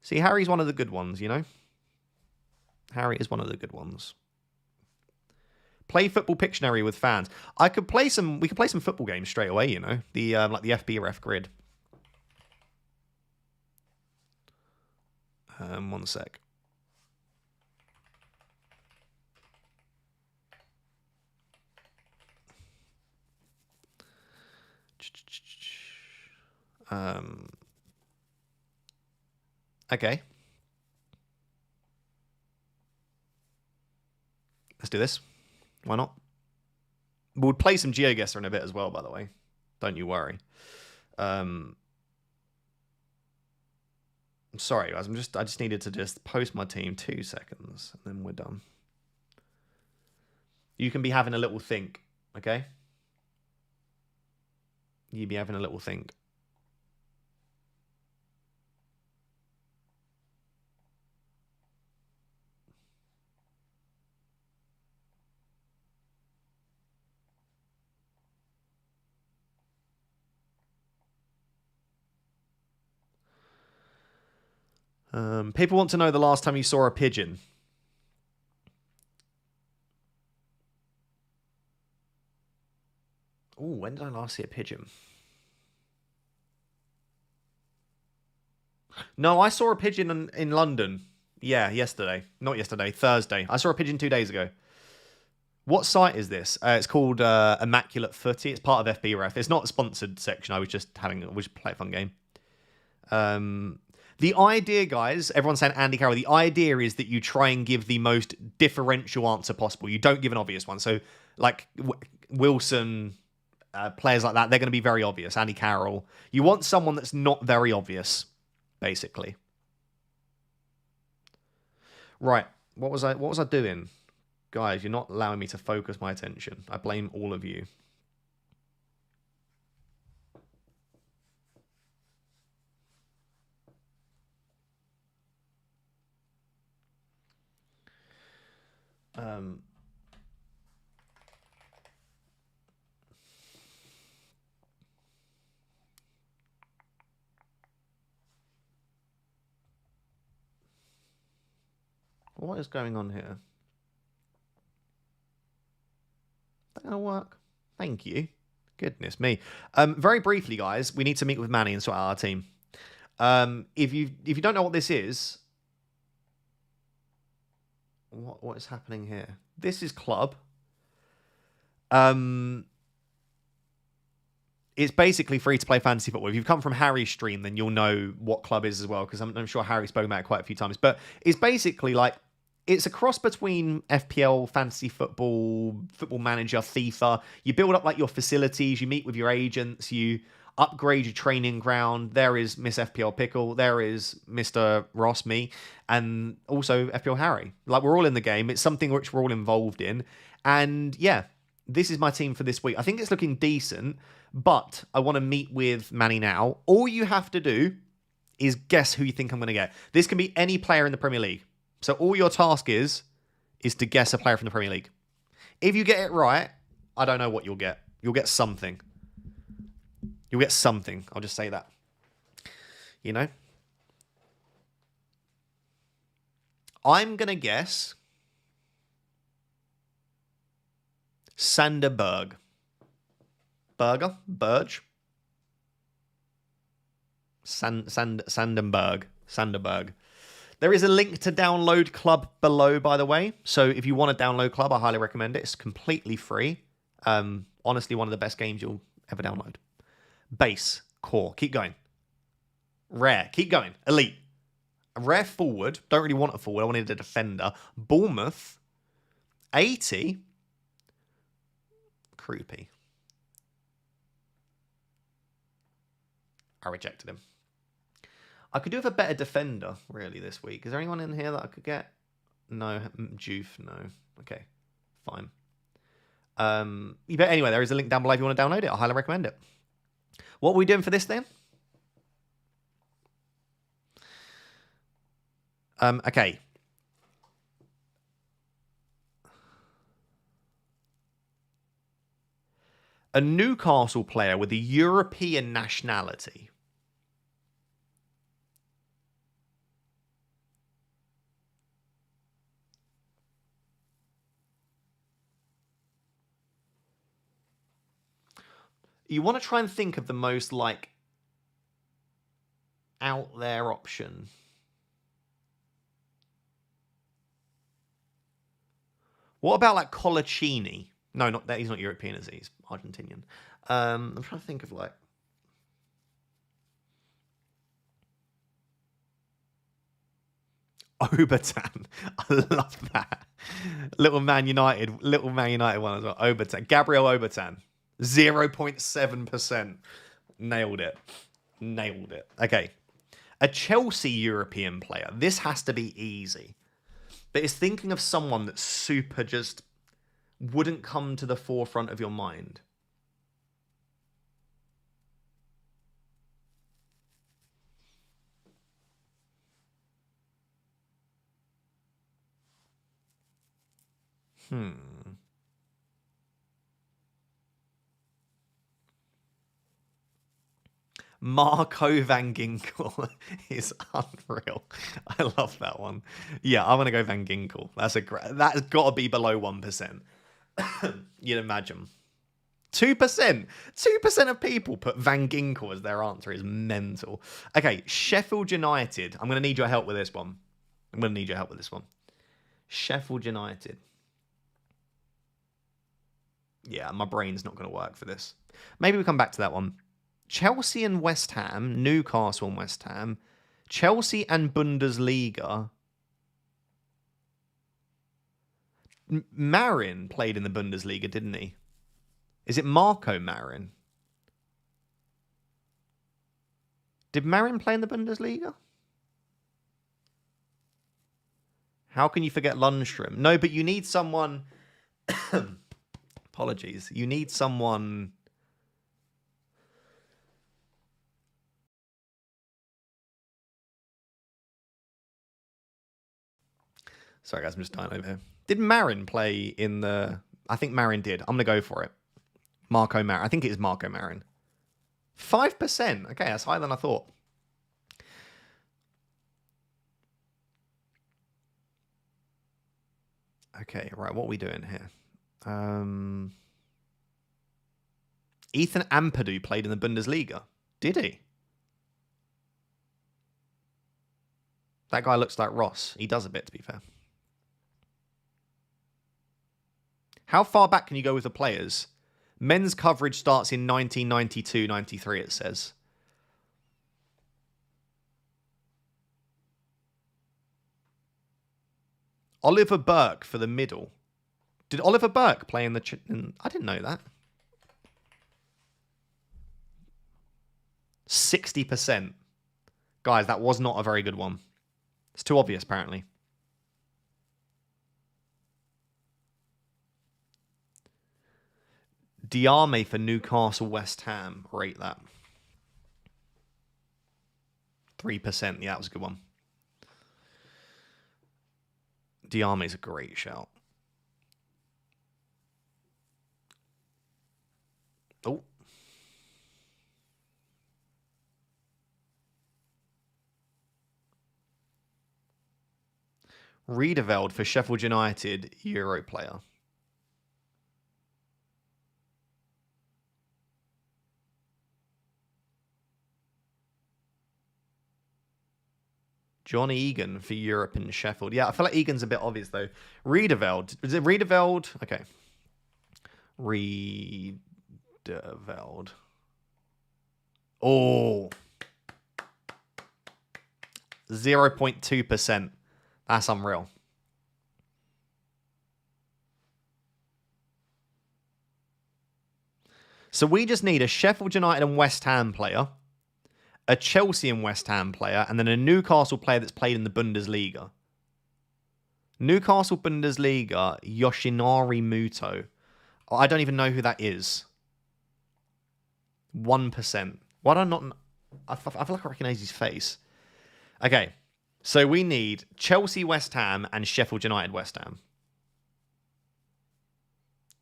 See, Harry's one of the good ones, you know? Harry is one of the good ones. Play Football Pictionary with fans. We could play some football games straight away, you know? The like the FBref grid. One sec. Okay. Let's do this. Why not? We'll play some Geoguessr in a bit as well, by the way. Don't you worry. I'm sorry, guys. I just needed to just post my team 2 seconds, and then we're done. You can be having a little think, okay? You be having a little think. People want to know the last time you saw a pigeon. Oh, when did I last see a pigeon? No, I saw a pigeon in London. Yeah, yesterday. Not yesterday, Thursday. I saw a pigeon 2 days ago. What site is this? It's called Immaculate Footy. It's part of FBref. It's not a sponsored section. I was just playing a fun game. The idea, guys, everyone's saying Andy Carroll. The idea is that you try and give the most differential answer possible. You don't give an obvious one. So, like Wilson, players like that, they're going to be very obvious. Andy Carroll. You want someone that's not very obvious, basically. Right. What was I doing? Guys, you're not allowing me to focus my attention. I blame all of you. What is going on here? That'll work. Thank you. Goodness me. Very briefly, guys, we need to meet with Manny and sort out our team. If you don't know what this is, what is happening here? This is club. It's basically free to play fantasy football. If you've come from Harry's stream, then you'll know what club is as well, because I'm sure Harry's spoken about it quite a few times. But it's basically like it's a cross between FPL, fantasy football, football manager, FIFA. You build up like your facilities, you meet with your agents, you upgrade your training ground. There is Miss FPL Pickle, there is Mr. Ross, me, and also FPL Harry. Like, we're all in the game. It's something which we're all involved in. And yeah, this is my team for this week. I think it's looking decent, but I want to meet with Manny now. All you have to do is guess who you think I'm going to get. This can be any player in the Premier League. So all your task is to guess a player from the Premier League. If you get it right, I don't know what you'll get. You'll get something. You'll get something. I'll just say that. You know? I'm going to guess Sanderberg. Burge? Sanderberg. There is a link to download Club below, by the way. So if you want to download Club, I highly recommend it. It's completely free. Honestly, one of the best games you'll ever download. Base, core, keep going. Rare, keep going. Elite. A rare forward. Don't really want a forward. I wanted a defender. Bournemouth. 80. Creepy. I rejected him. I could do with a better defender, really, this week. Is there anyone in here that I could get? No. Juve, no. Okay, fine. But anyway, there is a link down below if you want to download it. I highly recommend it. What are we doing for this then? Okay. A Newcastle player with a European nationality. You want to try and think of the most, like, out there option. What about, like, Colaccini? No, not that. He's not European, is he? He's Argentinian. I'm trying to think of, like... Obertan. I love that. Little Man United one as well. Obertan. Gabriel Obertan. 0.7%. Nailed it. Okay. A Chelsea European player. This has to be easy. But it's thinking of someone that super just wouldn't come to the forefront of your mind. Marco Van Ginkel is unreal. I love that one. Yeah, I'm gonna go Van Ginkel. That's got to be below 1%. You'd imagine. 2%. 2% of people put Van Ginkel as their answer. Is mental. Okay, Sheffield United. I'm gonna need your help with this one. Sheffield United. Yeah, my brain's not gonna work for this. Maybe we come back to that one. Chelsea and West Ham, Newcastle and West Ham, Chelsea and Bundesliga. Marin played in the Bundesliga, didn't he? Is it Marco Marin? Did Marin play in the Bundesliga? How can you forget Lundstrom? No, but you need someone... Apologies. You need someone... Sorry, guys, I'm just dying over here. Did Marin play in the... I think Marin did. I'm going to go for it. Marco Marin. I think it is Marco Marin. 5%. Okay, that's higher than I thought. Okay, right. What are we doing here? Ethan Ampadu played in the Bundesliga. Did he? That guy looks like Ross. He does a bit, to be fair. How far back can you go with the players? Men's coverage starts in 1992-93, it says. Oliver Burke for the middle. Did Oliver Burke play in the... I didn't know that. 60%. Guys, that was not a very good one. It's too obvious, apparently. Diame for Newcastle West Ham. Rate that. 3%. Yeah, that was a good one. Diame's a great shout. Oh. Riedeveld for Sheffield United, Euro player. John Egan for Europe and Sheffield. Yeah, I feel like Egan's a bit obvious, though. Riedeveld. Is it Riedeveld? Okay. Riedeveld. Oh. 0.2%. That's unreal. So we just need a Sheffield United and West Ham player, a Chelsea and West Ham player, and then a Newcastle player that's played in the Bundesliga. Newcastle Bundesliga, Yoshinari Muto. Oh, I don't even know who that is. 1%. Why do I not... I feel like I recognise his face. Okay, so we need Chelsea West Ham and Sheffield United West Ham.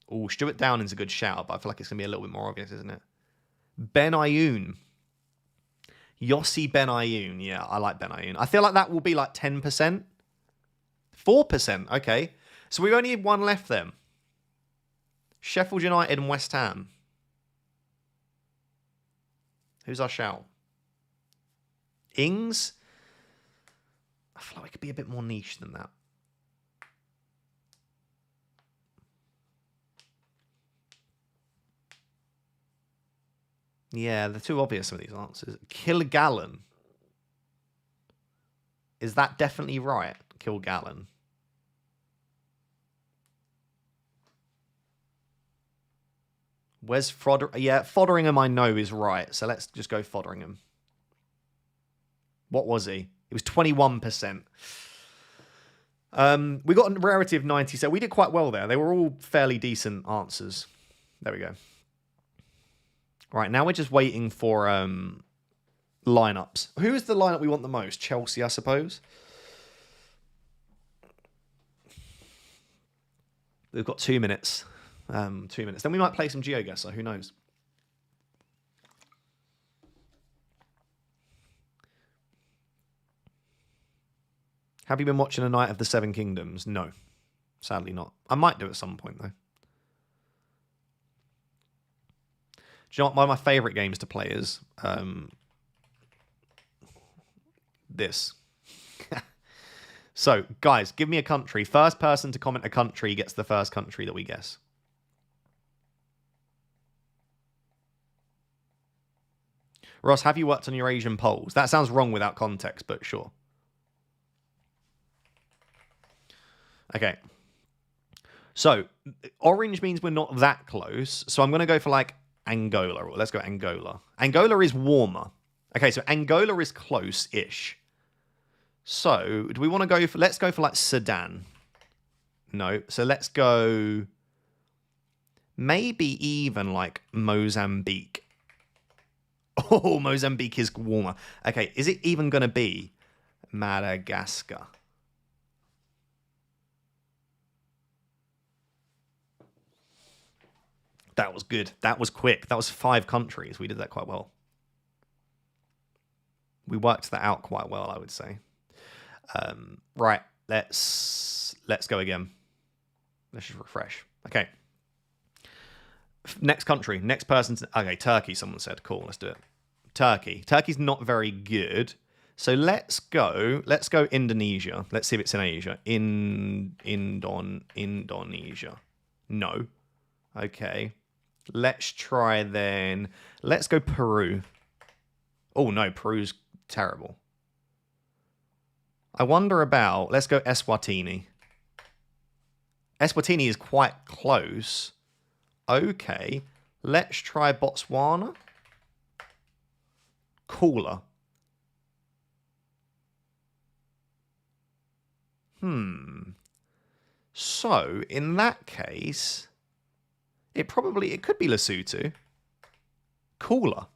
Oh, Stuart Downing's a good shout, but I feel like it's going to be a little bit more obvious, isn't it? Ben Ayoun. Yossi Ben Ayoun. Yeah, I like Ben Ayoun. I feel like that will be like 10%. 4%. Okay. So we only need one left then. Sheffield United and West Ham. Who's our shout? Ings? I feel like it could be a bit more niche than that. Yeah, they're too obvious, some of these answers. Kilgallen. Is that definitely right? Kilgallen. Where's Fodder? Yeah, Fodderingham I know is right. So let's just go Fodderingham. What was he? It was 21%. We got a rarity of 90, so we did quite well there. They were all fairly decent answers. There we go. Right, now we're just waiting for lineups. Who is the lineup we want the most? Chelsea, I suppose. We've got 2 minutes. 2 minutes. Then we might play some Geoguessr. Who knows? Have you been watching A Night of the Seven Kingdoms? No. Sadly not. I might do at some point, though. Do you know what one of my favourite games to play is? This. So, guys, give me a country. First person to comment a country gets the first country that we guess. Ross, have you worked on your Asian polls? That sounds wrong without context, but sure. Okay. So, orange means we're not that close. So I'm going to go for like Angola. Let's go Angola. Angola is warmer. Okay, so Angola is close-ish. So, do we want to go for... Let's go for like Sudan. No. So let's go... Maybe even like Mozambique. Oh, Mozambique is warmer. Okay, is it even going to be Madagascar? That was good. That was quick. That was 5 countries. We did that quite well. We worked that out quite well, I would say. Right, let's go again. Let's just refresh. Okay. Next country. Next person. Okay, Turkey, someone said. Cool, let's do it. Turkey. Turkey's not very good. So let's go Indonesia. Let's see if it's in Asia. Indonesia. No. Okay. Let's try then. Let's go Peru. Oh, no, Peru's terrible. I wonder about... Let's go Eswatini. Eswatini is quite close. Okay. Let's try Botswana. Cooler. So, in that case, it could be Lesotho. Cooler.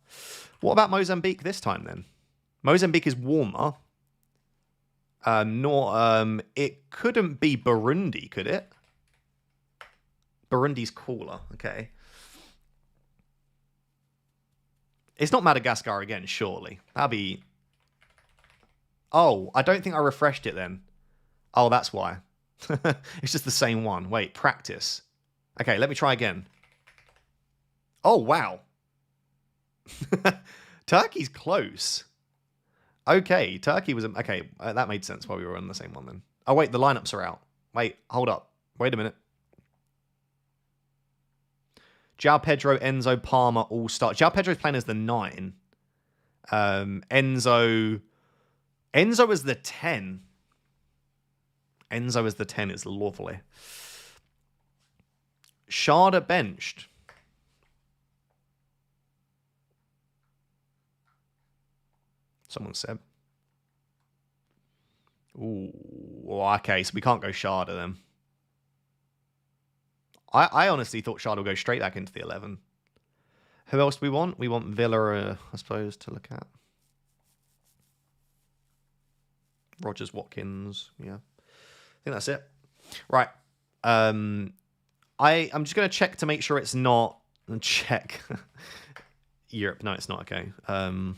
What about Mozambique this time then? Mozambique is warmer. It couldn't be Burundi, could it? Burundi's cooler. Okay. It's not Madagascar again, surely. That'd be... Oh, I don't think I refreshed it then. Oh, that's why. It's just the same one. Wait, practice. Okay, let me try again. Oh, wow. Turkey's close. Okay, Turkey was... Okay, that made sense why we were on the same one then. Oh, wait, the lineups are out. Wait, hold up. Wait a minute. João Pedro, Enzo, Palmer, all start. João Pedro's playing as the 9. Enzo is the 10. Enzo is the 10. It's lovely. Sharda benched. Someone said. Ooh, okay, so we can't go Sharda then. I honestly thought Sharda would go straight back into the 11. Who else do we want? We want Villa, I suppose, to look at. Rogers, Watkins, yeah. I think that's it. Right. I'm just going to check to make sure it's not... Check. Europe. No, it's not. Okay. No,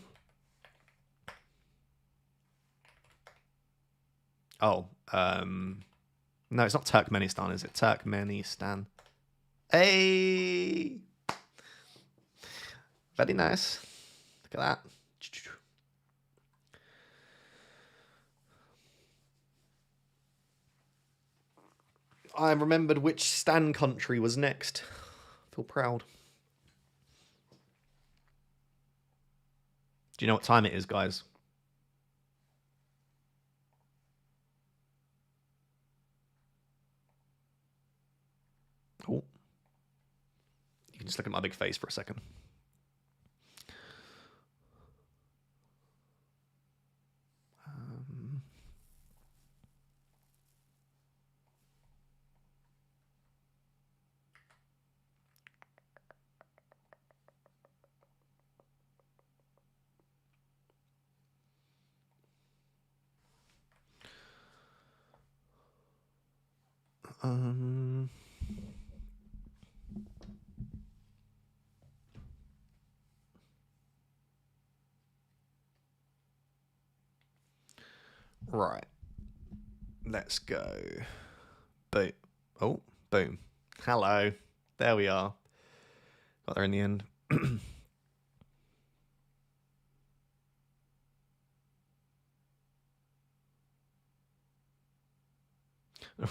it's not Turkmenistan, is it? Turkmenistan. Hey! Very nice. Look at that. I remembered which Stan country was next. I feel proud. Do you know what time it is, guys? Oh. You can just look at my big face for a second. Right. Let's go. Boom. Oh, boom. Hello. There we are. Got there in the end.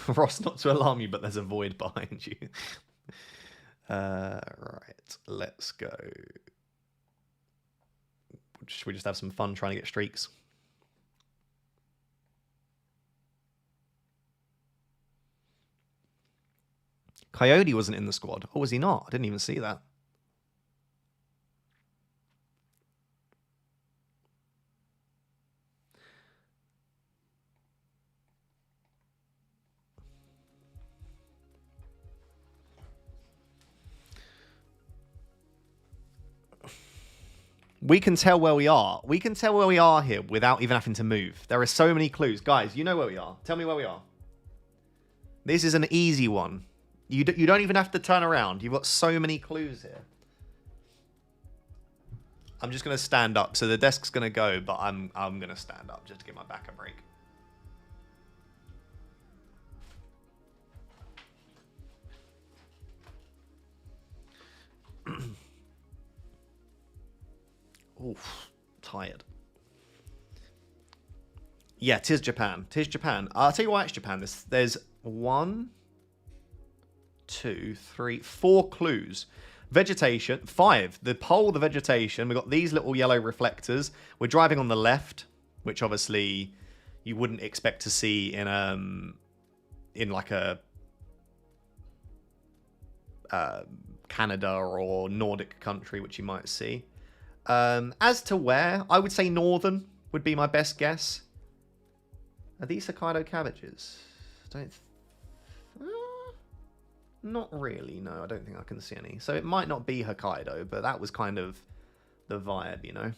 Ross, not to alarm you, but there's a void behind you. Right. Let's go. Should we just have some fun trying to get streaks? Coyote wasn't in the squad. Oh, was he not? I didn't even see that. We can tell where we are. We can tell where we are here without even having to move. There are so many clues. Guys, you know where we are. Tell me where we are. This is an easy one. You don't even have to turn around. You've got so many clues here. I'm just going to stand up. So the desk's going to go, but I'm going to stand up just to give my back a break. Oof, tired. Yeah, tis Japan. Tis Japan. I'll tell you why it's Japan. There's 1, 2, 3, 4 clues. Vegetation. 5. The pole, the vegetation. We've got these little yellow reflectors. We're driving on the left, which obviously you wouldn't expect to see in like a Canada or Nordic country, which you might see. As to where, I would say northern would be my best guess. Are these Hokkaido cabbages? Not really, no, I don't think I can see any. So it might not be Hokkaido, but that was kind of the vibe, you know?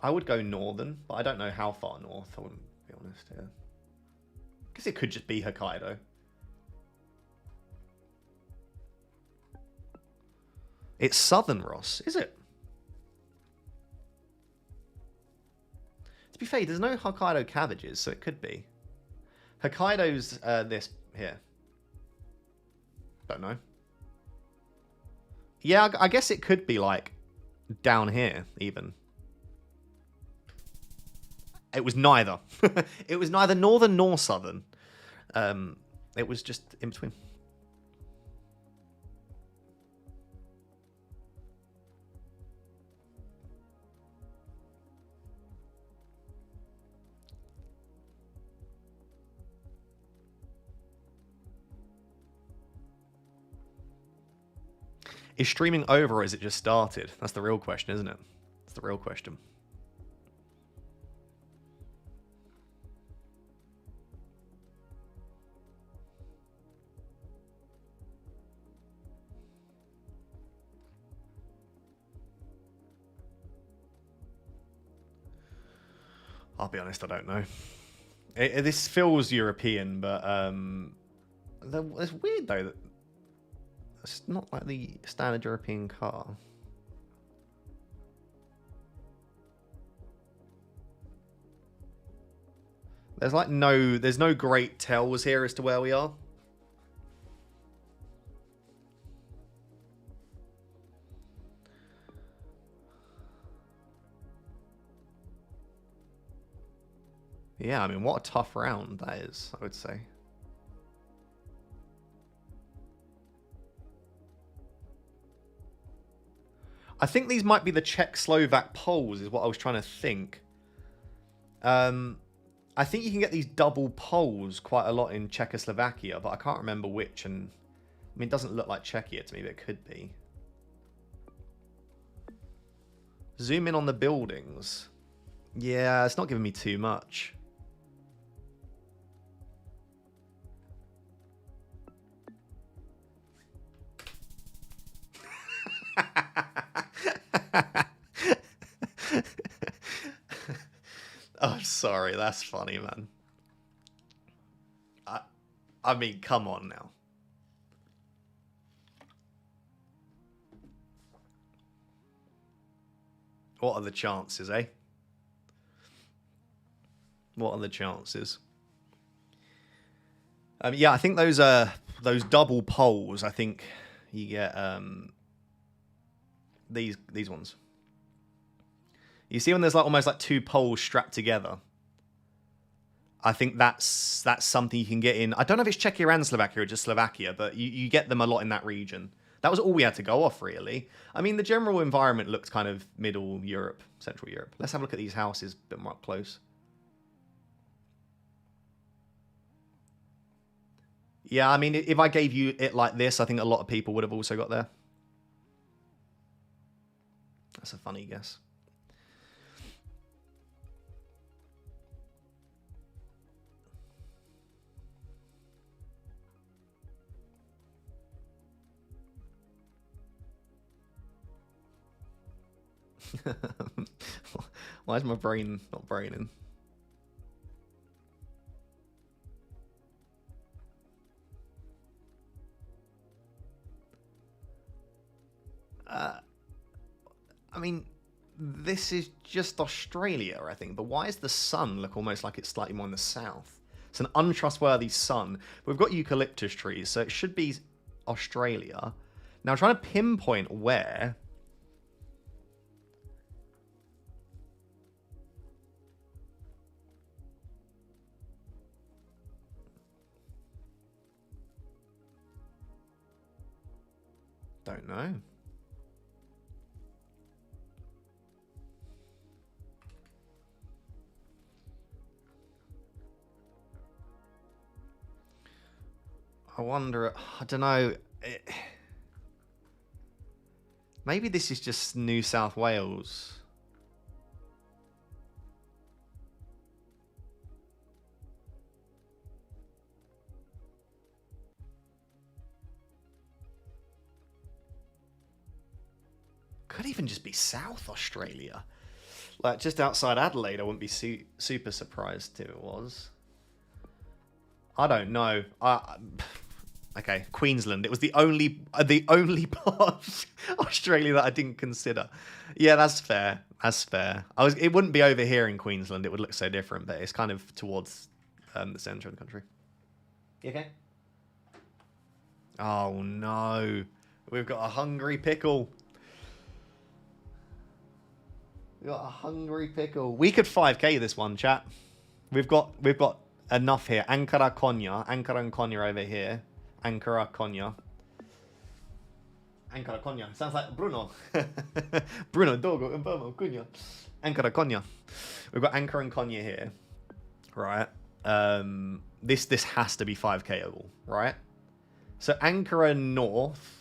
I would go northern, but I don't know how far north, I wouldn't be honest here. I guess it could just be Hokkaido. It's southern, Ross, is it? To be fair, there's no Hokkaido cabbages, so it could be. Hokkaido's this here. Don't know. Yeah, I guess it could be like down here, even. It was neither. It was neither northern nor southern. It was just in between. Is streaming over or is it just started? That's the real question, isn't it? That's the real question. I'll be honest, I don't know. This feels European, but it's weird though that it's not like the standard European car. There's like there's no great tells here as to where we are. Yeah, I mean, what a tough round that is, I would say. I think these might be the Czech-Slovak polls, is what I was trying to think. I think you can get these double polls quite a lot in Czechoslovakia, but I can't remember which. And I mean, it doesn't look like Czechia to me, but it could be. Zoom in on the buildings. Yeah, it's not giving me too much. Oh, sorry, that's funny, man. I mean, come on now. What are the chances, eh? What are the chances? Yeah, I think those double polls. I think you get these ones. You see when there's like almost like two poles strapped together. I think that's something you can get in. I don't know if it's Czechia and Slovakia or just Slovakia, but you get them a lot in that region. That was all we had to go off, really. I mean, the general environment looked kind of Middle Europe, Central Europe. Let's have a look at these houses a bit more up close. Yeah, I mean, if I gave you it like this, I think a lot of people would have also got there. That's a funny guess. Why is my brain not braining? I mean, this is just Australia, I think. But why does the sun look almost like it's slightly more in the south? It's an untrustworthy sun. We've got eucalyptus trees, so it should be Australia. Now, I'm trying to pinpoint where. Don't know. I wonder. I don't know. Maybe this is just New South Wales. Could even just be South Australia. Like, just outside Adelaide, I wouldn't be super surprised if it was. I don't know. Okay, Queensland. It was the only part of Australia that I didn't consider. Yeah, that's fair. That's fair. It wouldn't be over here in Queensland. It would look so different, but it's kind of towards the centre of the country. You okay? Oh no, we've got a hungry pickle. We've got a hungry pickle. We could 5k this one, chat. We've got enough here. Ankara Konya. Ankara and Konya over here. Ankara Konya. Ankara Konya. Sounds like Bruno. Bruno Dogo and Burmo Konya. Ankara Konya. We've got Ankara and Konya here. Right. This has to be 5kable, right? So Ankara North.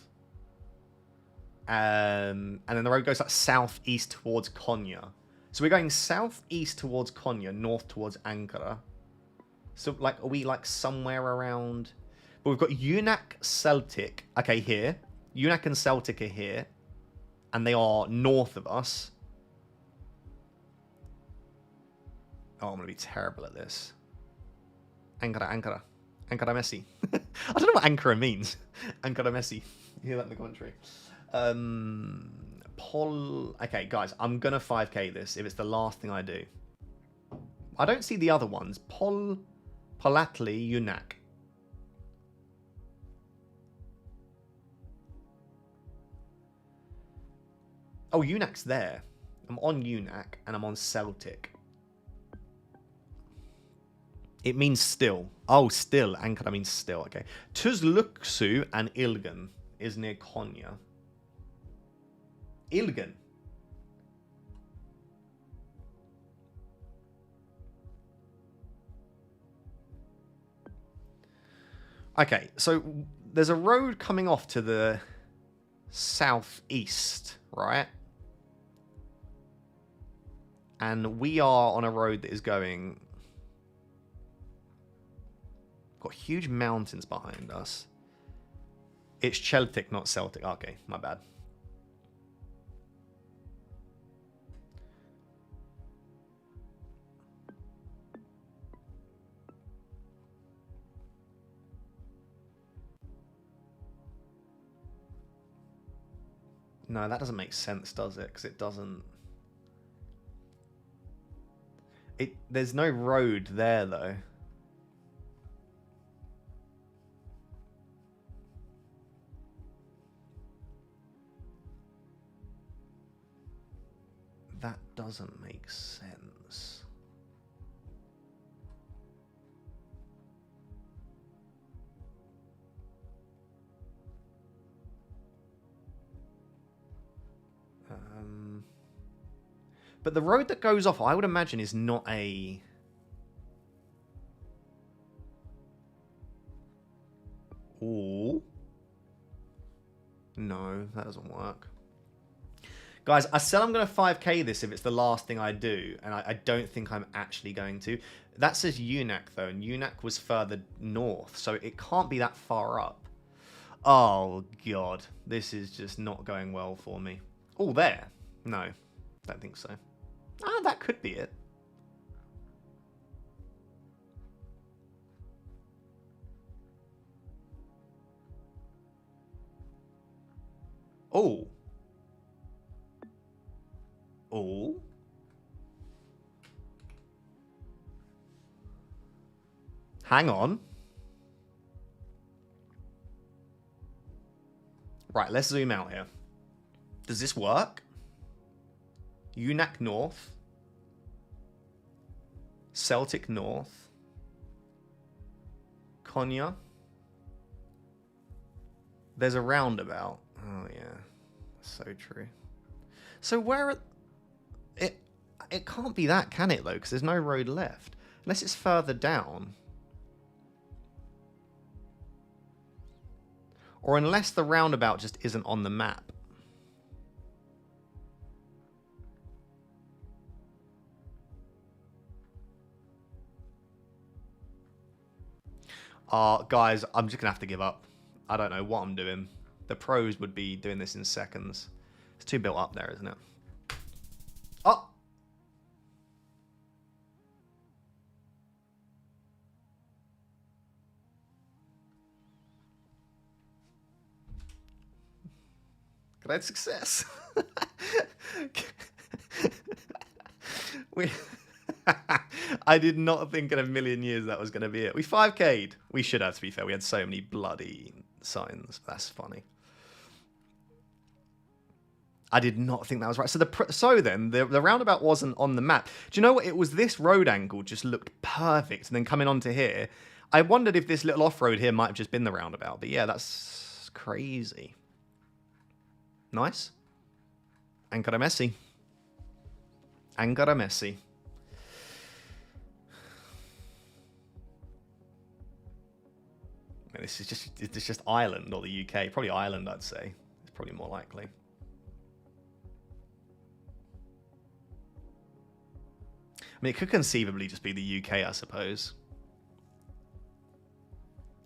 And then the road goes like southeast towards Konya. So we're going southeast towards Konya, north towards Ankara. So like, are we like somewhere around? But we've got Yunak, Celtic. Okay, here. Yunak and Celtic are here, and they are north of us. Oh, I'm gonna be terrible at this. Ankara, Ankara, Ankara Messi. I don't know what Ankara means. Ankara Messi. You hear that in the commentary. Okay, guys, I'm gonna 5k this if it's the last thing I do. I don't see the other ones. Polatli Yunak. Oh, Unak's there. I'm on Unak and I'm on Celtic. It means still. Oh, still. Ankara means still. Okay. Tuzluksu and Ilgan is near Konya. Ilgan. Okay, so there's a road coming off to the southeast, right? And we are on a road that is going... Got huge mountains behind us. It's Celtic, not Celtic. Okay, my bad. No, that doesn't make sense, does it? Because it doesn't... There's no road there, though. That doesn't make sense. But the road that goes off, I would imagine, is not a... Ooh. No, that doesn't work. Guys, I said I'm going to 5k this if it's the last thing I do, and I don't think I'm actually going to. That says Unak, though, and Unak was further north, so it can't be that far up. Oh, God. This is just not going well for me. Oh, there. No, don't think so. Ah, that could be it. Oh. Oh. Hang on. Right, let's zoom out here. Does this work? Unak North. Celtic North. Konya. There's a roundabout. Oh, yeah. So true. So where... It can't be that, can it, though? Because there's no road left. Unless it's further down. or unless the roundabout just isn't on the map. Guys, I'm just going to have to give up. I don't know what I'm doing. The pros would be doing this in seconds. It's too built up there, isn't it? Oh! Great success. I did not think in a million years that was going to be it. We 5K'd. We should have, to be fair. We had so many bloody signs. That's funny. I did not think that was right. So then the roundabout wasn't on the map. Do you know what? It was this road angle just looked perfect. And then coming onto here, I wondered if this little off-road here might have just been the roundabout. But yeah, that's crazy. Nice. Ancora Messi. Ancora Messi. This is just Ireland or the UK. Probably Ireland, I'd say. It's probably more likely. I mean, it could conceivably just be the UK, I suppose.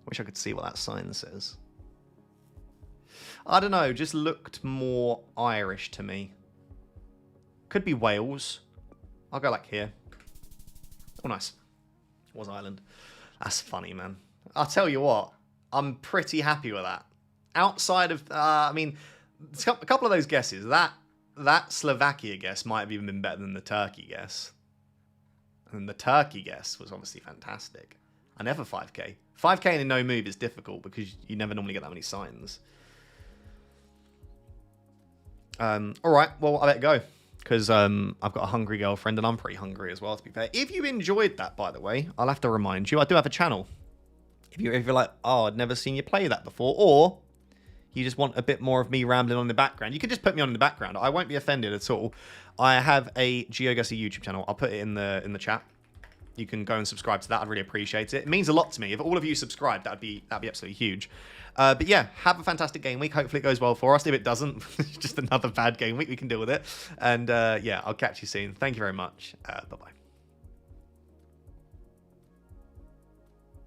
Wish I could see what that sign says. I don't know, just looked more Irish to me. Could be Wales. I'll go like here. Oh, nice. It was Ireland. That's funny, man. I'll tell you what, I'm pretty happy with that. Outside of, I mean, a couple of those guesses, that Slovakia guess might have even been better than the Turkey guess. And the Turkey guess was obviously fantastic. I never 5K. 5K in a no move is difficult because you never normally get that many signs. All right, well, I better go because I've got a hungry girlfriend and I'm pretty hungry as well, to be fair. If you enjoyed that, by the way, I'll have to remind you, I do have a channel. If you're like, oh, I'd never seen you play that before, or you just want a bit more of me rambling on in the background, you can just put me on in the background. I won't be offended at all. I have a Geoguessr YouTube channel. I'll put it in the chat. You can go and subscribe to that. I'd really appreciate it. It means a lot to me. If all of you subscribe, that'd be absolutely huge. But yeah, have a fantastic game week. Hopefully it goes well for us. If it doesn't, it's just another bad game week. We can deal with it. And yeah, I'll catch you soon. Thank you very much. Bye-bye.